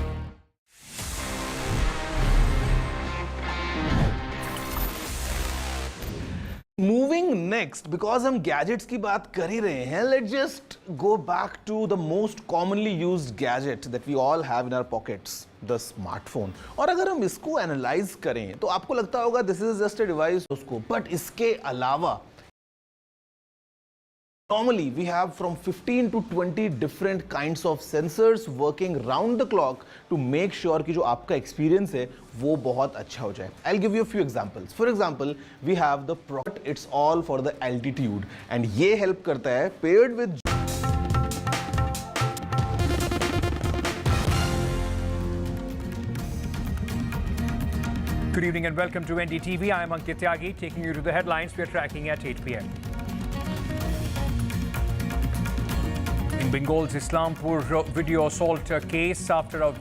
Moving next, because हम gadgets की बात कर ही रहे हैं, let's just go back to the most commonly used gadget that we all have in our pockets, the smartphone. और अगर हम इसको analyze करें तो आपको लगता होगा this is just a device उसको, but इसके अलावा normally we have from 15 to 20 different kinds of sensors working round the clock to make sure कि जो आपका experience है वो बहुत अच्छा हो जाए. I'll give you a few examples. For example, we have the product, it's all for the altitude, and ये help करता है paired with Good evening and welcome to NDTV. I am Ankit Tyagi, taking you to the headlines we are tracking at 8 p.m. In Bengal's Islampur video assault case, after a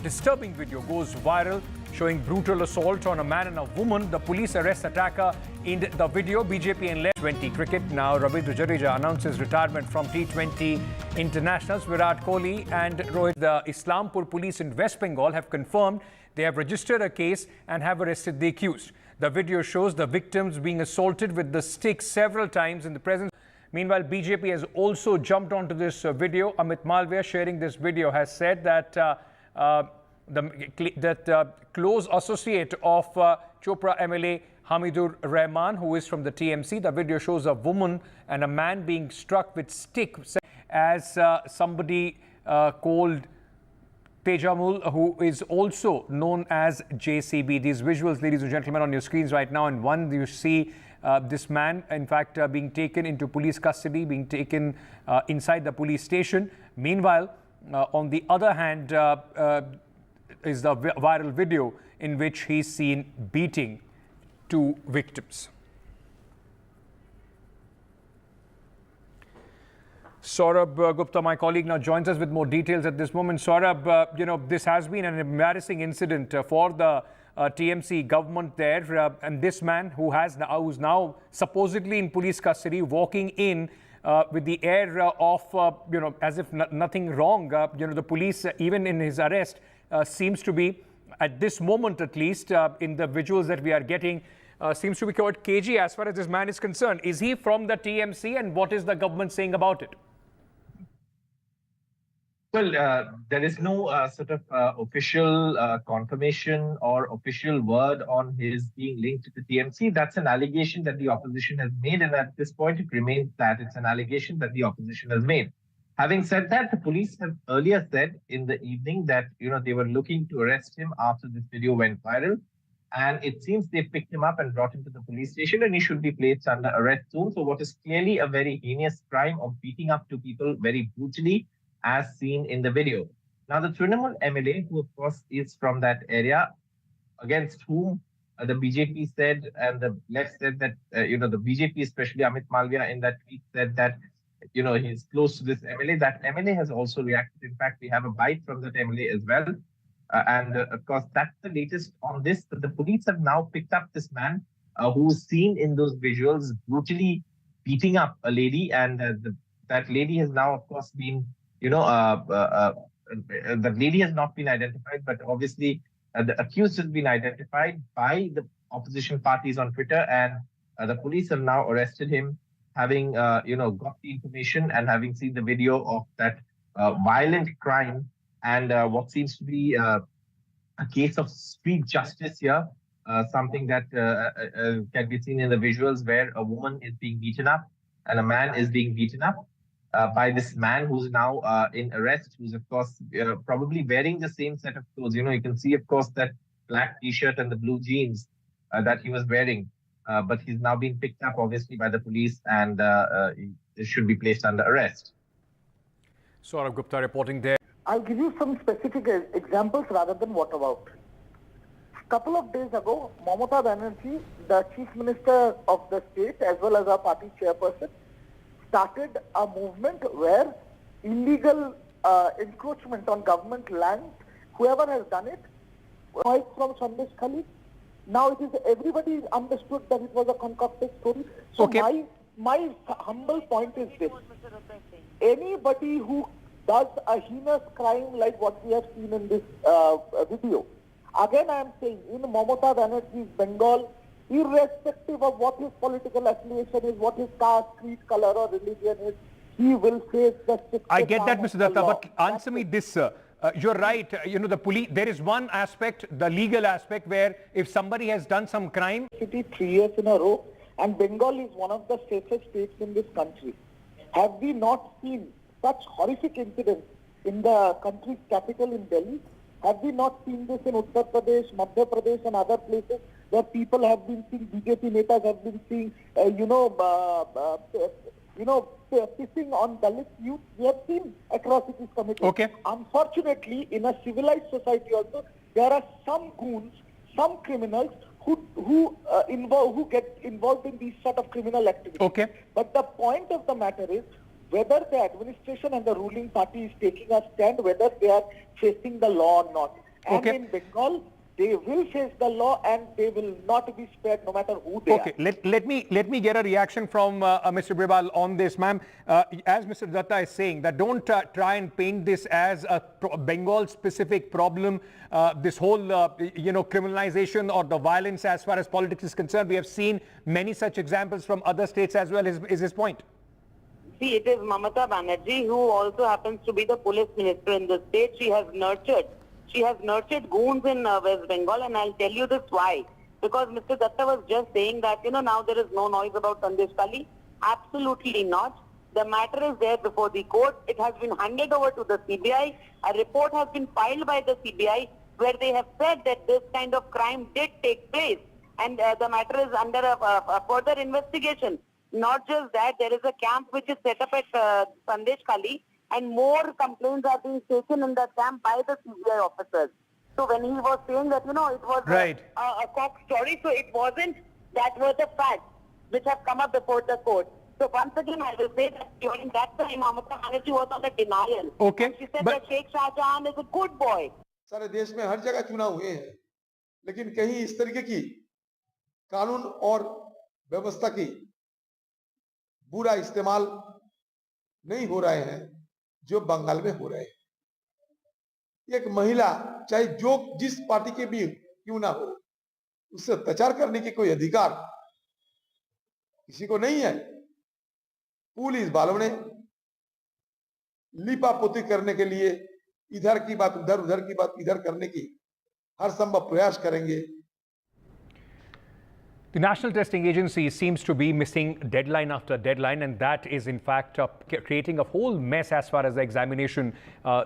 disturbing video goes viral showing brutal assault on a man and a woman, the police arrest attacker in the video. BJP and T20 cricket. Now Ravindra Jadeja announces retirement from T20 internationals. Virat Kohli and Rohit. The Islampur police in West Bengal have confirmed they have registered a case and have arrested the accused. The video shows the victims being assaulted with the stick several times in the presence. Meanwhile, BJP has also jumped onto this video. Amit Malviya, sharing this video, has said that close associate of Chopra MLA Hamidur Rahman, who is from the TMC, the video shows a woman and a man being struck with stick, as somebody called Tejamul, who is also known as JCB. These visuals, ladies and gentlemen, on your screens right now, and one you see this man, in fact, being taken into police custody, being taken inside the police station. Meanwhile, on the other hand, is the viral video in which he's seen beating two victims. Saurabh Gupta, my colleague, now joins us with more details at this moment. Saurabh, this has been an embarrassing incident for the TMC government there, and this man who's now supposedly in police custody, walking in with the air of as if nothing wrong. The police, even in his arrest, seems to be, at this moment at least, in the visuals that we are getting, seems to be quite cagey as far as this man is concerned. Is he from the TMC, and what is the government saying about it? Well, there is no sort of official confirmation or official word on his being linked to the TMC. That's an allegation that the opposition has made, and at this point, it remains that it's an allegation that the opposition has made. Having said that, the police have earlier said in the evening that they were looking to arrest him after this video went viral, and it seems they picked him up and brought him to the police station, and he should be placed under arrest soon. So, what is clearly a very heinous crime of beating up two people very brutally, as seen in the video. Now, the Trinamool MLA, who of course is from that area, against whom the BJP said and the left said that, the BJP, especially Amit Malviya in that tweet said that, he's close to this MLA. That MLA has also reacted. In fact, we have a bite from that MLA as well. Of course, that's the latest on this. The police have now picked up this man who's seen in those visuals brutally beating up a lady. And that lady has now, of course, been the lady has not been identified, but obviously the accused has been identified by the opposition parties on Twitter, and the police have now arrested him, having got the information and having seen the video of that violent crime and what seems to be a case of street justice here, something that can be seen in the visuals where a woman is being beaten up and a man is being beaten up by this man who's now in arrest, who's of course probably wearing the same set of clothes. You can see, of course, that black t-shirt and the blue jeans that he was wearing. But he's now being picked up, obviously, by the police, and he should be placed under arrest. Saurabh Gupta reporting there. I'll give you some specific examples rather than what about. A couple of days ago, Mamata Banerjee, the Chief Minister of the state, as well as our party chairperson, started a movement where illegal encroachment on government land, whoever has done it, right from Sandesh Khali, now it is everybody understood that it was a concocted story. So my humble point is this: anybody who does a heinous crime like what we have seen in this video, again I am saying, in Mamata Banerjee's Bengal, irrespective of what his political affiliation is, what his caste, creed, color or religion is, he will face justice. I get that, Mr. Datta, but answer me this, sir. You're right. The police, there is one aspect, the legal aspect, where if somebody has done some crime. 3 years in a row, and Bengal is one of the safest states in this country. Have we not seen such horrific incidents in the country's capital in Delhi? Have we not seen this in Uttar Pradesh, Madhya Pradesh and other places where people have been seeing, BJP netas have been seeing, pissing on Dalit youth? We have seen atrocities committed. Okay. Unfortunately, in a civilized society also, there are some goons, some criminals who get involved in these sort of criminal activities. Okay. But the point of the matter is whether the administration and the ruling party is taking a stand, whether they are facing the law or not. And in Bengal, they will face the law and they will not be spared no matter who they are. Let me get a reaction from Mr. Bribal on this, ma'am. As Mr. Datta is saying, that don't try and paint this as a Bengal-specific problem. This whole, criminalization or the violence as far as politics is concerned. We have seen many such examples from other states as well, is his point. See, it is Mamata Banerjee, who also happens to be the police minister in the state. She has nurtured goons in West Bengal, and I'll tell you this why. Because Mr. Datta was just saying that, now there is no noise about Sandesh Khali. Absolutely not. The matter is there before the court. It has been handed over to the CBI. A report has been filed by the CBI where they have said that this kind of crime did take place. And the matter is under a further investigation. Not just that, there is a camp which is set up at Sandesh Khali, and more complaints are being taken in that camp by the CBI officers. So when he was saying that, it was a cock story, so it wasn't, that were the facts which have come up before the court. So once again, I will say that during that time, Mamata Banerjee was on the denial. Okay. And she said that Sheikh Shahjahan is a good boy. सारे देश में हर जगह चुनाव हुए हैं, लेकिन कहीं इस तरीके की कानून और व्यवस्था की बुरा इस्तेमाल नहीं हो रहे हैं जो बंगाल में हो रहे हैं। एक महिला चाहे जिस पार्टी के भी क्यों ना हो, उससे अत्याचार करने की कोई अधिकार किसी को नहीं है। पुलिस वालों ने लीपापोती करने के लिए इधर की बात उधर, उधर की बात इधर करने की हर संभव प्रयास करेंगे। The National Testing Agency seems to be missing deadline after deadline, and that is in fact creating a whole mess as far as the examination,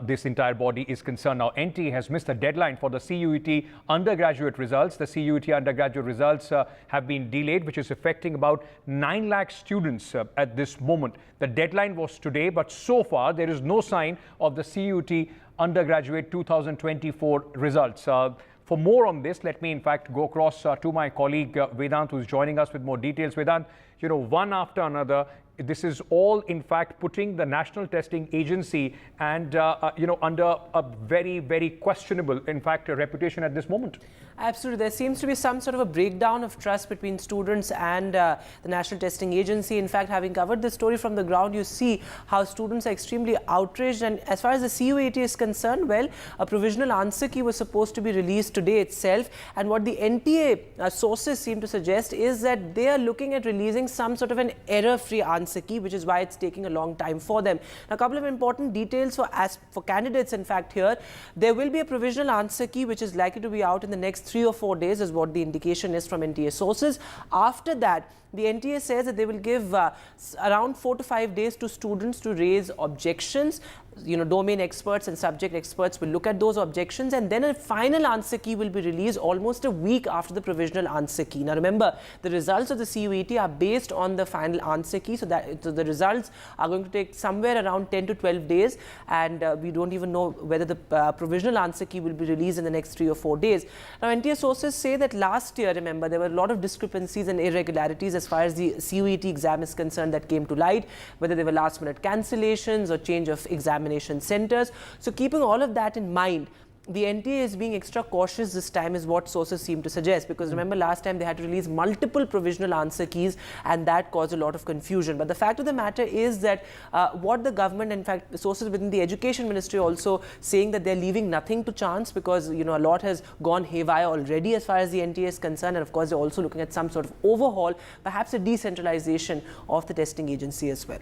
this entire body is concerned. Now, NTA has missed a deadline for the CUET undergraduate results. The CUET undergraduate results have been delayed, which is affecting about 9 lakh students at this moment. The deadline was today, but so far there is no sign of the CUET undergraduate 2024 results. For more on this, let me in fact go across to my colleague Vedant, who's joining us with more details. Vedant, you know, one after another, this is all in fact putting the National Testing Agency and under a very, very questionable, in fact, reputation at this moment. Absolutely. There seems to be some sort of a breakdown of trust between students and the National Testing Agency. In fact, having covered this story from the ground, you see how students are extremely outraged. And as far as the CUET is concerned, well, a provisional answer key was supposed to be released today itself. And what the NTA sources seem to suggest is that they are looking at releasing some sort of an error-free answer key, which is why it's taking a long time for them. Now, a couple of important details for candidates, in fact, here. There will be a provisional answer key, which is likely to be out in the next 3 or 4 days, is what the indication is from NTA sources. After that, the NTA says that they will give around 4 to 5 days to students to raise objections. Domain experts and subject experts will look at those objections, and then a final answer key will be released almost a week after the provisional answer key. Now remember, the results of the CUET are based on the final answer key, so the results are going to take somewhere around 10 to 12 days, and we don't even know whether the provisional answer key will be released in the next 3 or 4 days. Now, NTA sources say that last year, remember, there were a lot of discrepancies and irregularities as far as the CUET exam is concerned that came to light, whether there were last-minute cancellations or change of examination centers. So keeping all of that in mind, the NTA is being extra cautious this time, is what sources seem to suggest, because remember last time they had to release multiple provisional answer keys, and that caused a lot of confusion. But the fact of the matter is that what the government, in fact, the sources within the Education Ministry also saying that they're leaving nothing to chance, because a lot has gone haywire already as far as the NTA is concerned, and of course they're also looking at some sort of overhaul, perhaps a decentralization of the testing agency as well.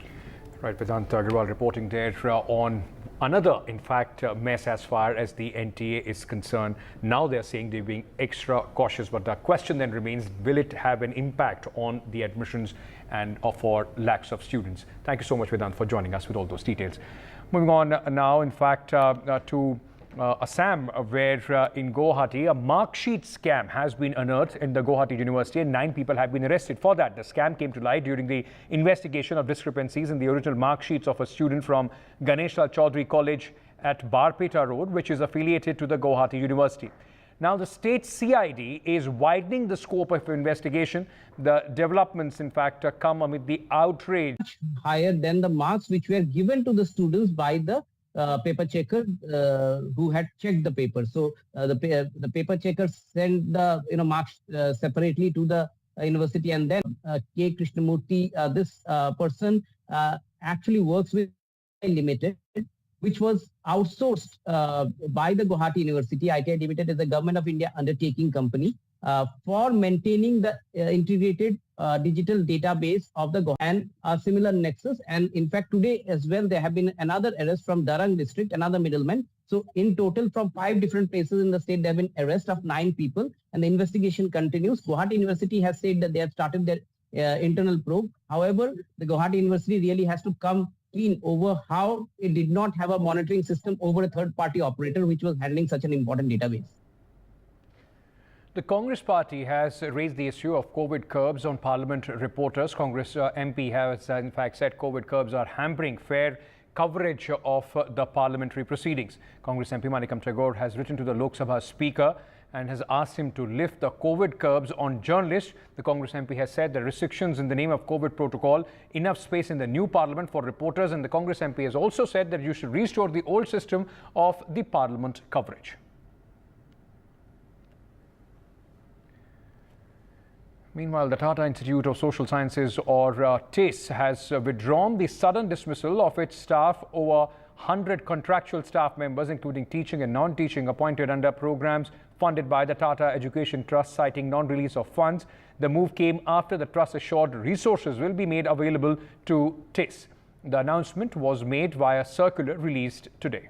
Right, Vedant Agarwal reporting there on another, in fact, mess as far as the NTA is concerned. Now they're saying they're being extra cautious, but the question then remains, will it have an impact on the admissions and for lakhs of students? Thank you so much, Vedant, for joining us with all those details. Moving on now, in fact, to Assam, where in Guwahati, a marksheet scam has been unearthed in the Guwahati University, and 9 people have been arrested for that. The scam came to light during the investigation of discrepancies in the original marksheets of a student from Ganesha Chaudhary College at Barpeta Road, which is affiliated to the Guwahati University. Now, the state CID is widening the scope of investigation. The developments, in fact, come amid the outrage. Higher than the marks which were given to the students by the paper checker who had checked the paper. So the paper checker sent the marks separately to the university, and then K. Krishnamurthy, this person actually works with Limited, which was outsourced by the Guwahati University. ITI Limited is a Government of India undertaking company for maintaining the integrated digital database of the Guwahati and a similar nexus. And in fact, today as well, there have been another arrest from Darang district, another middleman. So in total, from 5 different places in the state, there have been arrest of 9 people, and the investigation continues. Guwahati University has said that they have started their internal probe. However, the Guwahati University really has to come clean over how it did not have a monitoring system over a third-party operator which was handling such an important database. The Congress party has raised the issue of COVID curbs on Parliament reporters. Congress MP has in fact said COVID curbs are hampering fair coverage of the parliamentary proceedings. Congress MP Manikam Tagore has written to the Lok Sabha Speaker and has asked him to lift the COVID curbs on journalists. The Congress MP has said the restrictions in the name of COVID protocol, enough space in the new parliament for reporters, and the Congress MP has also said that you should restore the old system of the parliament coverage. Meanwhile, the Tata Institute of Social Sciences, or TIS, has withdrawn the sudden dismissal of its staff. Over 100 contractual staff members, including teaching and non-teaching, appointed under programs funded by the Tata Education Trust, citing non-release of funds. The move came after the trust assured resources will be made available to TIS. The announcement was made via circular released today.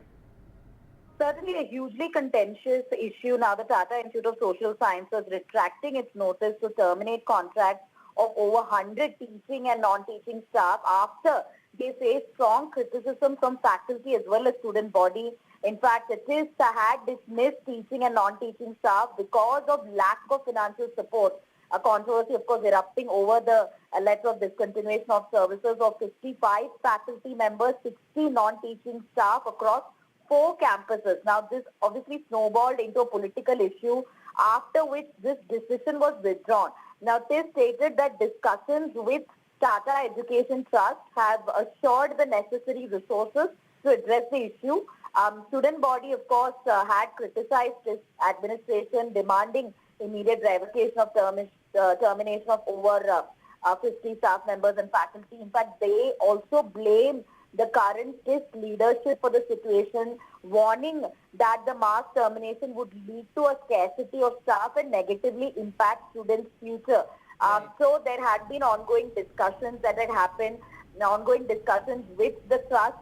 Certainly a hugely contentious issue now. The Tata Institute of Social Sciences retracting its notice to terminate contracts of over 100 teaching and non-teaching staff after they face strong criticism from faculty as well as student body. In fact, it is had dismissed teaching and non-teaching staff because of lack of financial support. A controversy, of course, erupting over the letter of discontinuation of services of 55 faculty members, 60 non-teaching staff across 4 campuses. Now, this obviously snowballed into a political issue, after which this decision was withdrawn. Now, it is stated that discussions with Tata Education Trust have assured the necessary resources to address the issue. Student body, of course, had criticized this administration, demanding immediate revocation of termination of over 50 staff members and faculty. In fact, they also blame the current leadership for the situation, warning that the mass termination would lead to a scarcity of staff and negatively impact students' future. So there had been ongoing discussions that had happened. Ongoing discussions with the trust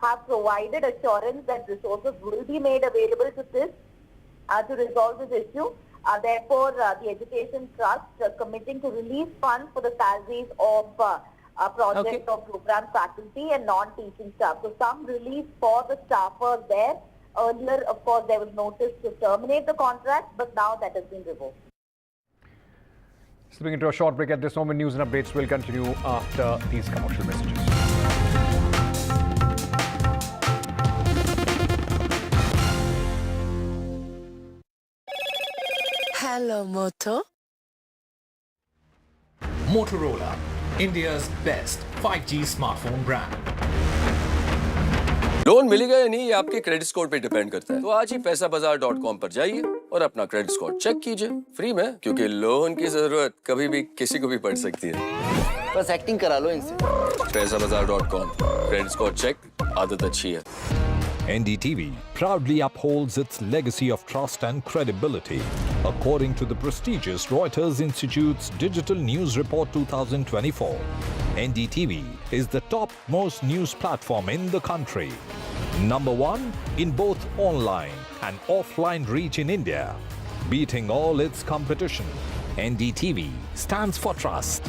have provided assurance that resources will be made available to this to resolve this issue. Therefore, the Education Trust committing to release funds for the salaries of project or program faculty and non-teaching staff. So some relief for the staffers there. Earlier, of course, there was notice to terminate the contract, but now that has been revoked. Slipping into a short break at this moment, news and updates will continue after these commercial messages. Hello, Moto. Motorola, India's best 5G smartphone brand. Loan मिलेगा या नहीं ये आपके credit score पे depend करता है। तो आज ही पैसाबाजार.com पर जाइए और अपना क्रेडिट स्कोर चेक कीजिए फ्री में, क्योंकि लोन की जरूरत कभी भी किसी को भी पड़ सकती है। बस एक्टिंग करा लो इनसे। पैसाबाजार.com, क्रेडिट स्कोर चेक, आदत अच्छी है। NDTV proudly upholds its legacy of trust and credibility. According to the prestigious Reuters Institute's Digital News Report 2024, NDTV is the top-most news platform in the country. Number 1 in both online and offline reach in India. Beating all its competition, NDTV stands for trust.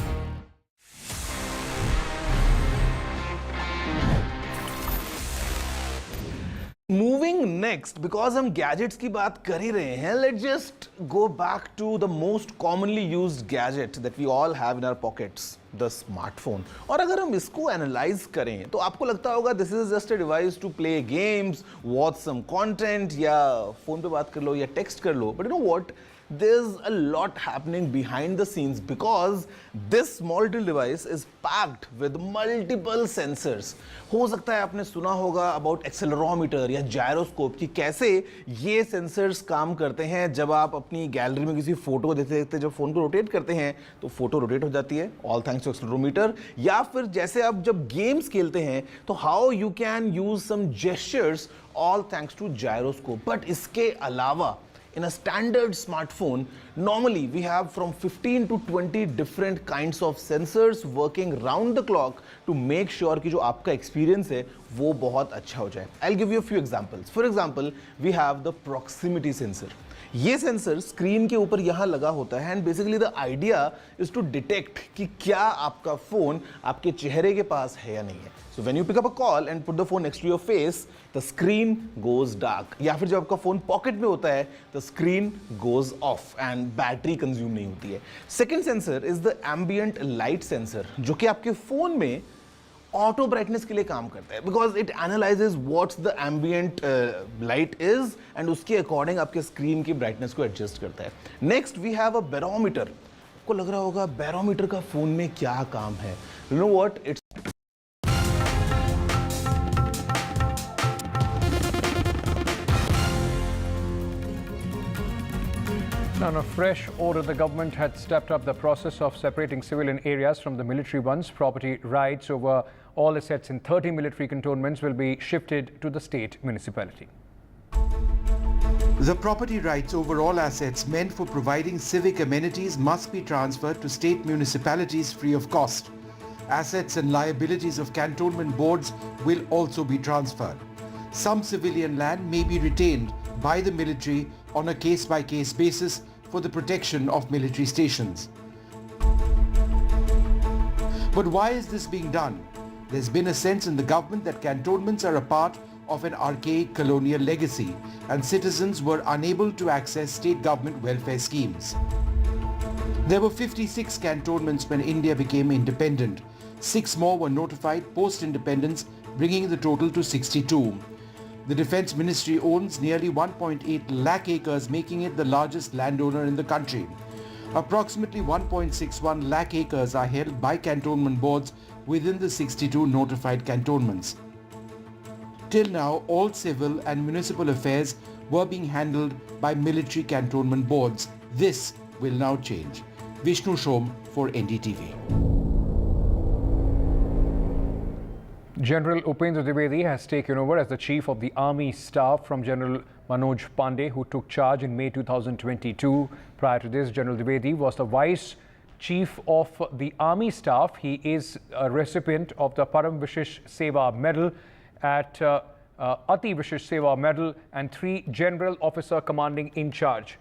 Moving next, because हम gadgets की बात कर ही रहे हैं, let's just go back to the most commonly used gadget that we all have in our pockets, the smartphone. और अगर हम इसको analyze करें तो आपको लगता होगा this is just a device to play games, watch some content, या phone पे बात कर लो या text कर लो. But you know what? There's a lot happening behind the scenes because this small little device is packed with multiple sensors. हो सकता है आपने सुना होगा about accelerometer या gyroscope कि कैसे ये sensors काम करते हैं। जब आप अपनी गैलरी में किसी फोटो देखते जब फोन को रोटेट करते हैं तो फोटो रोटेट हो जाती है, all thanks to accelerometer। या फिर जैसे आप जब गेम्स खेलते हैं तो how you can use some gestures, all thanks to gyroscope। But इसके अलावा in a standard smartphone, normally we have from 15 to 20 different kinds of sensors working round the clock to make sure कि जो आपका experience है वो बहुत अच्छा हो जाए। I'll give you a few examples. For example, we have the proximity sensor. ये सेंसर स्क्रीन के ऊपर यहाँ लगा होता है and basically the idea is to detect कि क्या आपका फोन आपके चेहरे के पास है या नहीं है। So when you pick up a call and put the phone next to your face, the screen goes dark, या फिर जब आपका फोन पॉकेट में होता है the screen goes off and battery consume नहीं होती है। Second sensor is the ambient light sensor, जो कि आपके फोन में ऑटो ब्राइटनेस के लिए काम करता है because it analyses what's the ambient light is and उसके अकॉर्डिंग आपके स्क्रीन की ब्राइटनेस को एडजस्ट करता है। Next we have a barometer. आपको लग रहा होगा बैरोमीटर का फोन में क्या काम है? You know what, it's On a fresh order, the government had stepped up the process of separating civilian areas from the military ones. Property rights over all assets in 30 military cantonments will be shifted to the state municipality. The property rights over all assets meant for providing civic amenities must be transferred to state municipalities free of cost. Assets and liabilities of cantonment boards will also be transferred. Some civilian land may be retained by the military on a case-by-case basis for the protection of military stations. But why is this being done? There's been a sense in the government that cantonments are a part of an archaic colonial legacy and citizens were unable to access state government welfare schemes. There were 56 cantonments when India became independent. 6 more were notified post-independence, bringing the total to 62. The Defence Ministry owns nearly 1.8 lakh acres, making it the largest landowner in the country. Approximately 1.61 lakh acres are held by cantonment boards within the 62 notified cantonments. Till now, all civil and municipal affairs were being handled by military cantonment boards. This will now change. Vishnu Shom for NDTV. General Upendra Dwivedi has taken over as the Chief of the Army Staff from General Manoj Pandey, who took charge in May 2022. Prior to this, General Dwivedi was the Vice Chief of the Army Staff. He is a recipient of the Param Vishesh Seva Medal at Ati Vishesh Seva Medal and 3 General Officer Commanding in Charge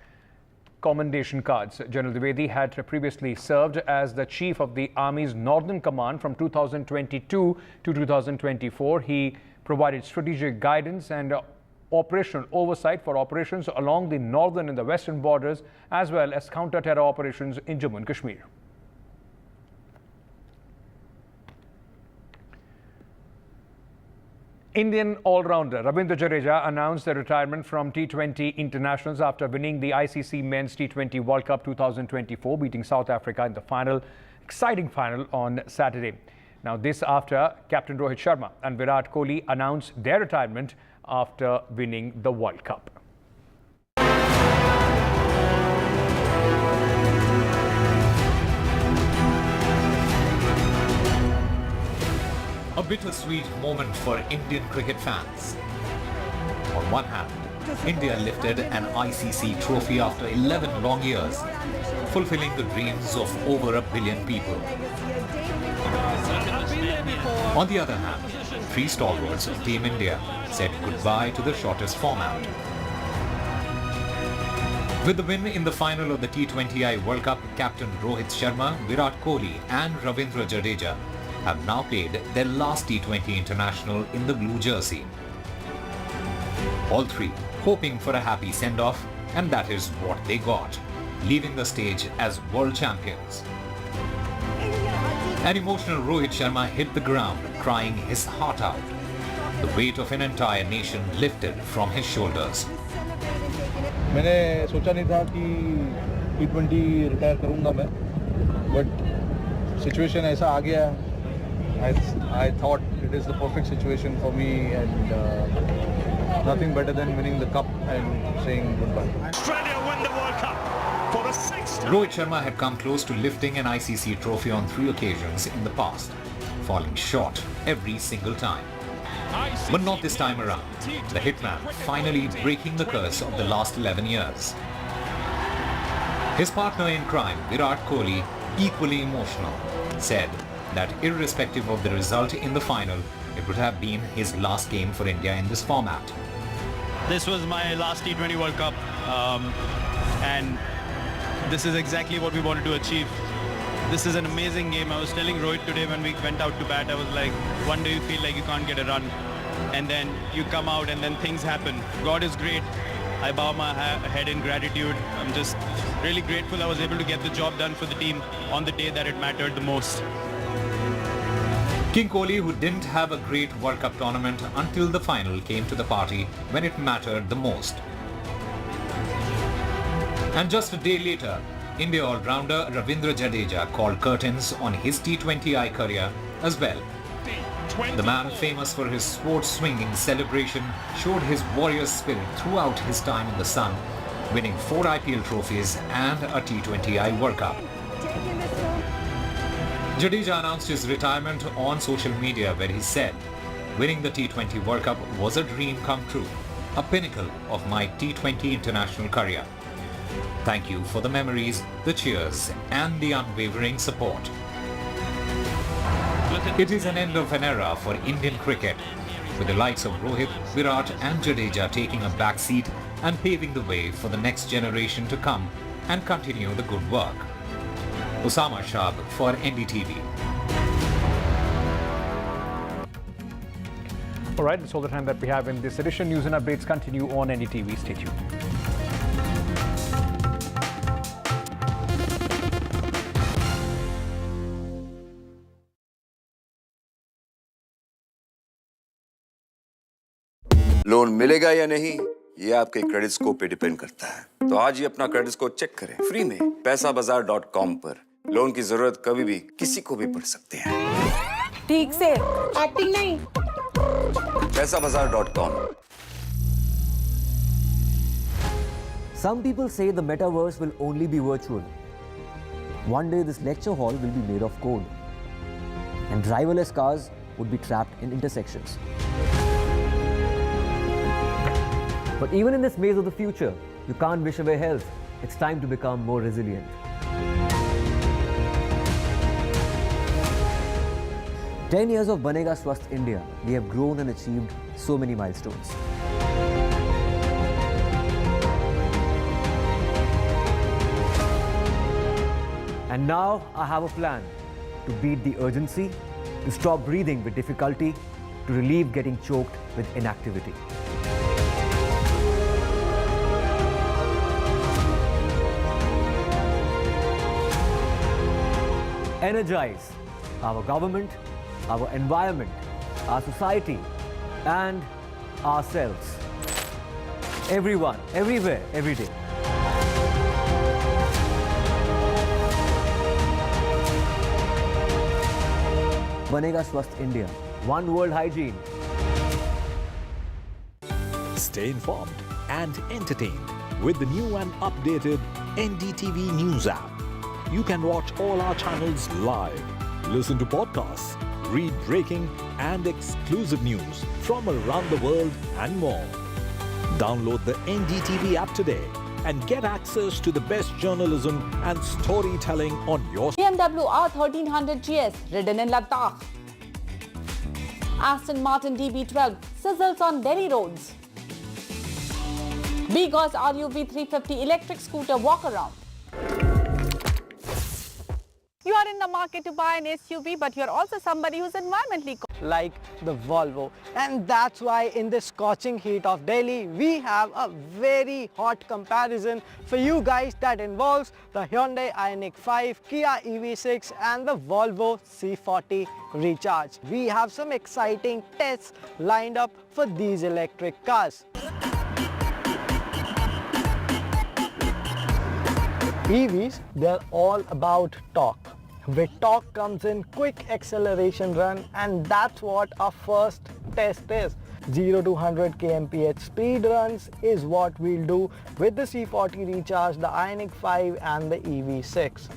commendation cards. General Dwivedi had previously served as the Chief of the Army's Northern Command from 2022 to 2024. He provided strategic guidance and operational oversight for operations along the northern and the western borders, as well as counter-terror operations in Jammu and Kashmir. Indian all-rounder Ravindra Jadeja announced their retirement from T20 internationals after winning the ICC Men's T20 World Cup 2024, beating South Africa in the exciting final on Saturday. Now this after Captain Rohit Sharma and Virat Kohli announced their retirement after winning the World Cup. A bittersweet moment for Indian cricket fans. On one hand, India lifted an ICC trophy after 11 long years, fulfilling the dreams of over 1 billion people. On the other hand, 3 stalwarts of Team India said goodbye to the shortest format. With the win in the final of the T20I World Cup, Captain Rohit Sharma, Virat Kohli and Ravindra Jadeja have now played their last T20 international in the blue jersey. All 3 hoping for a happy send-off, and that is what they got, leaving the stage as world champions. An emotional Rohit Sharma hit the ground, crying his heart out. The weight of an entire nation lifted from his shoulders. मैंने सोचा नहीं था कि T20 retire करूंगा मैं, but situation ऐसा आ गया. I thought it is the perfect situation for me, and nothing better than winning the cup and saying goodbye. Australia win the World Cup for the 6th time. Rohit Sharma had come close to lifting an ICC trophy on 3 occasions in the past, falling short every single time. But not this time around. The hitman finally breaking the curse of the last 11 years. His partner in crime, Virat Kohli, equally emotional, said that irrespective of the result in the final, it would have been his last game for India in this format. This was my last T20 World Cup, and this is exactly what we wanted to achieve. This is an amazing game. I was telling Rohit today when we went out to bat, I was like, one day you feel like you can't get a run, and then you come out and then things happen. God is great. I bow my head in gratitude. I'm just really grateful I was able to get the job done for the team on the day that it mattered the most. King Kohli, who didn't have a great World Cup tournament until the final, came to the party when it mattered the most. And just a day later, India all-rounder Ravindra Jadeja called curtains on his T20I career as well. The man, famous for his sports-swinging celebration, showed his warrior spirit throughout his time in the sun, winning 4 IPL trophies and a T20I World Cup. Jadeja announced his retirement on social media, where he said, "Winning the T20 World Cup was a dream come true, a pinnacle of my T20 international career. Thank you for the memories, the cheers and the unwavering support." It is an end of an era for Indian cricket, with the likes of Rohit, Virat and Jadeja taking a back seat and paving the way for the next generation to come and continue the good work. Usama Shab for NDTV. All right, that's all the time that we have in this edition. News and updates continue on NDTV. Stay tuned. Loan मिलेगा या नहीं ये आपके credit score पे depend करता है। तो आज ही अपना क्रेडिट स्कोर चेक करें फ्री में पैसाबाजार.com पर। लोन की जरूरत कभी भी किसी को भी पड़ सकती है। ठीक से एक्टिंग नहीं। पैसाबाजार.com। Some people say the metaverse will only be virtual. One day this lecture hall will be made of code, and driverless cars would be trapped in intersections. But even in this maze of the future, you can't wish away health. It's time to become more resilient. "10 years of Banega Swasth India, we have grown and achieved so many milestones. And now I have a plan to beat the urgency, to stop breathing with difficulty, to relieve getting choked with inactivity. Energize our government, our environment, our society, and ourselves. Everyone, everywhere, every day. Banega Swasth India. One world hygiene. Stay informed and entertained with the new and updated NDTV News app. You can watch all our channels live, listen to podcasts, read breaking and exclusive news from around the world and more. Download the NDTV app today and get access to the best journalism and storytelling on your BMW R1300 GS ridden in Ladakh. Aston Martin DB12 sizzles on Delhi roads. Bigos RUV 350 electric scooter walk around. You are in the market to buy an SUV, but you're also somebody who's environmentally like the Volvo, and that's why in this scorching heat of Delhi we have a very hot comparison for you guys that involves the Hyundai Ioniq 5, Kia EV6 and the Volvo C40 Recharge. We have some exciting tests lined up for these electric cars. EVs, they're all about torque. With torque comes in quick acceleration run, and that's what our first test is. 0 to 100 kmph speed runs is what we'll do with the C40 Recharge, the Ioniq 5 and the EV6.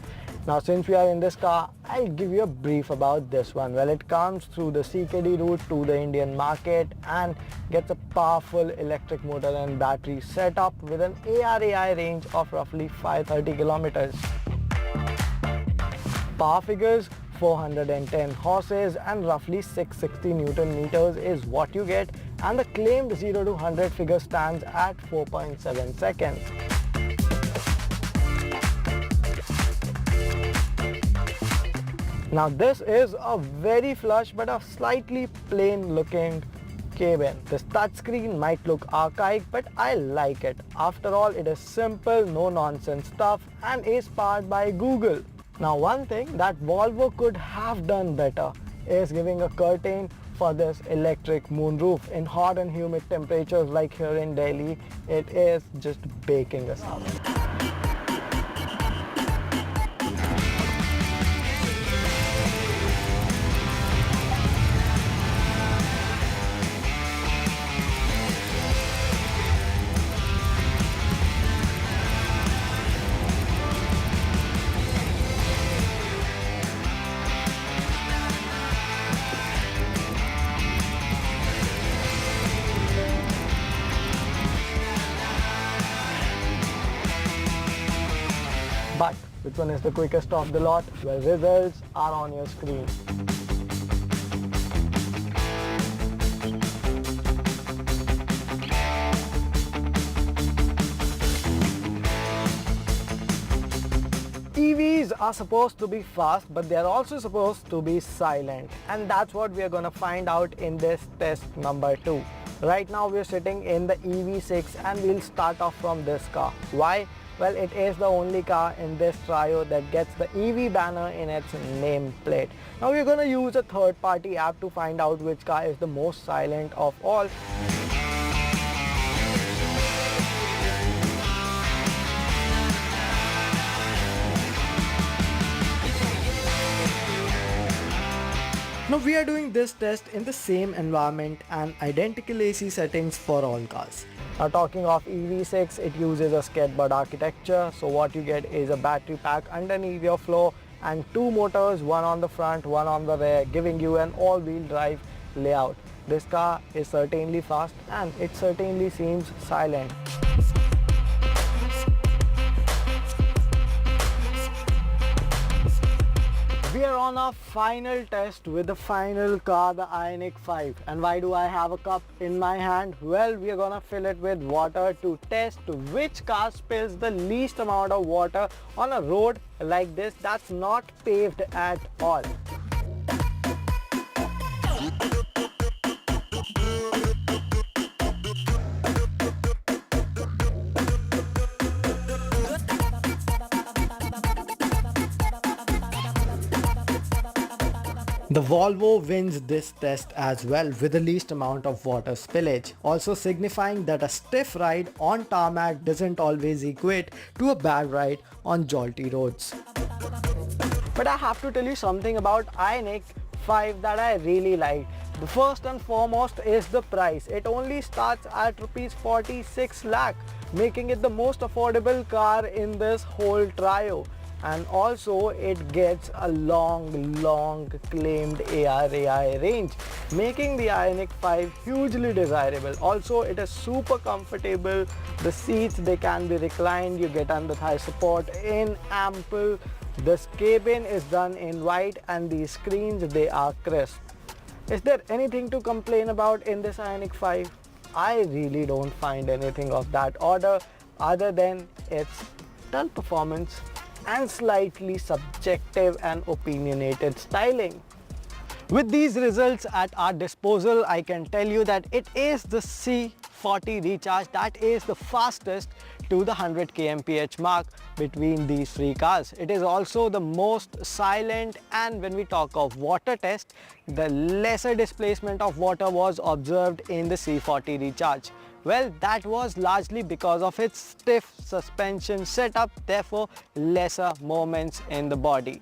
Now since we are in this car, I'll give you a brief about this one. Well, it comes through the CKD route to the Indian market and gets a powerful electric motor and battery setup with an ARAI range of roughly 530 kilometers. Power figures, 410 horses and roughly 660 Newton meters is what you get, and the claimed 0 to 100 figure stands at 4.7 seconds. Now this is a very flush but a slightly plain looking cabin. This touchscreen might look archaic, but I like it. After all, it is simple, no nonsense stuff and is powered by Google. Now one thing that Volvo could have done better is giving a curtain for this electric moonroof. In hot and humid temperatures like here in Delhi, it is just baking us up. But which one is the quickest of the lot? Well, results are on your screen. EVs are supposed to be fast, but they're also supposed to be silent. And that's what we are going to find out in this test number 2. Right now we're sitting in the EV6 and we'll start off from this car. Why? Well, it is the only car in this trio that gets the EV banner in its nameplate. Now we're going to use a third-party app to find out which car is the most silent of all. Now we are doing this test in the same environment and identical AC settings for all cars. Now talking of EV6, it uses a skateboard architecture. So what you get is a battery pack underneath your floor and 2 motors, one on the front, one on the rear, giving you an all-wheel drive layout. This car is certainly fast and it certainly seems silent. We are on our final test with the final car, the Ioniq 5. And why do I have a cup in my hand? Well, we are gonna fill it with water to test which car spills the least amount of water on a road like this that's not paved at all. The Volvo wins this test as well with the least amount of water spillage, also signifying that a stiff ride on tarmac doesn't always equate to a bad ride on jolty roads. But I have to tell you something about Ioniq 5 that I really like. The first and foremost is the price. It only starts at Rs 46 lakh, making it the most affordable car in this whole trio. And also it gets a long claimed ARAI range, making the Ioniq 5 hugely desirable. Also it is super comfortable. The seats, they can be reclined, you get under thigh support in ample. This cabin is done in white and the screens, they are crisp. Is there anything to complain about in this Ioniq 5? I really don't find anything of that order other than its dull performance and slightly subjective and opinionated styling. With these results at our disposal, I can tell you that it is the C40 Recharge that is the fastest to the 100 kmph mark between these 3 cars. It is also the most silent, and when we talk of water test, the lesser displacement of water was observed in the C40 Recharge. Well, that was largely because of its stiff suspension setup, therefore lesser moments in the body.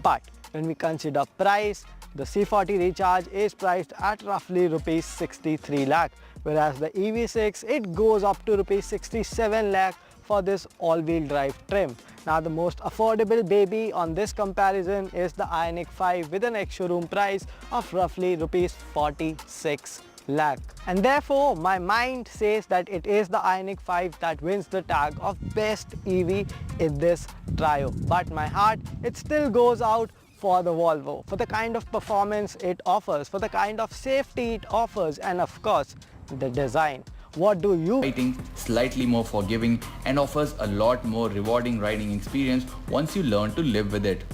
But when we consider price, the C40 Recharge is priced at roughly Rs 63 lakh, whereas the EV6, it goes up to Rs 67 lakh for this all-wheel drive trim. Now the most affordable baby on this comparison is the Ioniq 5 with an ex-showroom price of roughly Rs 46 lakh. And therefore my mind says that it is the Ioniq 5 that wins the tag of best EV in this trio. But my heart, it still goes out for the Volvo, for the kind of performance it offers, for the kind of safety it offers, and of course the design. What do you think? Slightly more forgiving and offers a lot more rewarding riding experience once you learn to live with it.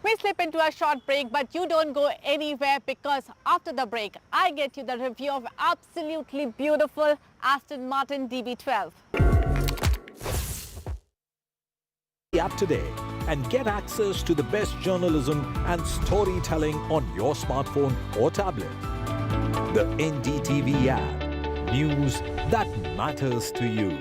We slip into a short break, but you don't go anywhere, because after the break, I get you the review of absolutely beautiful Aston Martin DB12. The app today and get access to the best journalism and storytelling on your smartphone or tablet. The NDTV app. News that matters to you.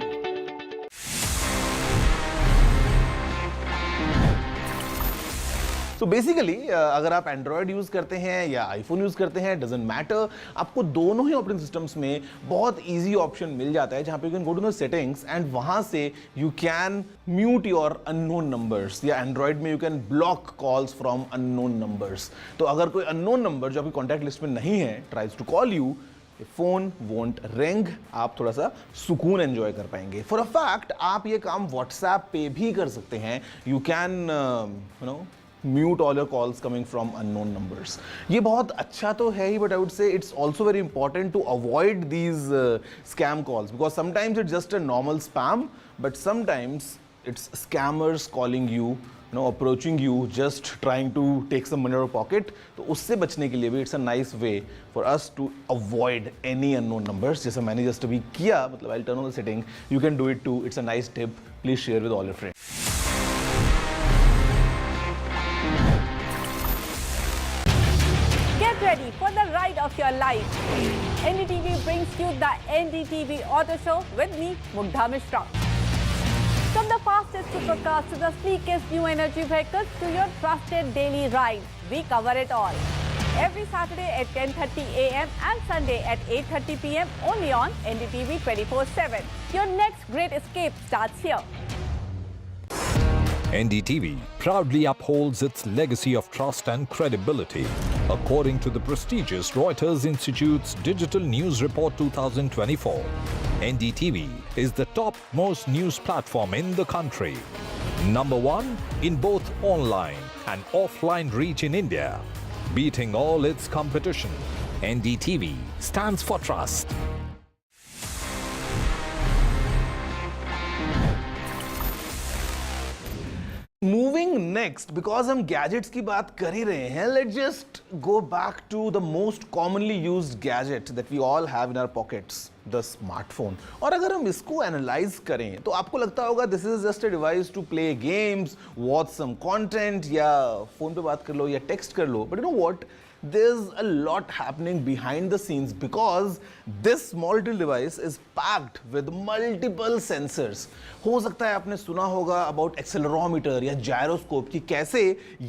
So basically, अगर आप Android use करते हैं या iPhone use करते हैं, doesn't matter, आपको दोनों ही operating systems में बहुत इजी ऑप्शन मिल जाता है जहाँ पे you can go to the settings and वहाँ से you can mute your unknown numbers, या Android में you can block calls from unknown numbers. तो अगर कोई unknown number जो आपकी कॉन्टैक्ट लिस्ट में नहीं है tries to call you, phone won't ring, आप थोड़ा सा सुकून एंजॉय कर पाएंगे. फॉर अ फैक्ट आप ये काम व्हाट्सएप पे भी कर सकते हैं. You can mute all your calls coming from unknown numbers. ये बहुत अच्छा तो है ही, but I would say it's also very important to avoid these scam calls, because sometimes it's just a normal spam, but sometimes it's scammers calling you, approaching you, just trying to take some money out of your pocket. तो उससे बचने के लिए भी it's a nice way for us to avoid any unknown numbers. जैसे मैंने just अभी किया, मतलब I'll turn on the setting. You can do it too. It's a nice tip. Please share with all your friends. Get ready for the ride of your life. NDTV brings you the NDTV Auto Show with me, Mugdha Mishra. From the fastest supercars to the sleekest new energy vehicles to your trusted daily ride, we cover it all. Every Saturday at 10:30 a.m. and Sunday at 8:30 p.m. only on NDTV 24/7. Your next great escape starts here. NDTV proudly upholds its legacy of trust and credibility. According to the prestigious Reuters Institute's Digital News Report 2024, NDTV is the topmost news platform in the country. #1 in both online and offline reach in India. Beating all its competition, NDTV stands for trust. Moving next, because हम gadgets की बात कर ही रहे हैं, let's just go back to the most commonly used gadget that we all have in our pockets, the smartphone. और अगर हम इसको analyze करें तो आपको लगता होगा this is just a device to play games, watch some content या phone पे बात कर लो या text कर लो. But you know what? There's a lot happening behind the scenes because this small little device is packed with multiple sensors. हो सकता है आपने सुना होगा about accelerometer या gyroscope कि कैसे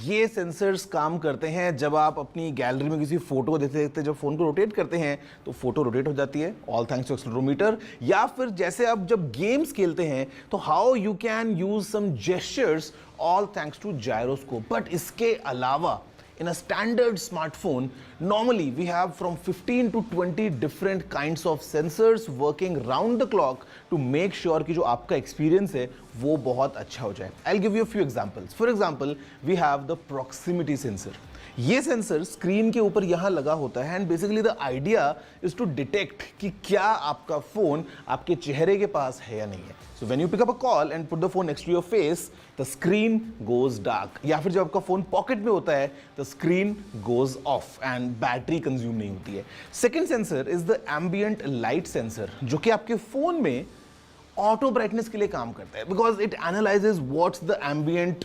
ये sensors काम करते हैं. जब आप अपनी गैलरी में किसी फोटो देखते जब फोन को रोटेट करते हैं तो फोटो रोटेट हो जाती है, all thanks to accelerometer. या फिर जैसे आप जब गेम्स खेलते हैं तो how you can use some gestures, all thanks to gyroscope. But इसके अलावा in a standard smartphone, normally we have from 15 to 20 different kinds of sensors working round the clock to make sure कि जो आपका experience है वो बहुत अच्छा हो जाए. I'll give you a few examples. For example, we have the proximity sensor. ये सेंसर स्क्रीन के ऊपर यहाँ लगा होता है and basically the idea is to detect कि क्या आपका फोन आपके चेहरे के पास है या नहीं है. So when you pick up a call and put the phone next to your face, the screen goes dark. या फिर जब आपका फोन पॉकेट में होता है the screen goes off and battery consume नहीं होती है. Second sensor is the ambient light sensor, जो कि आपके फोन में ऑटो ब्राइटनेस के लिए काम करता है because it analyses what's the ambient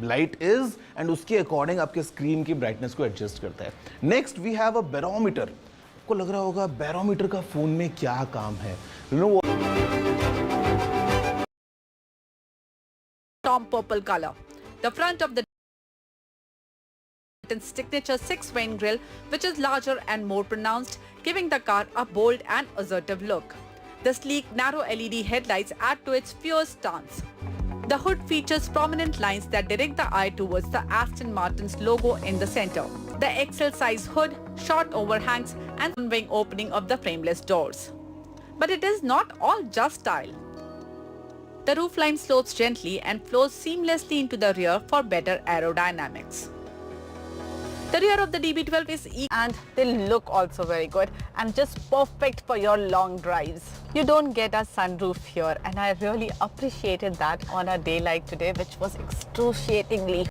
light is and उसके अकॉर्डिंग आपके स्क्रीन की ब्राइटनेस को एडजस्ट करता है. Next we have a barometer. आपको लग रहा होगा बैरोमीटर का फोन में क्या काम है. You no Tom purple color. The front of the signature 6-vane grille, which is larger and more pronounced, giving the car a bold and assertive look. The sleek, narrow LED headlights add to its fierce stance. The hood features prominent lines that direct the eye towards the Aston Martin's logo in the center. The XL-size hood, short overhangs, and wing opening of the frameless doors. But it is not all just style. The roofline slopes gently and flows seamlessly into the rear for better aerodynamics. The rear of the DB12 is and they look also very good and just perfect for your long drives. You don't get a sunroof here and I really appreciated that on a day like today, which was excruciatingly